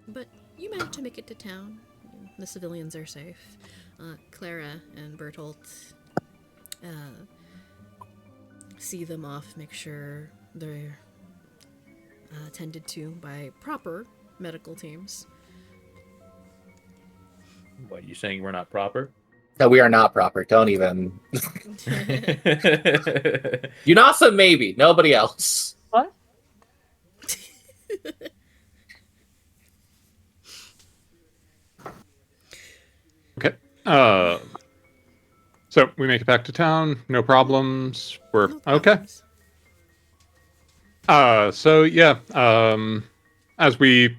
But you manage to make it to town. The civilians are safe. Clara and Bertolt see them off, make sure they're attended to by proper medical teams. What, you saying we're not proper? No, we are not proper. Don't even. Yunasa, maybe. Nobody else. What? Okay. So we make it back to town. No problems. We're No okay. problems. So yeah. As we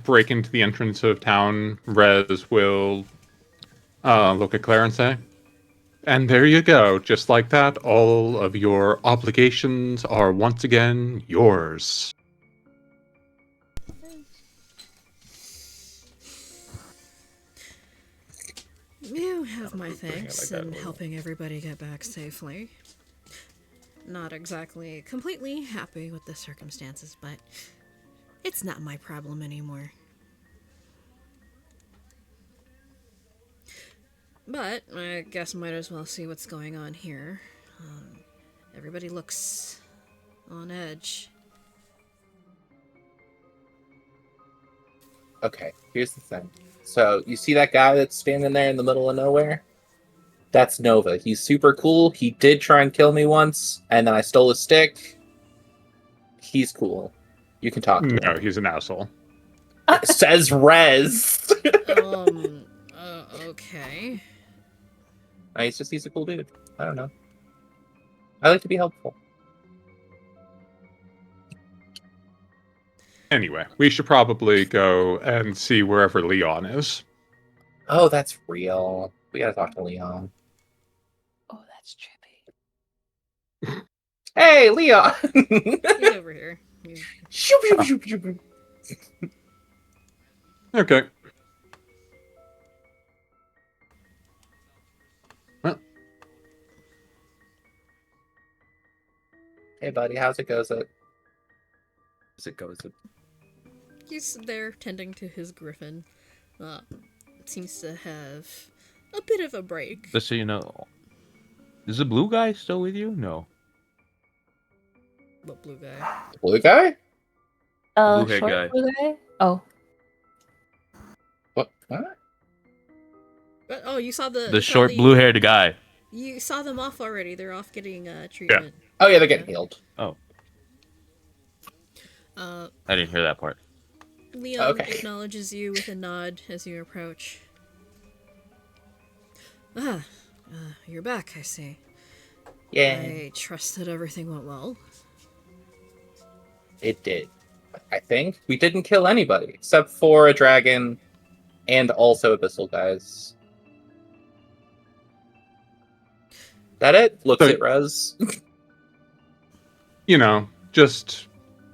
break into the entrance of town, Rez will look at Claire and say, "And there you go. Just like that, all of your obligations are once again yours." You have my Bring it thanks like that, in Lily. helping everybody get back safely. Not exactly completely happy with the circumstances, but it's not my problem anymore. But I guess might as well see what's going on here. Everybody looks on edge. Okay, here's the thing. So, you see that guy that's standing there in the middle of nowhere? That's Nova. He's super cool. He did try and kill me once, and then I stole his stick. He's cool. You can talk to No, him. he's an asshole. Says Rez. Okay. He's a cool dude. I don't know. I like to be helpful. Anyway, we should probably go and see wherever Leon is. Oh, that's real. We gotta talk to Leon. Oh, that's trippy. Hey, Leon! He's over here. Shoop, shoop, shoop, shoop. Okay. Well, Hey, buddy, how's it goes? As it goes. He's there tending to his griffin. Seems to have a bit of a break. Just so you know, is the blue guy still with you? No. What blue guy? Blue guy? Blue-haired Short guy. blue guy? Oh. What? What? But, oh, you saw The short blue-haired guy. You saw them off already. They're off getting treatment. Oh, yeah, they're getting healed. Oh, Uh, I didn't hear that part. Leon Okay. acknowledges you with a nod as you approach. Ah, you're back, I see. Yeah, I trust that everything went well. it did. I think we didn't kill anybody except for a dragon and also abyssal guys. That it? Looks So- at Rez. You know, just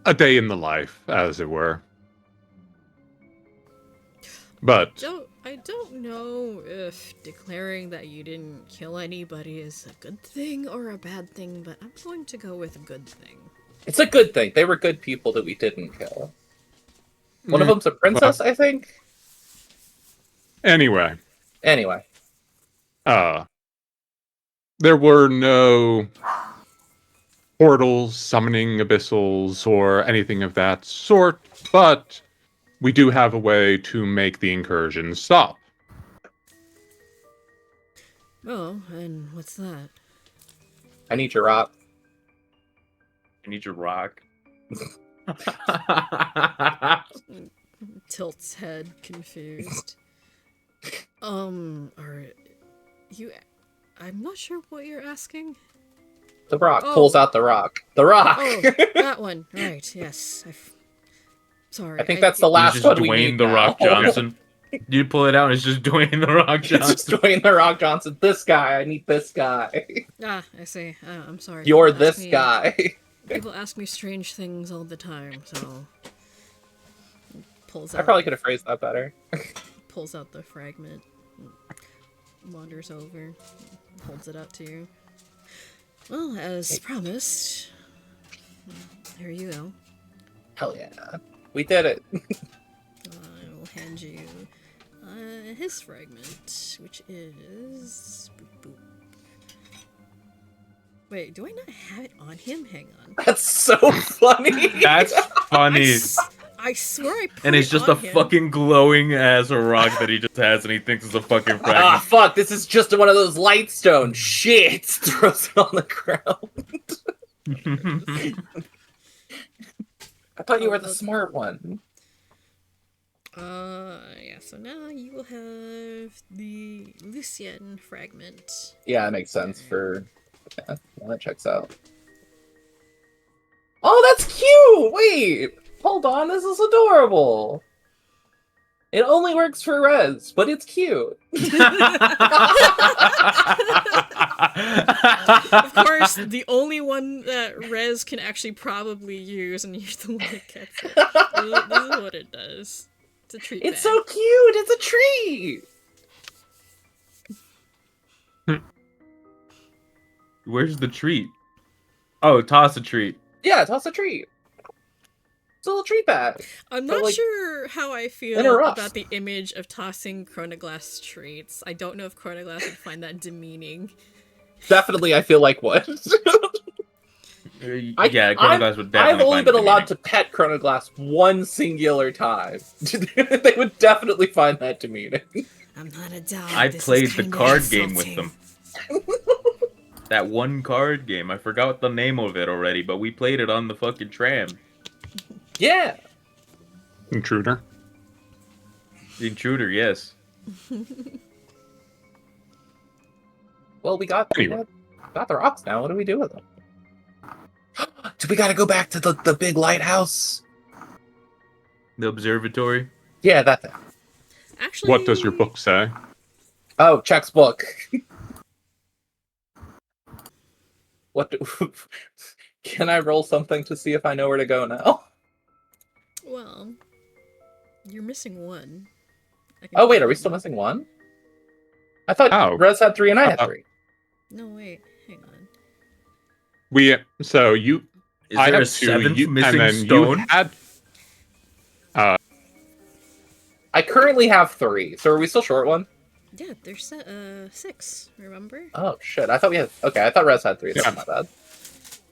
a day in the life, as it were. But I don't know if declaring that you didn't kill anybody is a good thing or a bad thing, but I'm going to go with a good thing. It's a good thing. They were good people that we didn't kill. One of them's a princess, I think. anyway, Anyway, there were no portals, summoning abyssals, or anything of that sort, but we do have a way to make the incursion stop. Oh, and what's that? I need your rock. I need your rock. Tilts head, confused. Are you... I'm not sure what you're asking. The rock Oh. pulls out the rock. The rock. Oh, that one. Right, yes. Sorry. I think that's the It's last just one we Dwayne need the now. Rock Johnson. You pull it out, and it's just Dwayne the Rock It's Johnson. just Dwayne the Rock Johnson. This guy. I need this guy. Ah, I see. I'm sorry. You're People ask this me- guy. People ask me strange things all the time, so... Pulls I out, probably could have phrased that better. pulls out the fragment, wanders over, holds it out to you. Well, as promised, here you go. Hell yeah. We did it. I will hand you his fragment, which is... Boop, boop. Wait, do I not have it on him? Hang on. That's so funny. That's funny. I swear I put And it's it just on a him. fucking glowing ass rock that he just has, and he thinks it's a fucking Ah, fragment. fuck. This is just one of those light stones. Shit. Throws it on the ground. I thought you were the smart one. Yeah, so now you will have the Lucian fragment. Yeah, that makes sense for... Yeah, well, that checks out. Oh, that's cute! Wait! Hold on, this is adorable! It only works for Rez, but it's cute. Of course, the only one that Rez can actually probably use, and you're the one that gets it. This is what it does. It's a treat It's bag. so cute! It's a treat! Where's the treat? Oh, toss a treat. Yeah, toss a treat. It's a little treat bag. I'm but, not like, sure how I feel interrupts. about the image of tossing Chronoglass treats. I don't know if Chronoglass would find that demeaning. Definitely, I feel like what? Yeah, Chronoglass would definitely I've only find been it allowed demeaning. to pet Chronoglass one singular time. They would definitely find that demeaning. I'm not a dog. I this is played the kinda card game with insulting. them. That one card game. I forgot the name of it already, but we played it on the fucking tram. Yeah. Intruder. The Intruder, yes. Well, we got Anyway. the rocks now. What do we do with them? Do we gotta go back to the big lighthouse? The observatory. Yeah, that thing. Actually, What does your book say? Oh, Check's book. What do... Can I roll something to see if I know where to go now? Well, you're missing one. I can Oh, wait, tell are we you. still missing one? I thought Oh. Rez had 3 and I had 3. No, wait, hang on. So you, Is I there have a 2, seventh you, missing and then stone? you had. I currently have 3, so are we still short one? Yeah, there's 6, remember? Oh, shit. I thought we had... Okay, I thought Rez had 3. That's Yeah. my bad.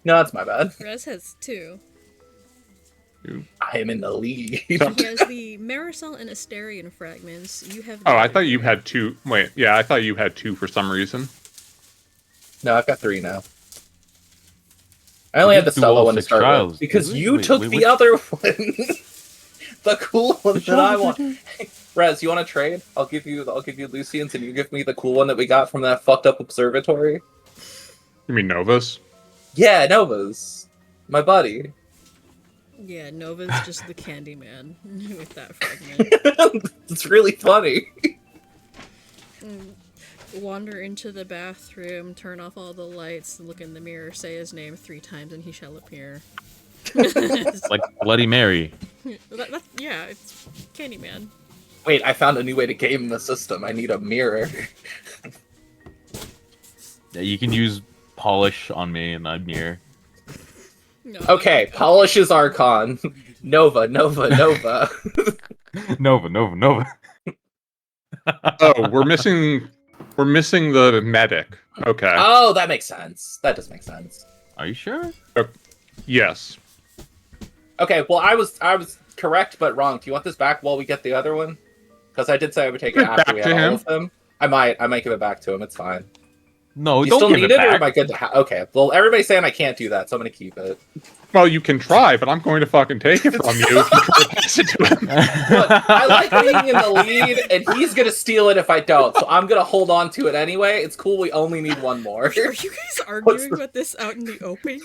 No, that's my bad. Rez has 2. I am in the lead. He has the Marisol and Asterion fragments. You have. Oh, I thought you had 2. Wait, yeah, I thought you had 2 for some reason. No, I've got 3 now. I only had the didn't do all Stella one to 6 start trials, with because did we? you Wait, took wait, the which- other one. The cool one that I want. Hey, Rez, you want to trade? I'll give you Lucian's, and you give me the cool one that we got from that fucked up observatory. You mean Novus? Yeah, Nova's my buddy. Yeah, Nova's just the candy man with that fragment. It's really funny. Wander into the bathroom, turn off all the lights, look in the mirror, say his name 3 times, and he shall appear. Like Bloody Mary. Yeah, it's Candyman. Wait, I found a new way to game the system. I need a mirror. Yeah, you can use polish on me and I'm here. No, Okay, Polish is Archon. Nova. Nova. Oh, we're missing the medic. Okay. Oh, that makes sense. That does make sense. Are you sure? Yes. Okay, well, I was correct but wrong. Do you want this back while we get the other one? Because I did say I would take it Give it after back we to had all him. of them. I might give it back to him. It's fine. No, Do you don't still give need it it, or am I back. good to okay, well, everybody's saying I can't do that, so I'm gonna keep it. Well, you can try, but I'm going to fucking take it from you if you try to pass it to him. Look, I like being in the lead, and he's gonna steal it if I don't, so I'm gonna hold on to it anyway. It's cool, we only need one more. Are you guys arguing about this out in the open?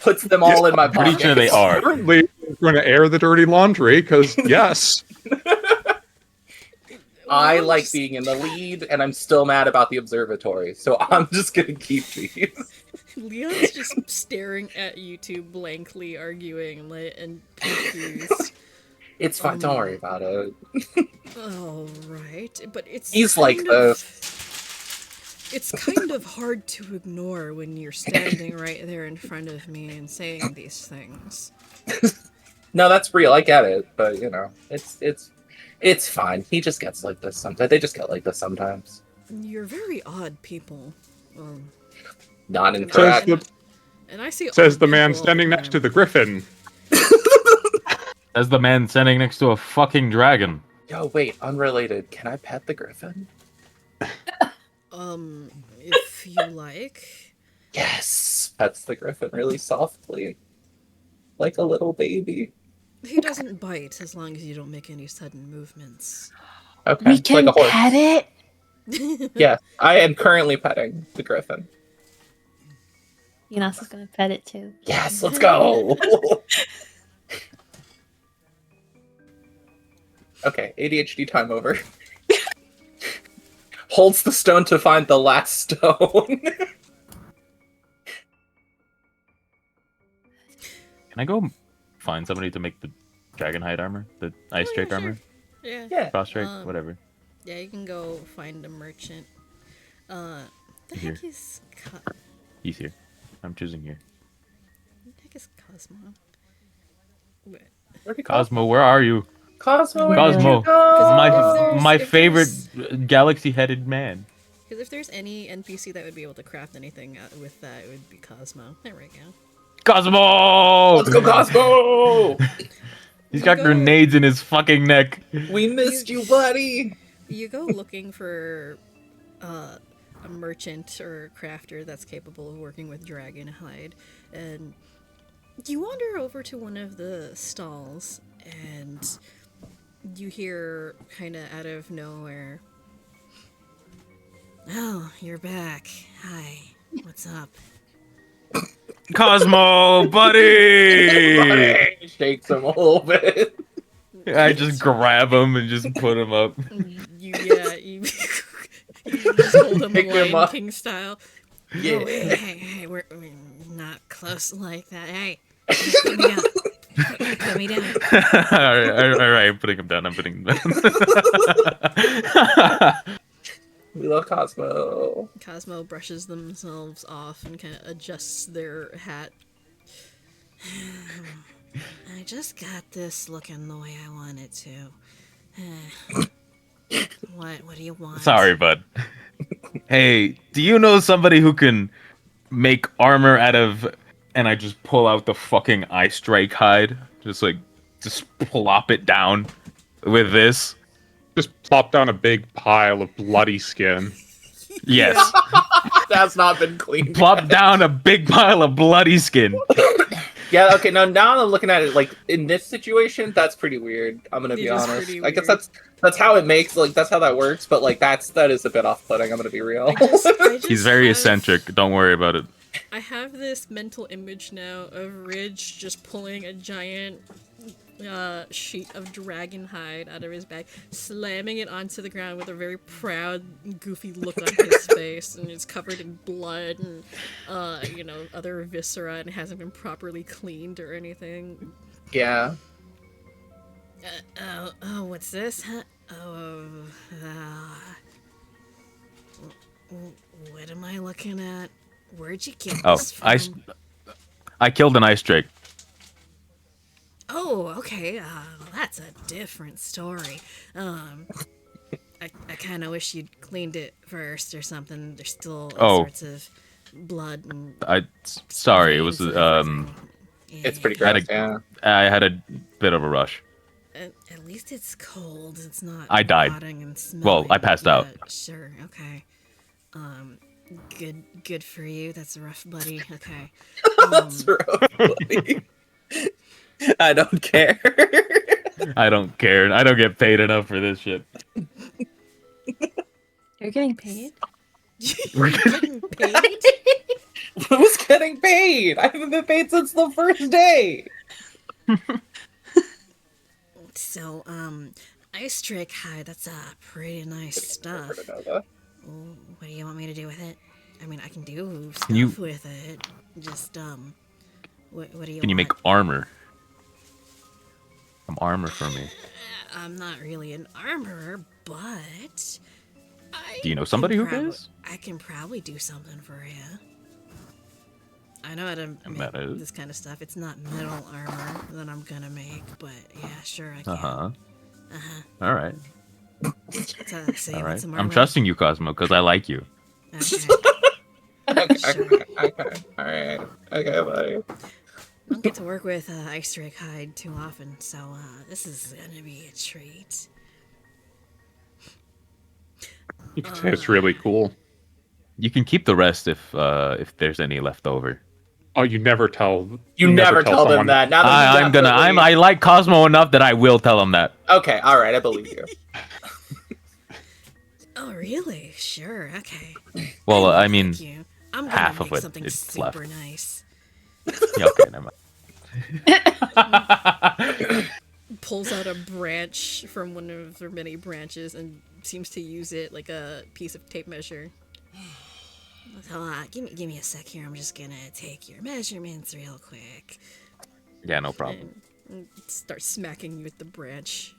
Puts them all in my Pretty pocket. sure they are. Currently, we're going to air the dirty laundry, because, yes. I Well, like just- being in the lead, and I'm still mad about the observatory, so I'm just gonna keep these. Leon's just staring at you two blankly, arguing and confused. It's fine, don't worry about it. Oh, right, but it's He's like kind of- this. It's kind of hard to ignore when you're standing right there in front of me and saying these things. No, that's real, I get it, but, you know, it's fine. He just gets like this sometimes. They just get like this sometimes. You're very odd people. Not Says incorrect. the, And I see says odd the man people standing all next to time. the griffin. As the man standing next to a fucking dragon. Yo, wait, unrelated. Can I pet the griffin? If you like. Yes! Pets the griffin really softly. Like a little baby. He doesn't bite as long as you don't make any sudden movements. Okay. We it's can like a horse. pet it. Yeah, I am currently petting the griffin. Enos is gonna pet it too. Yes, let's go! Okay, ADHD time over. Holds the stone to find the last stone. Can I go find somebody to make the dragonhide armor? The ice Oh, drake yeah, armor? Yeah. Yeah. Frost drake? Um, Whatever. Yeah, you can go find a merchant. The Here. heck is He's here. I'm choosing here. the heck is Cosmo? Wait, Where'd he go? Cosmo, where are you? Cosmo, where'd Cosmo. you go? If My there's- favorite galaxy-headed man. because if there's any NPC that would be able to craft anything with that, it would be Cosmo. There we go. Cosmo! Let's go, Cosmo! He's You got go. grenades in his fucking neck. We missed you, buddy! You go looking for a merchant or crafter that's capable of working with dragon hide, and you wander over to one of the stalls, and you hear kind of out of nowhere, "Oh, you're back. Hi. What's up?" Cosmo, buddy! Buddy! Shakes him a little bit. I just grab him and just put him up. You you just hold him Pick him Lion up. King style. Yeah. Oh, hey, we're not close like that. Hey, put me down. Put me down. Alright, I'm putting him down. I'm putting him down. We love Cosmo. Cosmo brushes themselves off and kind of adjusts their hat. I just got this looking the way I want it to. What do you want? Sorry, bud. Hey, do you know somebody who can make armor out of... And I just pull out the fucking ice strike hide. Just plop it down with this. Just plop down a big pile of bloody skin. Yes. That's not been cleaned. Plop down a big pile of bloody skin. Yeah, okay, now I'm looking at it like in this situation, that's pretty weird. I'm gonna It be is honest. pretty I guess weird. that's how it makes like that's how that works, but like that is a bit off putting, I'm gonna be real. I just He's very have, eccentric. Don't worry about it. I have this mental image now of Ridge just pulling a giant sheet of dragon hide out of his bag, slamming it onto the ground with a very proud, goofy look on his face, and it's covered in blood and, other viscera, and it hasn't been properly cleaned or anything. Yeah. What's this? Huh? What am I looking at? Where'd you get Oh, this from? I killed an ice drake. Oh, okay. Well, that's a different story. I kind of wish you'd cleaned it first or something. There's still all Oh. sorts of blood and Sorry, it was veins and everything. It's pretty I had gross, yeah. I had a bit of a rush. At least it's cold. It's not I died. rotting and smelling. Well, I passed out. Sure. Okay. Good for you. That's rough, buddy. Okay. That's rough, buddy. I don't care. I don't care. I don't get paid enough for this shit. You're getting paid? You're getting paid? Who's getting paid? I haven't been paid since the first day. So, ice drake hide, that's pretty nice stuff. What do you want me to do with it? I mean, I can do stuff with it. Just, what do you want? Can you make armor? Some armor for me. I'm not really an armorer, but Do you know somebody who is? I can probably do something for you. I know how to And make that is? this kind of stuff. It's not metal armor that I'm gonna make, but yeah, sure I can. All right. So All you want right. some I'm armor? trusting you, Cosmo, because I like you. Okay. Okay. Alright. Okay, buddy. I don't get to work with ice drake hide too often, so this is gonna be a treat. You can say it's really cool. You can keep the rest if there's any left over. Oh, you never tell. You never tell them someone that. Now that you definitely- I like Cosmo enough that I will tell him that. Okay, alright, I believe you. Oh really? Sure. Okay. Well, I mean, Thank you. I'm gonna half make of it something is super left. nice. Yeah, okay, never mind. Pulls out a branch from one of their many branches and seems to use it like a piece of tape measure. So, give me a sec here. I'm just gonna take your measurements real quick. Yeah, no problem. And start smacking you with the branch.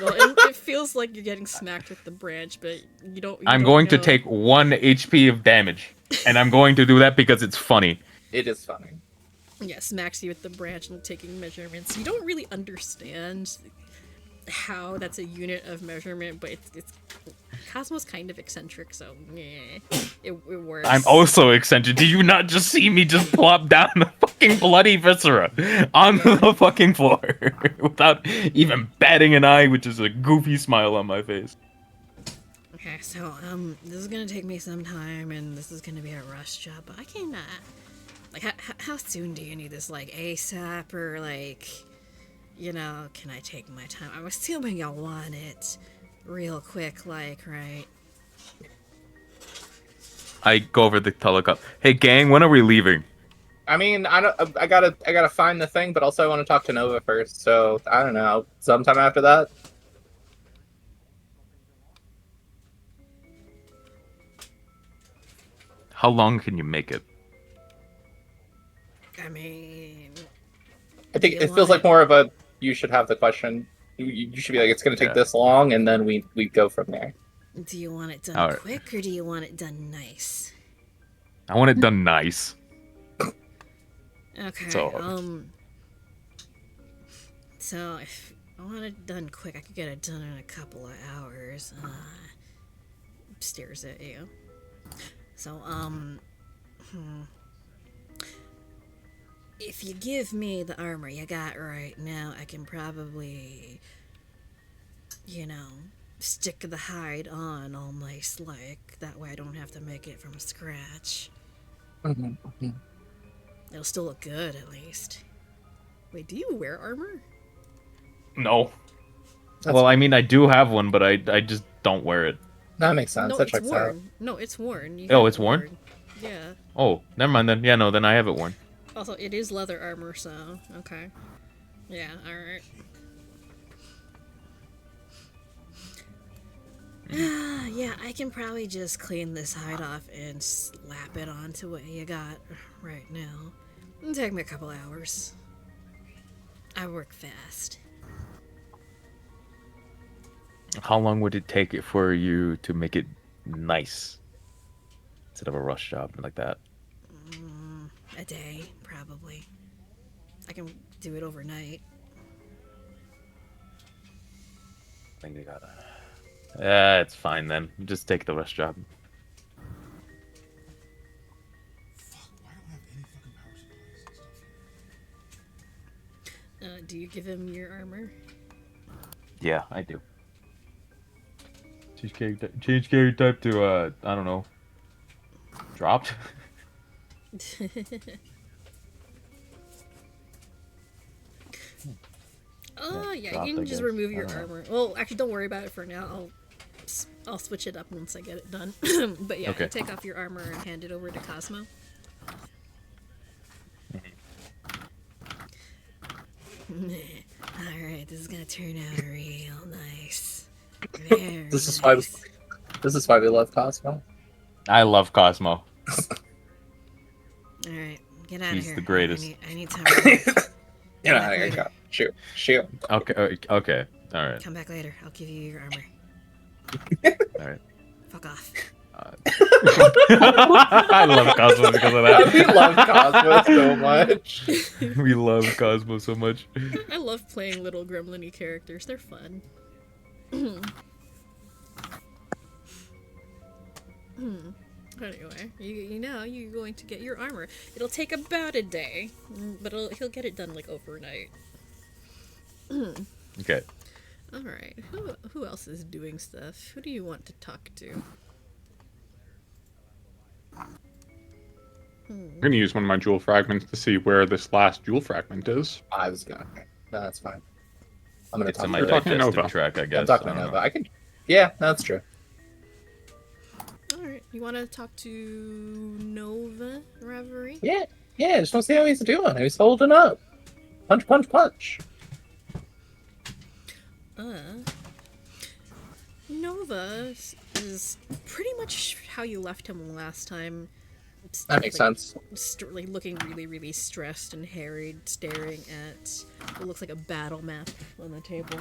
Well, it feels like you're getting smacked with the branch, but you don't. I'm going to take 1 HP of damage, and I'm going to do that because it's funny. It is funny. Yeah, smacks you with the branch and taking measurements. You don't really understand how that's a unit of measurement, but it's Cosmo's kind of eccentric, so yeah, it works. I'm also eccentric. Do you not just see me just plop down the fucking bloody viscera on the fucking floor without even batting an eye, which is a goofy smile on my face? Okay, so this is gonna take me some time, and this is gonna be a rush job, but I can like how soon do you need this? Like ASAP or like, can I take my time? I'm assuming y'all want it real quick, like, right? I go over the telecom. Hey gang, when are we leaving? I mean, I gotta find the thing, but also I want to talk to Nova first. So I don't know, sometime after that. How long can you make it? I mean, I think it feels like more of a you should have the question. You should be like, it's gonna take this long, and then we go from there. do you want it done quick or do you want it done nice? I want it done nice. Okay. So- So if I want it done quick, I could get it done in a couple of hours. Stares at you. So if you give me the armor you got right now, I can probably, stick the hide on all nice like. That way I don't have to make it from scratch. It'll still look good, at least. Wait, do you wear armor? No. That's Well, I mean, I do have one, but I just don't wear it. That makes sense. No, That it's checks out. worn. No, it's worn. You Oh, have it's it worn? Yeah. Oh, never mind then. Yeah, no, then I have it worn. Also, it is leather armor, so okay. Yeah. All right. Yeah, I can probably just clean this hide off and slap it onto what you got right now. It'll take me a couple hours. I work fast. How long would it take it for you to make it nice instead of a rush job like that? A day, probably. I can do it overnight. I think they gotta. Yeah, it's fine then. Just take the rush job. Fuck, why don't I have any fucking power supplies and stuff here? Do you give him your armor? Yeah, I do. Change carry type to I don't know. Dropped. Oh, yeah, dropped, you I can just guess. remove I your don't know. armor. Well, actually, don't worry about it for now. I'll switch it up once I get it done. But yeah, Okay. you take off your armor and hand it over to Cosmo. Alright, this is gonna turn out real nice. Very This is nice. why we love Cosmo. I love Cosmo. Alright, get out of He's here. the greatest. I need time. To You know, Back I later. go. Shoot. Okay, okay, all right, Come back later. I'll give you your armor. all right. Fuck off. I love Cosmo because of We that. love Cosmo so much. We love Cosmo so much. I love playing little gremlin-y characters. They're fun. Anyway, you know you're going to get your armor. It'll take about a day, but he'll get it done like overnight. Okay. All right. Who else is doing stuff? Who do you want to talk to? I'm gonna use one of my jewel fragments to see where this last jewel fragment is. I was gonna. No, that's fine. I'm gonna It's talk in to my You're talking digestive Nova. track, I guess. I'm talking I to don't Nova. know. I can. Yeah, that's true. All right. You want to talk to Nova Reverie? Yeah. Just want to see how he's doing. How he's holding up. Punch, punch, punch. Nova is pretty much how you left him last time. It's That makes sense. Like looking really, really stressed and harried, staring at what looks like a battle map on the table.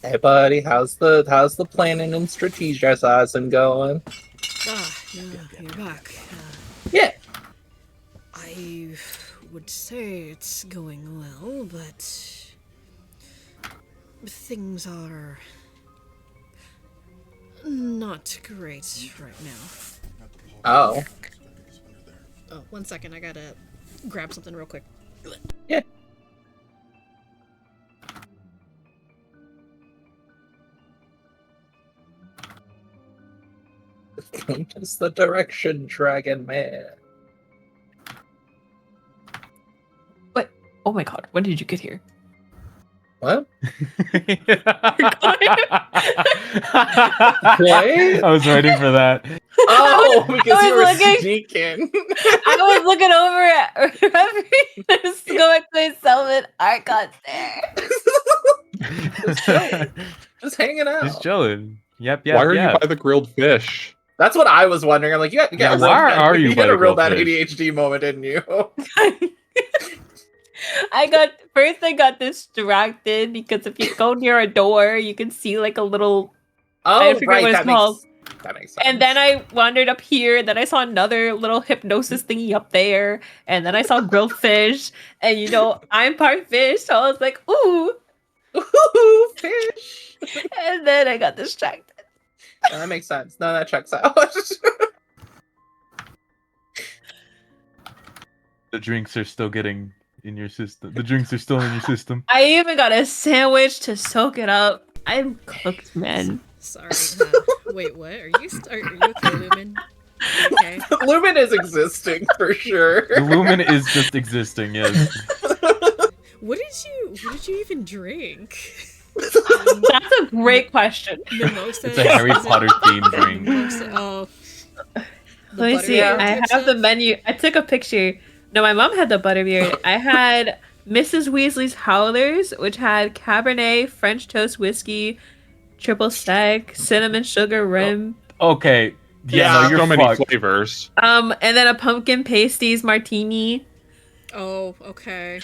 Hey, buddy, how's the planning and strategizing going? You're back. Yeah. I would say it's going well, but things are not great right now. Oh. Oh, 1 second, I gotta grab something real quick. Yeah. Just the direction, Dragon Man. Oh my god, when did you get here? What? I was waiting for that. Oh, because I you was were looking- sneaking. I was looking over at Reverie just going to myself and Archon's there. Just chilling. Just hanging out. He's chilling. Yep. Why are you by the grilled fish? That's what I was wondering. I'm like, you Yeah, got why are you you by got a the real grilled bad fish? ADHD moment, didn't you? I got distracted because if you go near a door, you can see like a little, Oh, forget right. what it's called. That makes sense. and then I wandered up here, then I saw another little hypnosis thingy up there, and then I saw grilled fish, and I'm part fish, so I was like, ooh, Ooh, fish. and then I got distracted. No, that makes sense. No, that checks out. The drinks are still getting in your system. The drinks are still in your system. I even got a sandwich to soak it up. I'm cooked, man. Sorry. Wait, what? Are you okay, Lumen? Okay. Lumen is existing for sure. The lumen is just existing. Yes. What did you even drink? That's a great question. Mimosa. It's a Harry Is it Potter themed drink. Mimosa. Oh. The Let me see. butterbeer I type have the stuff? menu. I took a picture. No, my mom had the butterbeer. I had Mrs. Weasley's Howlers, which had Cabernet, French toast whiskey, triple sec, cinnamon sugar rim, Okay. Yeah. No, There's you're so many fucked. flavors. and then a pumpkin pasties martini. Oh, okay.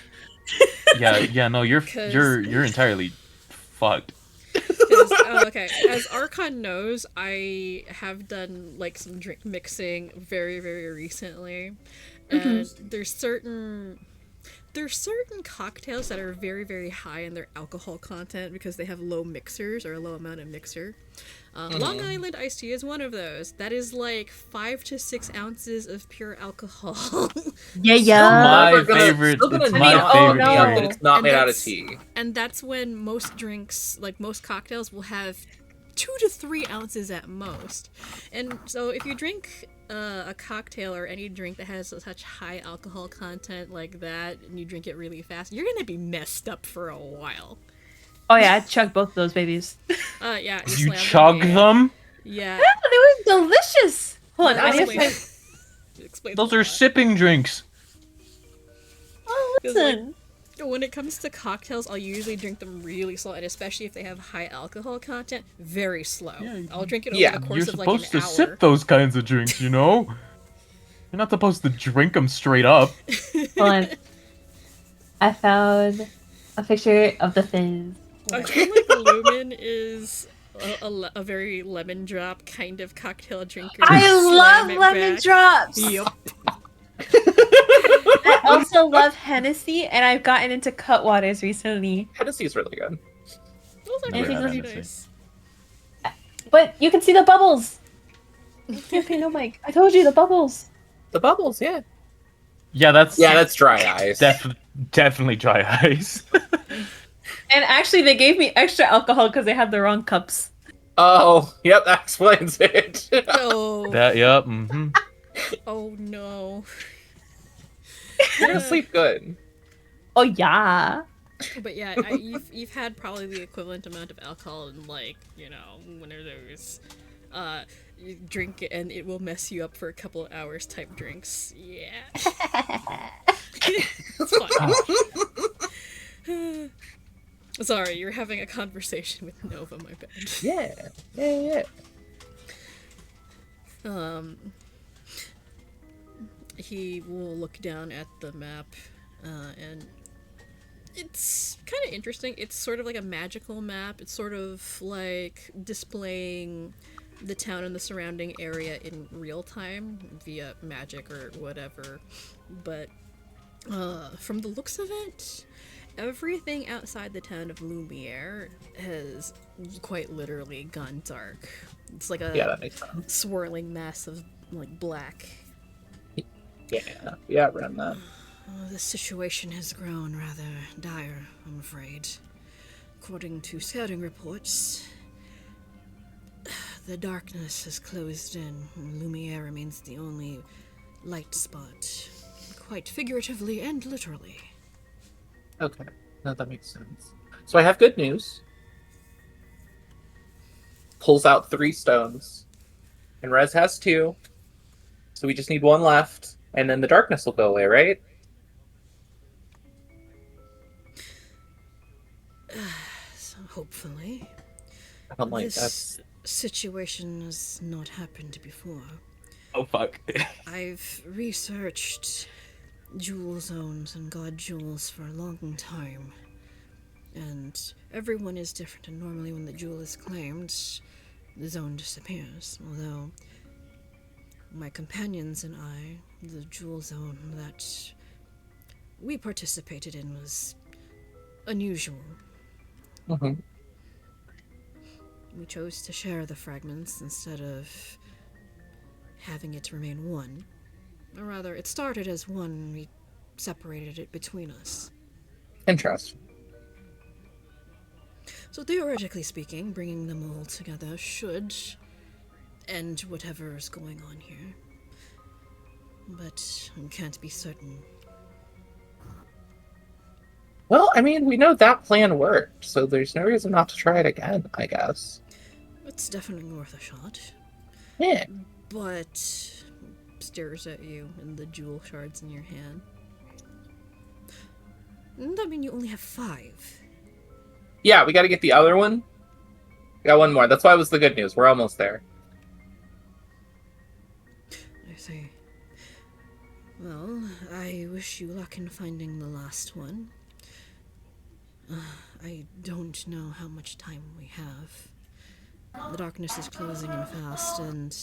Yeah. Yeah. No, you're 'Cause- you're entirely fucked. Okay, as Archon knows, I have done like some drink mixing very, very recently, and there's certain cocktails that are very, very high in their alcohol content because they have low mixers or a low amount of mixer. Long Island iced tea is one of those. That is like 5 to 6 ounces of pure alcohol. Yeah. My Still gonna- favorite. still gonna It's I my mean, not oh, favorite no. and drink. it's not And made out of that's- tea. And that's when most drinks, like most cocktails, will have 2 to 3 ounces at most. And so if you drink a cocktail or any drink that has such high alcohol content like that, and you drink it really fast, you're gonna be messed up for a while. Oh yeah, I chugged both those babies. Yeah. You slam chug yeah. them? Yeah. They were delicious. Hold on, I need to Explain- find. explain Those a are lot. sipping drinks. Oh, listen. When it comes to cocktails, I'll usually drink them really slow, and especially if they have high alcohol content, very slow. Yeah, I'll drink it over yeah, the course You're of like an supposed to hour. sip those kinds of drinks, you know? You're not supposed to drink them straight up. Hold on. I found a picture of the fizz. I feel like Lumen is a very lemon drop kind of cocktail drinker. I Slam love it lemon back. drops. Yup. I also love Hennessy, and I've gotten into Cutwaters recently. Hennessy's really good. Those are Never pretty had pretty Hennessy. nice. But you can see the bubbles. Can't pay no mic. I told you the bubbles. The bubbles, yeah. Yeah, that's Dry ice. definitely dry ice. And actually, they gave me extra alcohol because they had the wrong cups. Oh, yep, that explains it. Oh, Yep. Mm-hmm. oh no. You're gonna sleep good. Oh yeah. But yeah, you've had probably the equivalent amount of alcohol in like, one of those you drink it and it will mess you up for a couple of hours type drinks. Yeah. It's fine. Sorry, you're having a conversation with Nova, my bad. Yeah. He will look down at the map, and it's kind of interesting. It's sort of like a magical map. It's sort of like displaying the town and the surrounding area in real time via magic or whatever. But from the looks of it, everything outside the town of Lumiere has quite literally gone dark. It's like a Yeah, that makes sense. swirling mass of like black. Yeah, around that. The situation has grown rather dire, I'm afraid. According to scouting reports, the darkness has closed in. Lumiere remains the only light spot, quite figuratively and literally. Okay, no, that makes sense. So I have good news. Pulls out 3 stones, and Rez has 2. So we just need 1 left, and then the darkness will go away, right? So hopefully. I'm like, This that's situation has not happened before. Oh fuck. I've researched jewel zones and god jewels for a long time. And everyone is different, and normally when the jewel is claimed, the zone disappears. Although my companions and I, the jewel zone that we participated in was unusual. Mhm. We chose to share the fragments instead of having it remain one. Or rather, it started as one and we separated it between us. interesting. So theoretically speaking, bringing them all together should end whatever is going on here. but I can't be certain. Well, I mean, we know that plan worked, so there's no reason not to try it again, I guess. It's definitely worth a shot. Yeah. But stares at you and the jewel shards in your hand. Doesn't that mean you only have 5? Yeah, we gotta get the other one. We got one more. That's why it was the good news. We're almost there. I see. Well, I wish you luck in finding the last one. I don't know how much time we have. The darkness is closing in fast, and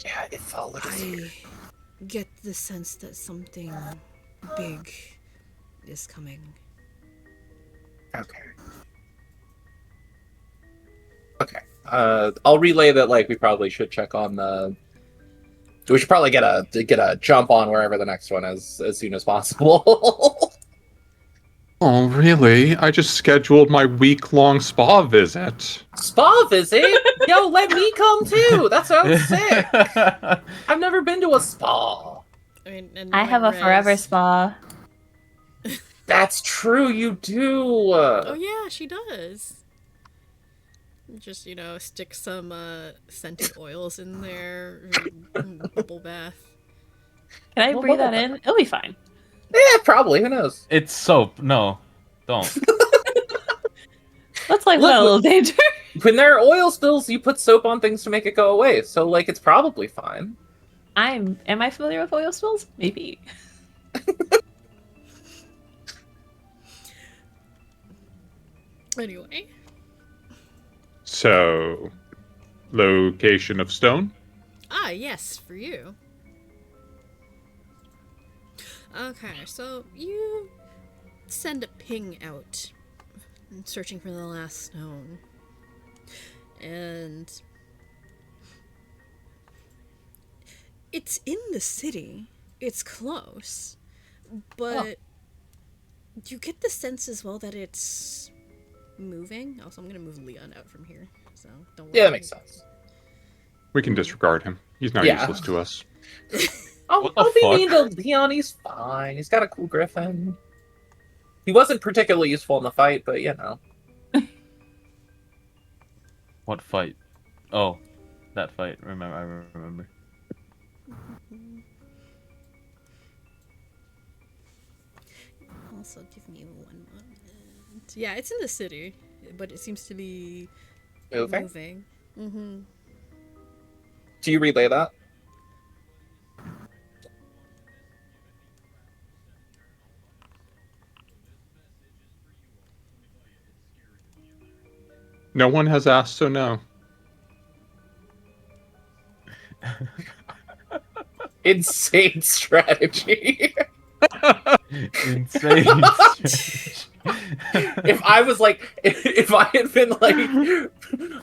Yeah, it felt like I get the sense that something big is coming. Okay. Okay. I'll relay that. Like, we probably should check on the. We should probably get a jump on wherever the next one is as soon as possible. Oh, really? I just scheduled my week-long spa visit. Spa visit? Yo, let me come too. That sounds sick. I've never been to a spa. I mean, and I have a forever spa. That's true. You do. Oh yeah, she does. Just, stick some scented oils in there, bubble bath. Can I Well, breathe that bubble in? It'll be fine. Yeah, probably. Who knows? It's soap. No, don't. Let's like Look, a little danger. When there are oil spills, you put soap on things to make it go away. So, like, it's probably fine. Am I familiar with oil spills? Maybe. Anyway. So, location of stone? Ah, yes, for you. Okay, so you send a ping out, searching for the last stone. And it's in the city. It's close. But you get the sense as well that it's moving. Also, I'm going to move Leon out from here. So don't worry. Yeah, that makes sense. We can disregard him. He's not Yeah. useless to us. What the I'll be fuck? mean to Leon. He's fine. He's got a cool griffin. He wasn't particularly useful in the fight, but you know. What fight? Oh, that fight. I remember. Also, give me 1 moment. Yeah, it's in the city, but it seems to be Moving? moving. Mm-hmm. Do you relay that? No one has asked, so no. Insane strategy. Insane. If I was like, if I had been like,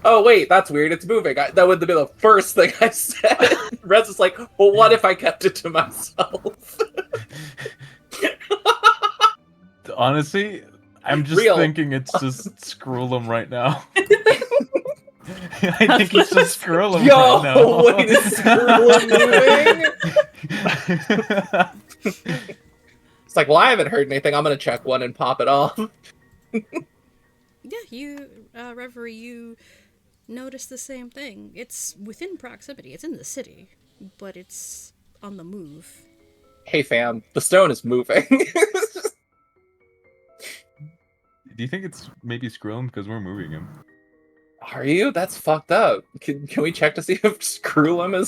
oh wait, that's weird, it's moving, that would have been the first thing I said. Rez is like, well, what if I kept it to myself? Honestly, I'm just Real. thinking it's just Scrollum right now. I think it's just Scrollum Yo, right now. wait, is Scrollum moving? It's like, well, I haven't heard anything. I'm gonna check one and pop it off. Yeah, you, Reverie, you notice the same thing. It's within proximity. It's in the city, but it's on the move. Hey, fam, the stone is moving. Do you think it's maybe Scrollum because we're moving him? Are you? That's fucked up. Can we check to see if Scrollum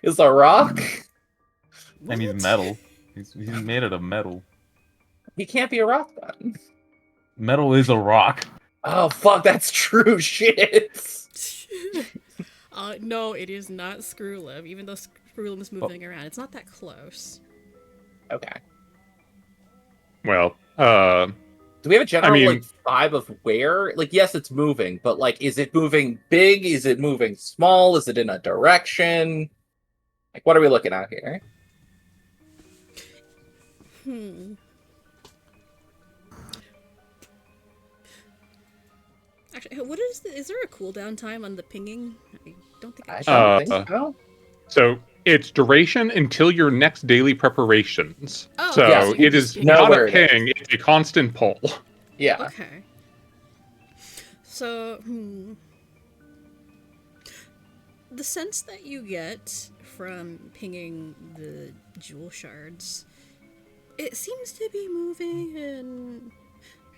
is a rock? I mean, he's metal. He's made out of metal. He can't be a rock then. Metal is a rock. Oh fuck, that's true shit. No, it is not Screwlim, even though Screwlim is moving around. It's not that close. Okay. Well, Do we have a general mean- like vibe of where? Like, yes, it's moving, but like, is it moving big? Is it moving small? Is it in a direction? Like, what are we looking at here? Actually, what is there a cooldown time on the pinging? I don't think I I should. don't Uh, think so. so its duration until your next daily preparations. Oh, So okay, Yeah, so you're it just is getting know not a where it ping, it's a constant pull. Yeah. Okay. So, the sense that you get from pinging the jewel shards, it seems to be moving in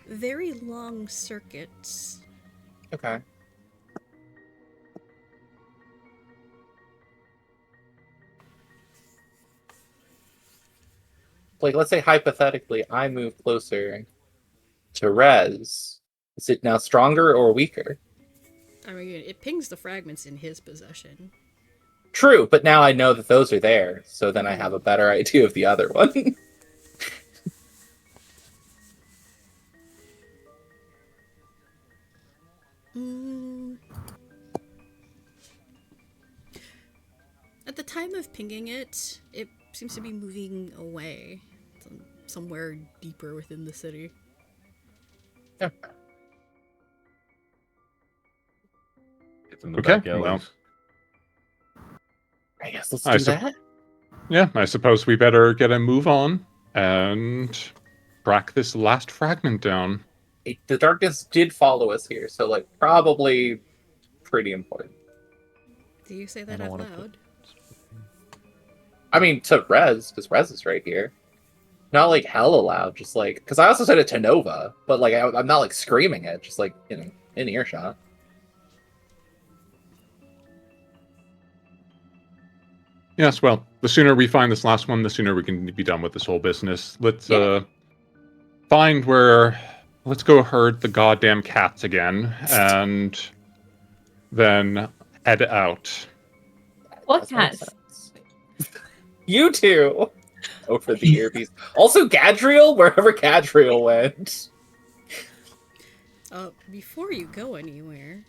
very long circuits. Okay. Like, let's say hypothetically, I move closer to Rez. Is it now stronger or weaker? I mean, it pings the fragments in his possession. True, but now I know that those are there, so then I have Mhm. a better idea of the other one. Mm. At the time of pinging it, it seems to be moving away, somewhere deeper within the city. It's in the Okay, back alleys. well. I guess let's I do that. Yeah, I suppose we better get a move on and track this last fragment down. The darkness did follow us here, so like probably pretty important. Do you say I that don't out want to put. loud? I mean, to Rez, because Rez is right here. Not like hella loud, just like because I also said it to Nova, but like I'm not like screaming it, just like in earshot. Yes, well, the sooner we find this last one, the sooner we can be done with this whole business. Let's Yeah. find where. Let's go herd the goddamn cats again, and then head out. What Does make cats? sense. You two. Oh, for the earpiece. Also, Gadriel, wherever Gadriel went. Before you go anywhere,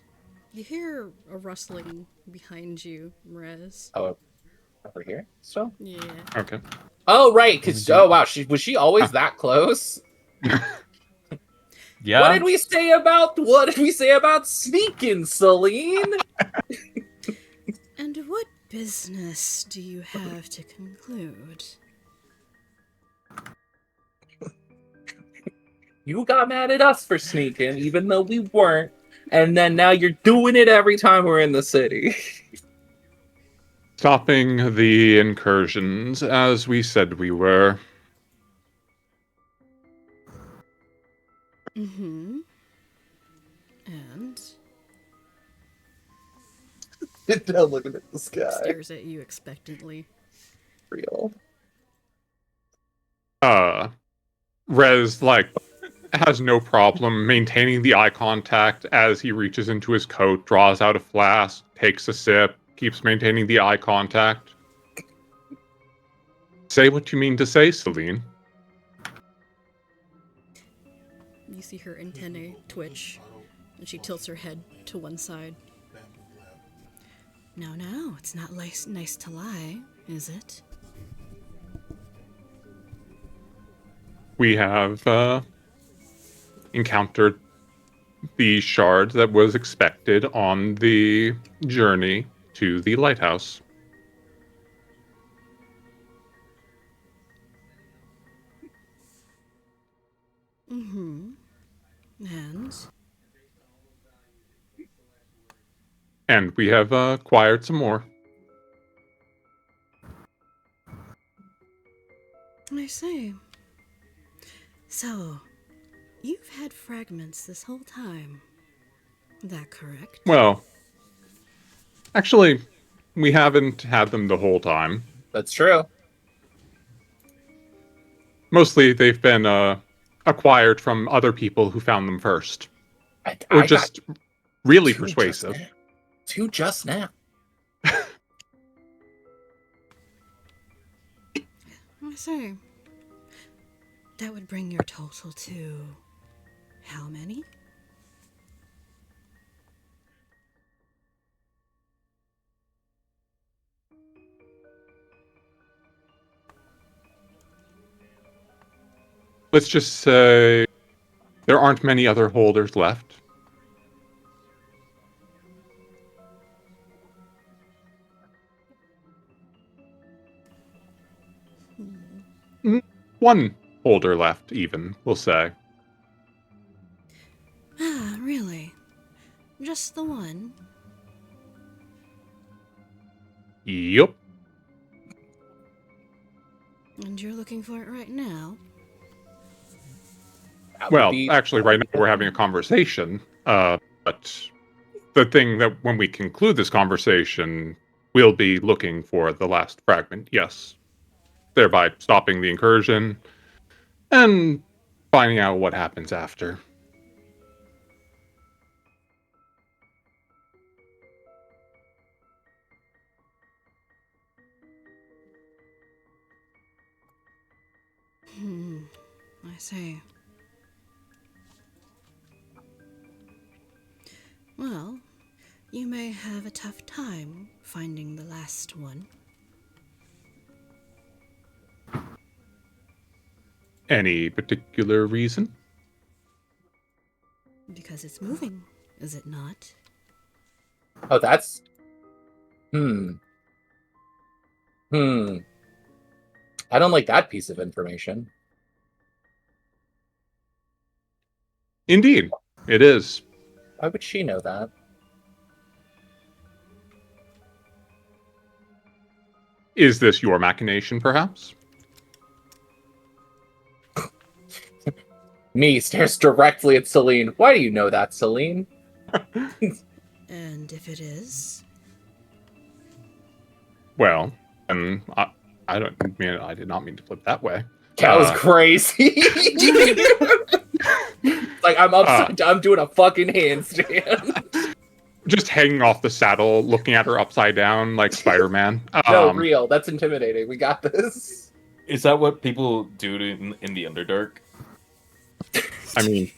you hear a rustling behind you, Rez. Oh, over here still. Yeah. Okay. Oh, right. Because Let me do- wow, was she always that close? Yeah. What did we say about sneaking, Celine? And what business do you have to conclude? You got mad at us for sneaking, even though we weren't, and then now you're doing it every time we're in the city. Stopping the incursions, as we said we were. Mm-hmm. And Down looking at the sky. stares at you expectantly. Real. Rez, like, has no problem maintaining the eye contact as he reaches into his coat, draws out a flask, takes a sip, keeps maintaining the eye contact. Say what you mean to say, Celine. You see her antennae twitch, and she tilts her head to one side. No, it's not nice to lie, is it? We have encountered the shard that was expected on the journey to the lighthouse. Mm-hmm. And we have acquired some more. I see. So, you've had fragments this whole time. That correct? Well, actually, we haven't had them the whole time. That's true. Mostly they've been acquired from other people who found them first. Or I just got really two persuasive. Two just now. I see. That would bring your total to how many? Let's just say there aren't many other holders left. one holder left, even, we'll say. Ah, really? Just the one? Yup. And you're looking for it right now? That would Well, be actually, right now we're having a conversation. But the thing that when we conclude this conversation, we'll be looking for the last fragment, yes. Thereby stopping the incursion and finding out what happens after. I see. Well, you may have a tough time finding the last one. Any particular reason? Because it's moving, is it not? Oh, that's. Hmm. Hmm. I don't like that piece of information. Indeed, it is. Why would she know that? Is this your machination, perhaps? Me stares directly at Celine. Why do you know that, Celine? And if it is? Well, and I don't mean I did not mean to flip that way. That was crazy. Like I'm upside down, I'm doing a fucking handstand. Just hanging off the saddle, looking at her upside down like Spider-Man. No, real. That's intimidating. We got this. Is that what people do in the Underdark? I mean,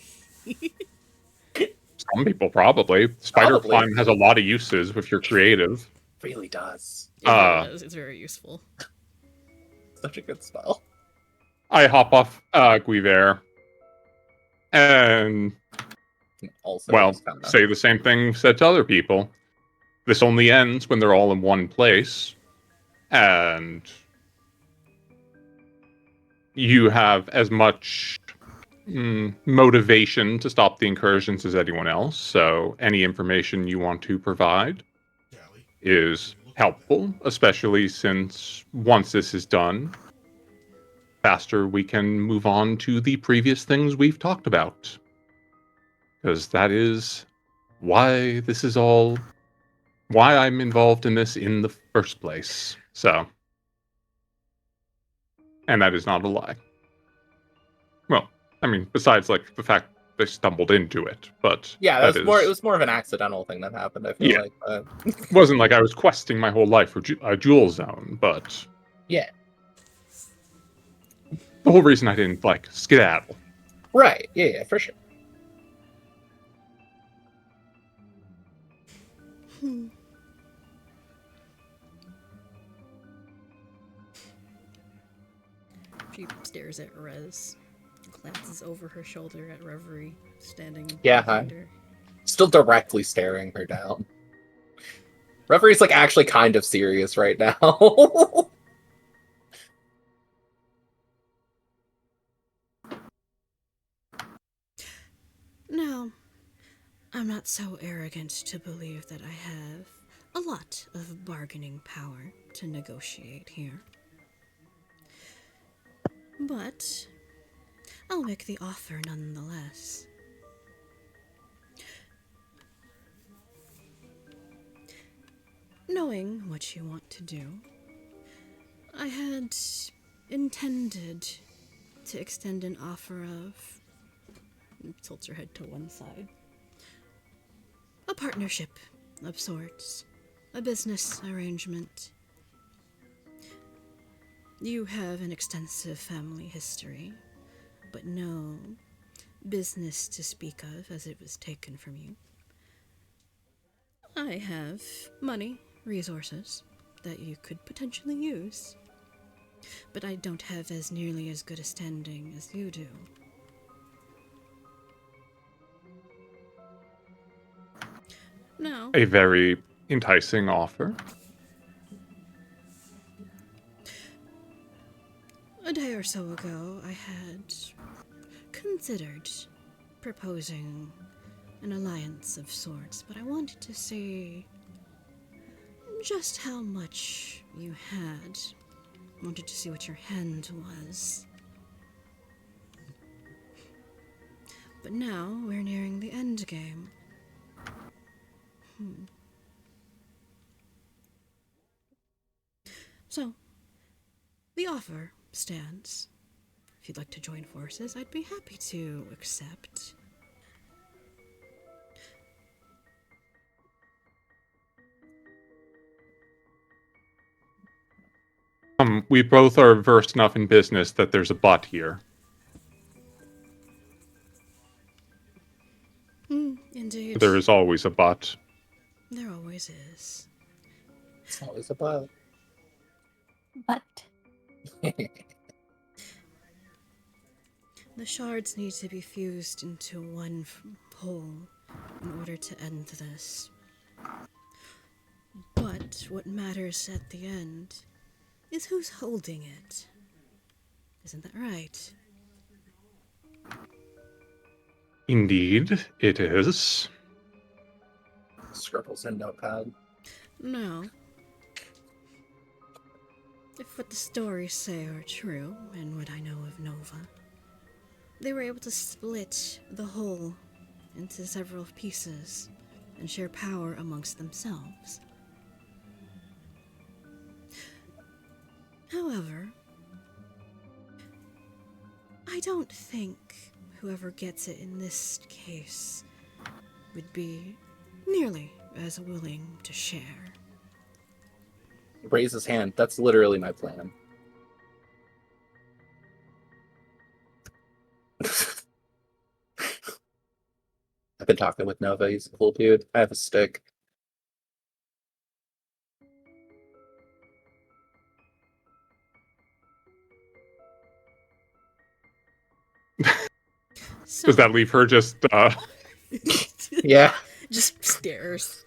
some people probably. Spider Probably. climb has a lot of uses if you're creative. Really does. It really does. It's very useful. Such a good spell. I hop off Guiver and Also, well, just kinda- say the same thing said to other people. This only ends when they're all in one place, and you have as much motivation to stop the incursions as anyone else. So any information you want to provide Gally, is helpful, especially since once this is done, faster we can move on to the previous things we've talked about. Because that is why this is all, why I'm involved in this in the first place. So, and that is not a lie. Well, I mean, besides like the fact they stumbled into it, but Yeah, that was is, more. It was more of an accidental thing that happened. I feel Yeah. like. It wasn't like I was questing my whole life for a jewel zone, but Yeah. the whole reason I didn't like skedaddle. Right. Yeah. For sure. She stares at Rez, glances over her shoulder at Reverie, standing Yeah, behind hi. her. Still directly staring her down. Referee's like actually kind of serious right now. No, I'm not so arrogant to believe that I have a lot of bargaining power to negotiate here. But I'll make the offer nonetheless. Knowing what you want to do, I had intended to extend an offer of, tilts her head to one side, a partnership of sorts, a business arrangement. You have an extensive family history, but no business to speak of as it was taken from you. I have money, resources that you could potentially use, but I don't have as nearly as good a standing as you do. No. A very enticing offer. A or so ago, I had considered proposing an alliance of sorts, but I wanted to see just how much you had. Wanted to see what your hand was. But now we're nearing the end game. So, the offer stands. If you'd like to join forces, I'd be happy to accept. We both are versed enough in business that there's a but here. Indeed. There is always a but. There always is. It's always a but. But The shards need to be fused into one whole in order to end this. But what matters at the end is who's holding it. Isn't that right? Indeed, it is. Scribbles in notepad. Now, if what the stories say are true, and what I know of Nova, they were able to split the whole into several pieces and share power amongst themselves. However, I don't think whoever gets it in this case would be nearly as willing to share. Raise his hand. That's literally my plan. I've been talking with Nova. He's a cool dude. I have a stick. So, Does that leave her just Yeah, just stares.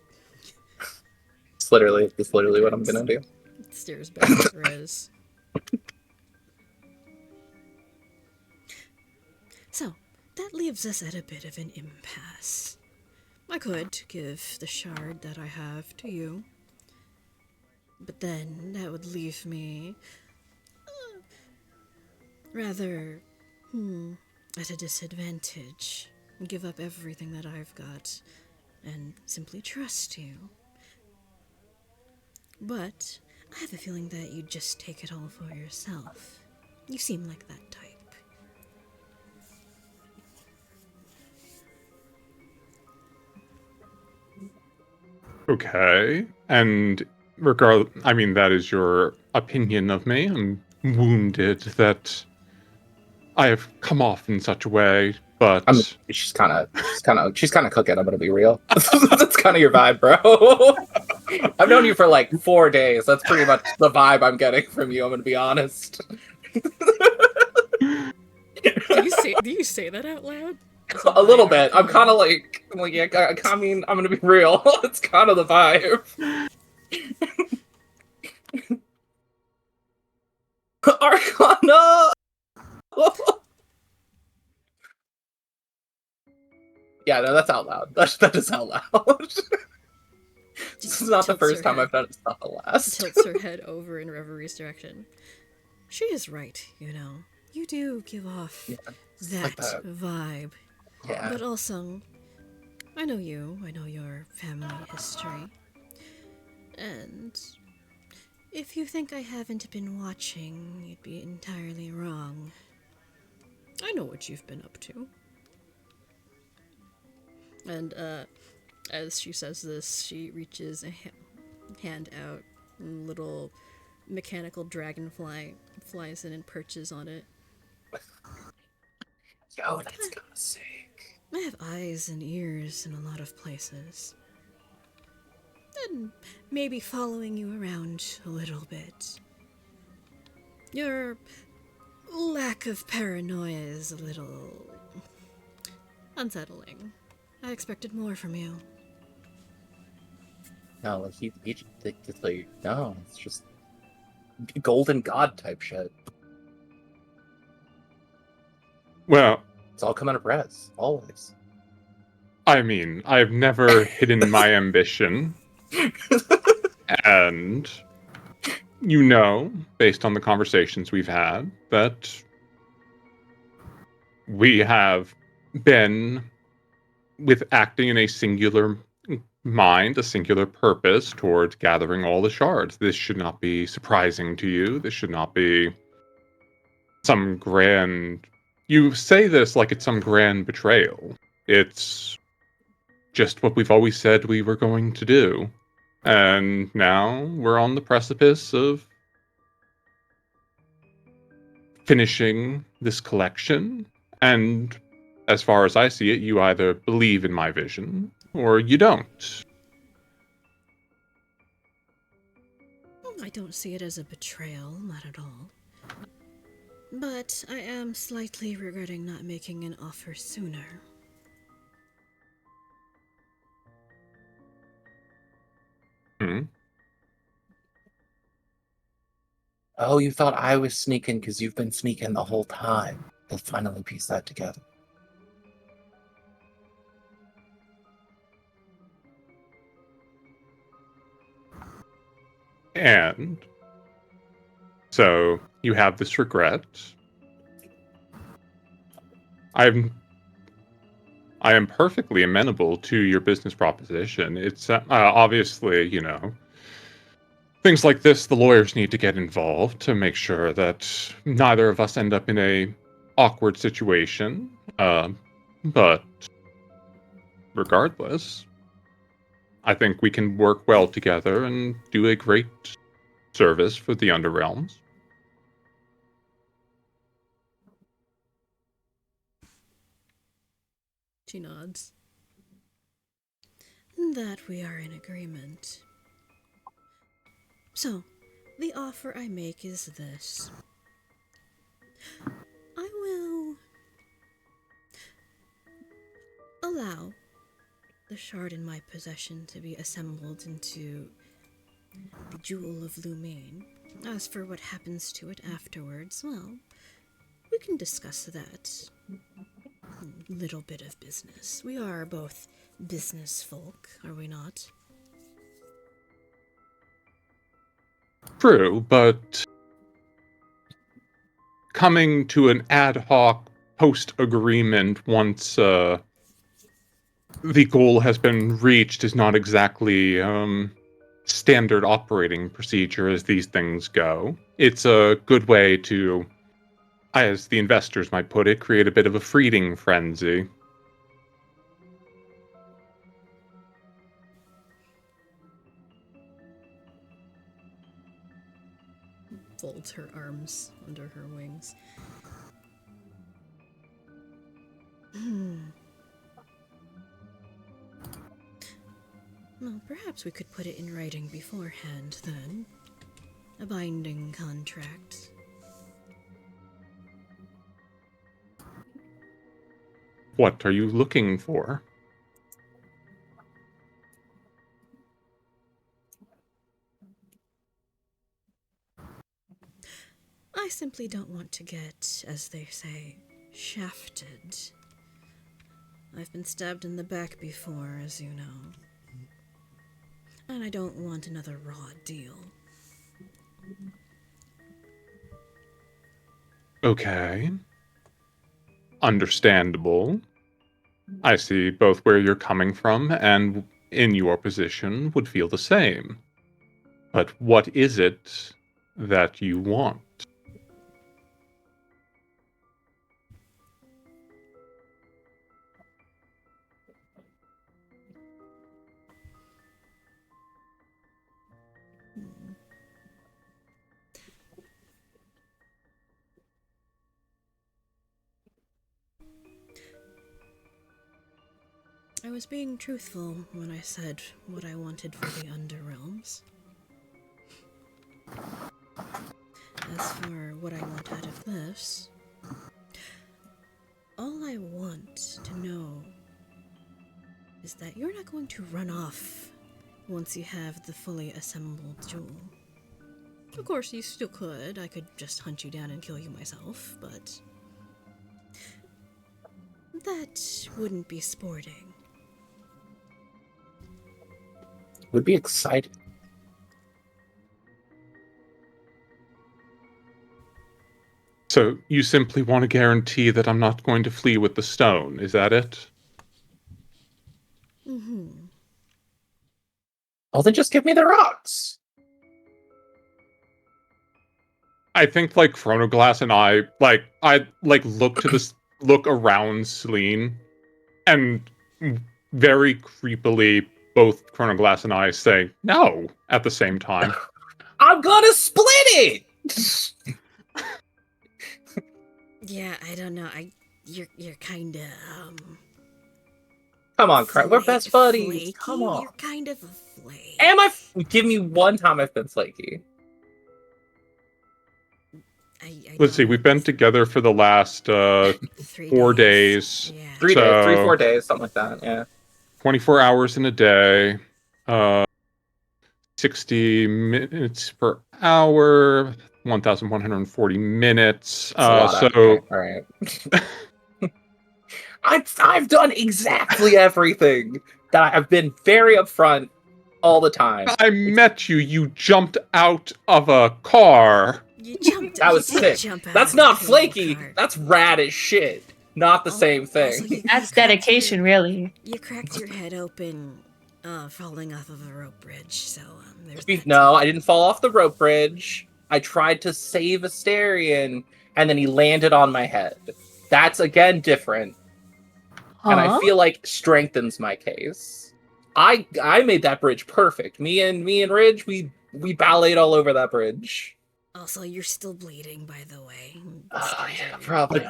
it's literally what I'm gonna do. Stares back at Rez. So, that leaves us at a bit of an impasse. I could give the shard that I have to you, but then that would leave me rather at a disadvantage. Give up everything that I've got and simply trust you. But I have a feeling that you'd just take it all for yourself. You seem like that type. okay? And I mean, that is your opinion of me. I'm wounded that I have come off in such a way, but I mean, she's kind of cooking. I'm gonna be real. That's kind of your vibe, bro. I've known you for like 4 days. That's pretty much the vibe I'm getting from you. I'm gonna be honest. Do you say that out loud? A little bit. I'm kind of like, yeah. I mean, I'm gonna be real. It's kind of the vibe. Arcana. Yeah, no, that's out loud. That is out loud. This is not the first time I've done it. It's not the last. Tilts her head over in Reverie's direction. She is right, you know. You do give off that like that. vibe. Yeah. But also, I know you. I know your family history. And if you think I haven't been watching, you'd be entirely wrong. I know what you've been up to. And, as she says this, she reaches a hand out, and a little mechanical dragonfly flies in and perches on it. Yo, that's kind of sick. I have eyes and ears in a lot of places. And maybe following you around a little bit. Your lack of paranoia is a little unsettling. I expected more from you. No, like no, it's just golden god type shit. Well, It's all coming to press, always. I mean, I've never hidden my ambition. And you know, based on the conversations we've had, that we have been with acting in a singular mind, a singular purpose towards gathering all the shards. This should not be surprising to you. This should not be some grand. You say this like it's some grand betrayal. It's just what we've always said we were going to do. And now we're on the precipice of finishing this collection. And as far as I see it, you either believe in my vision or you don't. I don't see it as a betrayal, not at all. But I am slightly regretting not making an offer sooner. Hmm? Oh, you thought I was sneaking because you've been sneaking the whole time. We'll finally piece that together. And so you have this regret. I am perfectly amenable to your business proposition. It's obviously, you know, things like this, the lawyers need to get involved to make sure that neither of us end up in a awkward situation. But regardless, I think we can work well together and do a great service for the Underrealms. She nods. That we are in agreement. So, the offer I make is this. I will allow the shard in my possession to be assembled into the Jewel of Lumaine. As for what happens to it afterwards, well, we can discuss that. Little bit of business. We are both business folk, are we not? True, but coming to an ad hoc post agreement once the goal has been reached is not exactly standard operating procedure as these things go. It's a good way to, as the investors might put it, create a bit of a feeding frenzy. Folds her arms under her wings. Well, perhaps we could put it in writing beforehand, then. A binding contract. What are you looking for? I simply don't want to get, as they say, shafted. I've been stabbed in the back before, as you know. And I don't want another raw deal. Okay. Understandable. I see both where you're coming from and in your position would feel the same. But what is it that you want? I was being truthful when I said what I wanted for the Underrealms. As for what I want out of this, all I want to know is that you're not going to run off once you have the fully assembled jewel. Of course, you still could. I could just hunt you down and kill you myself, but That wouldn't be sporting. Would be excited. So you simply want to guarantee that I'm not going to flee with the stone, is that it? Mm-hmm. Well, then just give me the rocks. I think like Chronoglass and I look around Celine, and very creepily both Chronoglass and I say no at the same time. I'm gonna split it. Yeah, I don't know. You're kind of Come on, Cry. We're best buddies. flaky. Come on. You're kind of a flake. Am I? Give me one time I've been flaky. I Let's see, don't- we've been together for the last 3 4 days. Yeah. 3 days, So- 3-4 days, something like that. Yeah. 24 hours in a day, 60 minutes per hour, 1,140 minutes. That's a lot. So Okay, all right. I've done exactly everything that I've been very upfront all the time. I met you. You jumped out of a car. You jumped. That was you did sick. jump out That's of the not cable flaky. car. That's rad as shit. Not the same Also, thing. you That's cracked dedication, really. You cracked your head open, falling off of a rope bridge. So there's that No, too. I didn't fall off the rope bridge. I tried to save Asterion, and then he landed on my head. That's again different, and I feel like strengthens my case. I made that bridge perfect. Me and Ridge, we ballet all over that bridge. Also, you're still bleeding, by the way. Yeah, probably. I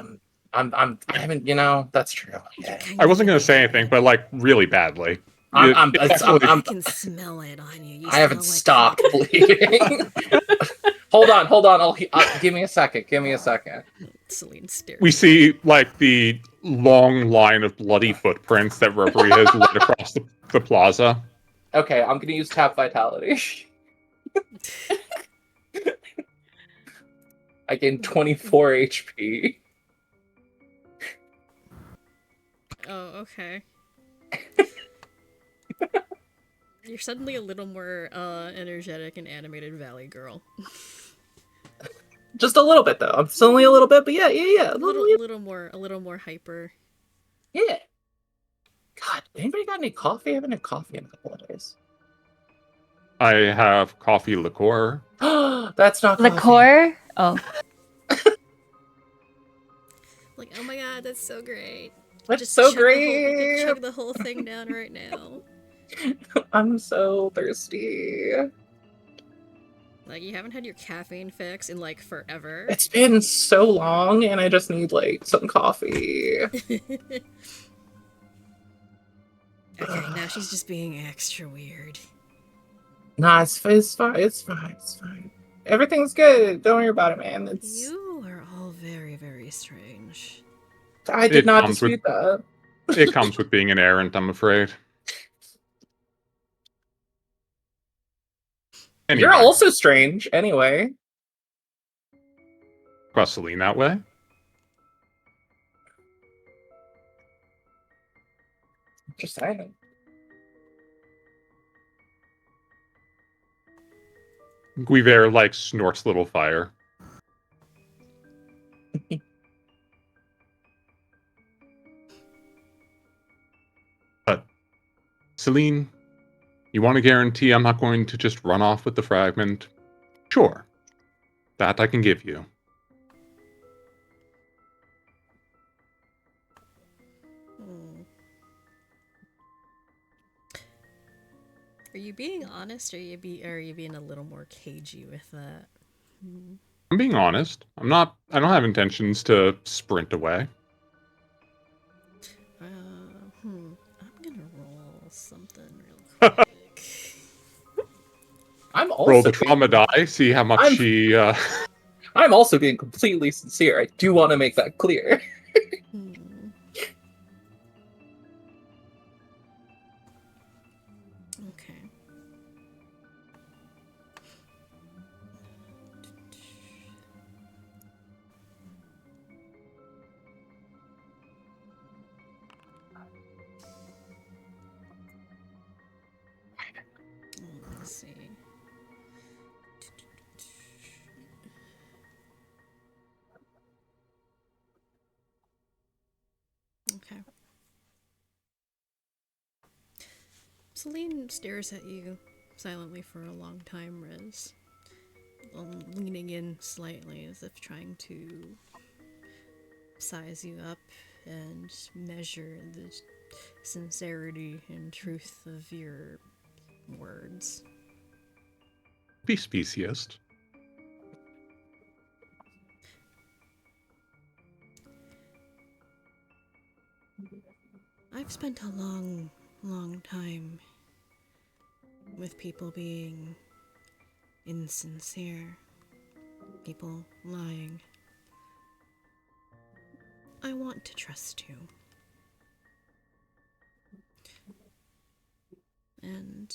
haven't. That's true. Yeah. I wasn't going to say anything, but like really badly. It's actually- I can smell it on you. I haven't stopped bleeding. Hold on. Give me a second. Celine stares. we see like the long line of bloody footprints that Reverie has led across the plaza. Okay, I'm gonna use tap vitality. I gained 24 HP. Oh, okay. You're suddenly a little more energetic and animated Valley Girl. Just a little bit though. I'm still only a little bit, but yeah. A little more hyper. Yeah. God, anybody got any coffee? I haven't had coffee in a couple of days. I have coffee liqueur. That's not coffee. Liqueur? Oh. Like, oh my god, that's so great. That's Just so chug the whole- great. chug the whole thing down right now. I'm so thirsty. Like, you haven't had your caffeine fix in like forever. It's been so long, and I just need like some coffee. Okay, now she's just being extra weird. Nah, it's fine. It's fine. Everything's good. Don't worry about it, man. You are all very, very strange. I did It not comes with- dispute that. It comes with being an errant, I'm afraid. Anyway, You're also strange, anyway. cross Celine that way. Just saying. Guiver like snorts little fire. But Celine, you want to guarantee I'm not going to just run off with the fragment? Sure. That I can give you. Hmm. Are you being honest, or are you being a little more cagey with that? Hmm. I'm being honest. I don't have intentions to sprint away. I'm gonna roll something real quick. I'm also Roll the trauma die, see how much I'm- she I'm also being completely sincere. I do want to make that clear. Hmm. Okay. Celine stares at you silently for a long time, Rez. Leaning in slightly as if trying to size you up and measure the sincerity and truth of your words. Be speciest. I've spent a long, long time with people being insincere, people lying. I want to trust you. And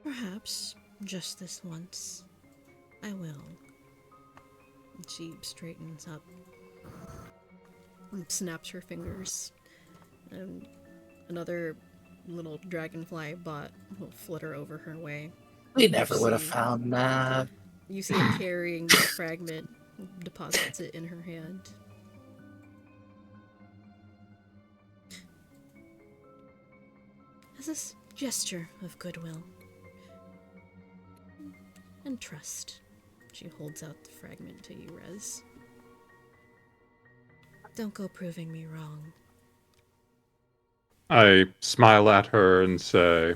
perhaps just this once, I will. And she straightens up and snaps her fingers, and another little dragonfly bot will flutter over her way. We never would have found that. You see it carrying the fragment, deposits it in her hand. As a gesture of goodwill and trust, she holds out the fragment to you, Rez. Don't go proving me wrong. I smile at her and say,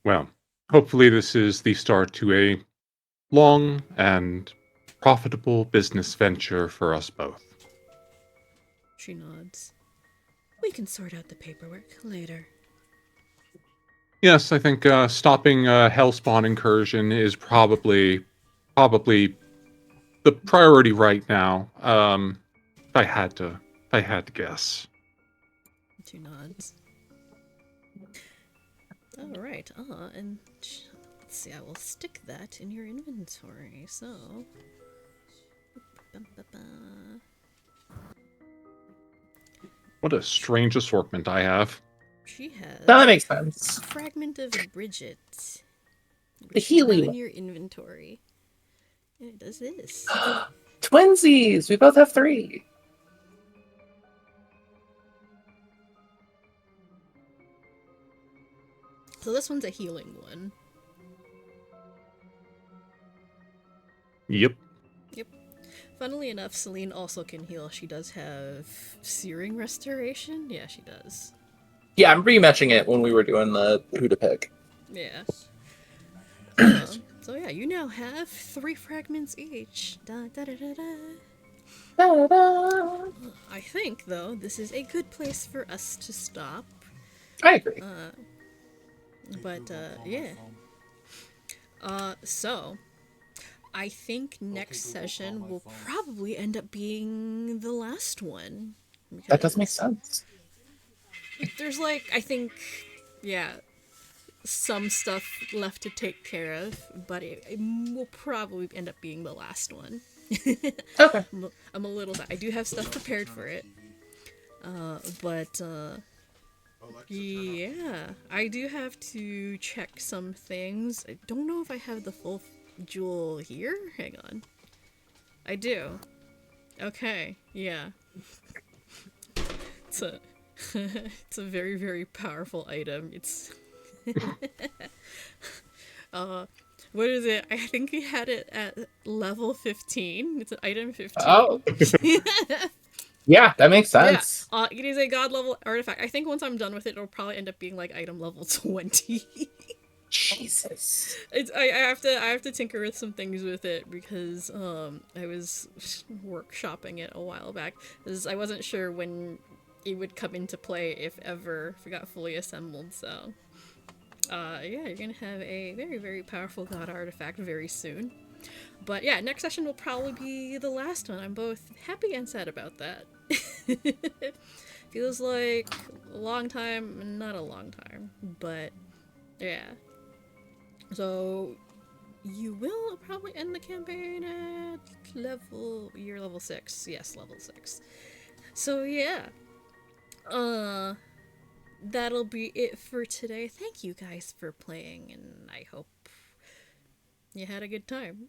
well, hopefully this is the start to a long and profitable business venture for us both. She nods. We can sort out the paperwork later. Yes, I think stopping Hellspawn incursion is probably the priority right now. If I had to guess. She nods. All right. And let's see. I will stick that in your inventory. So. What a strange assortment I have. She has No, that makes sense. a fragment of Bridget. The Which you have Healy in your inventory. And it does this. Twinsies! We both have 3. So this one's a healing one. Yep. Funnily enough, Celine also can heal. She does have searing restoration. Yeah, she does. Yeah, I'm rematching it when we were doing the who to pick. Yeah. So yeah, you now have 3 fragments each. Da, da, da, da, da. Da-da. I think, though, this is a good place for us to stop. I agree. But, yeah. So, I think next session will probably end up being the last one. That does make sense. There's, like, I think, yeah, some stuff left to take care of, but it will probably end up being the last one. Okay. I'm a little... I do have stuff prepared for it. But, yeah, I do have to check some things. I don't know if I have the full jewel here. Hang on. I do. Okay, yeah. It's a it's a very, very powerful item. It's what is it? I think we had it at level 15. It's an item 15. Oh. Yeah, that makes sense. Yeah, it is a god level artifact. I think once I'm done with it, it'll probably end up being like item level 20. Jesus. I have to tinker with some things with it because I was workshopping it a while back because I wasn't sure when it would come into play if ever if it got fully assembled. So yeah, you're gonna have a very, very powerful god artifact very soon. But yeah, next session will probably be the last one. I'm both happy and sad about that. Feels like a long time, not a long time, but yeah. So you will probably end the campaign at level 6. Yes, level 6. So yeah. That'll be it for today. Thank you guys for playing, and I hope you had a good time.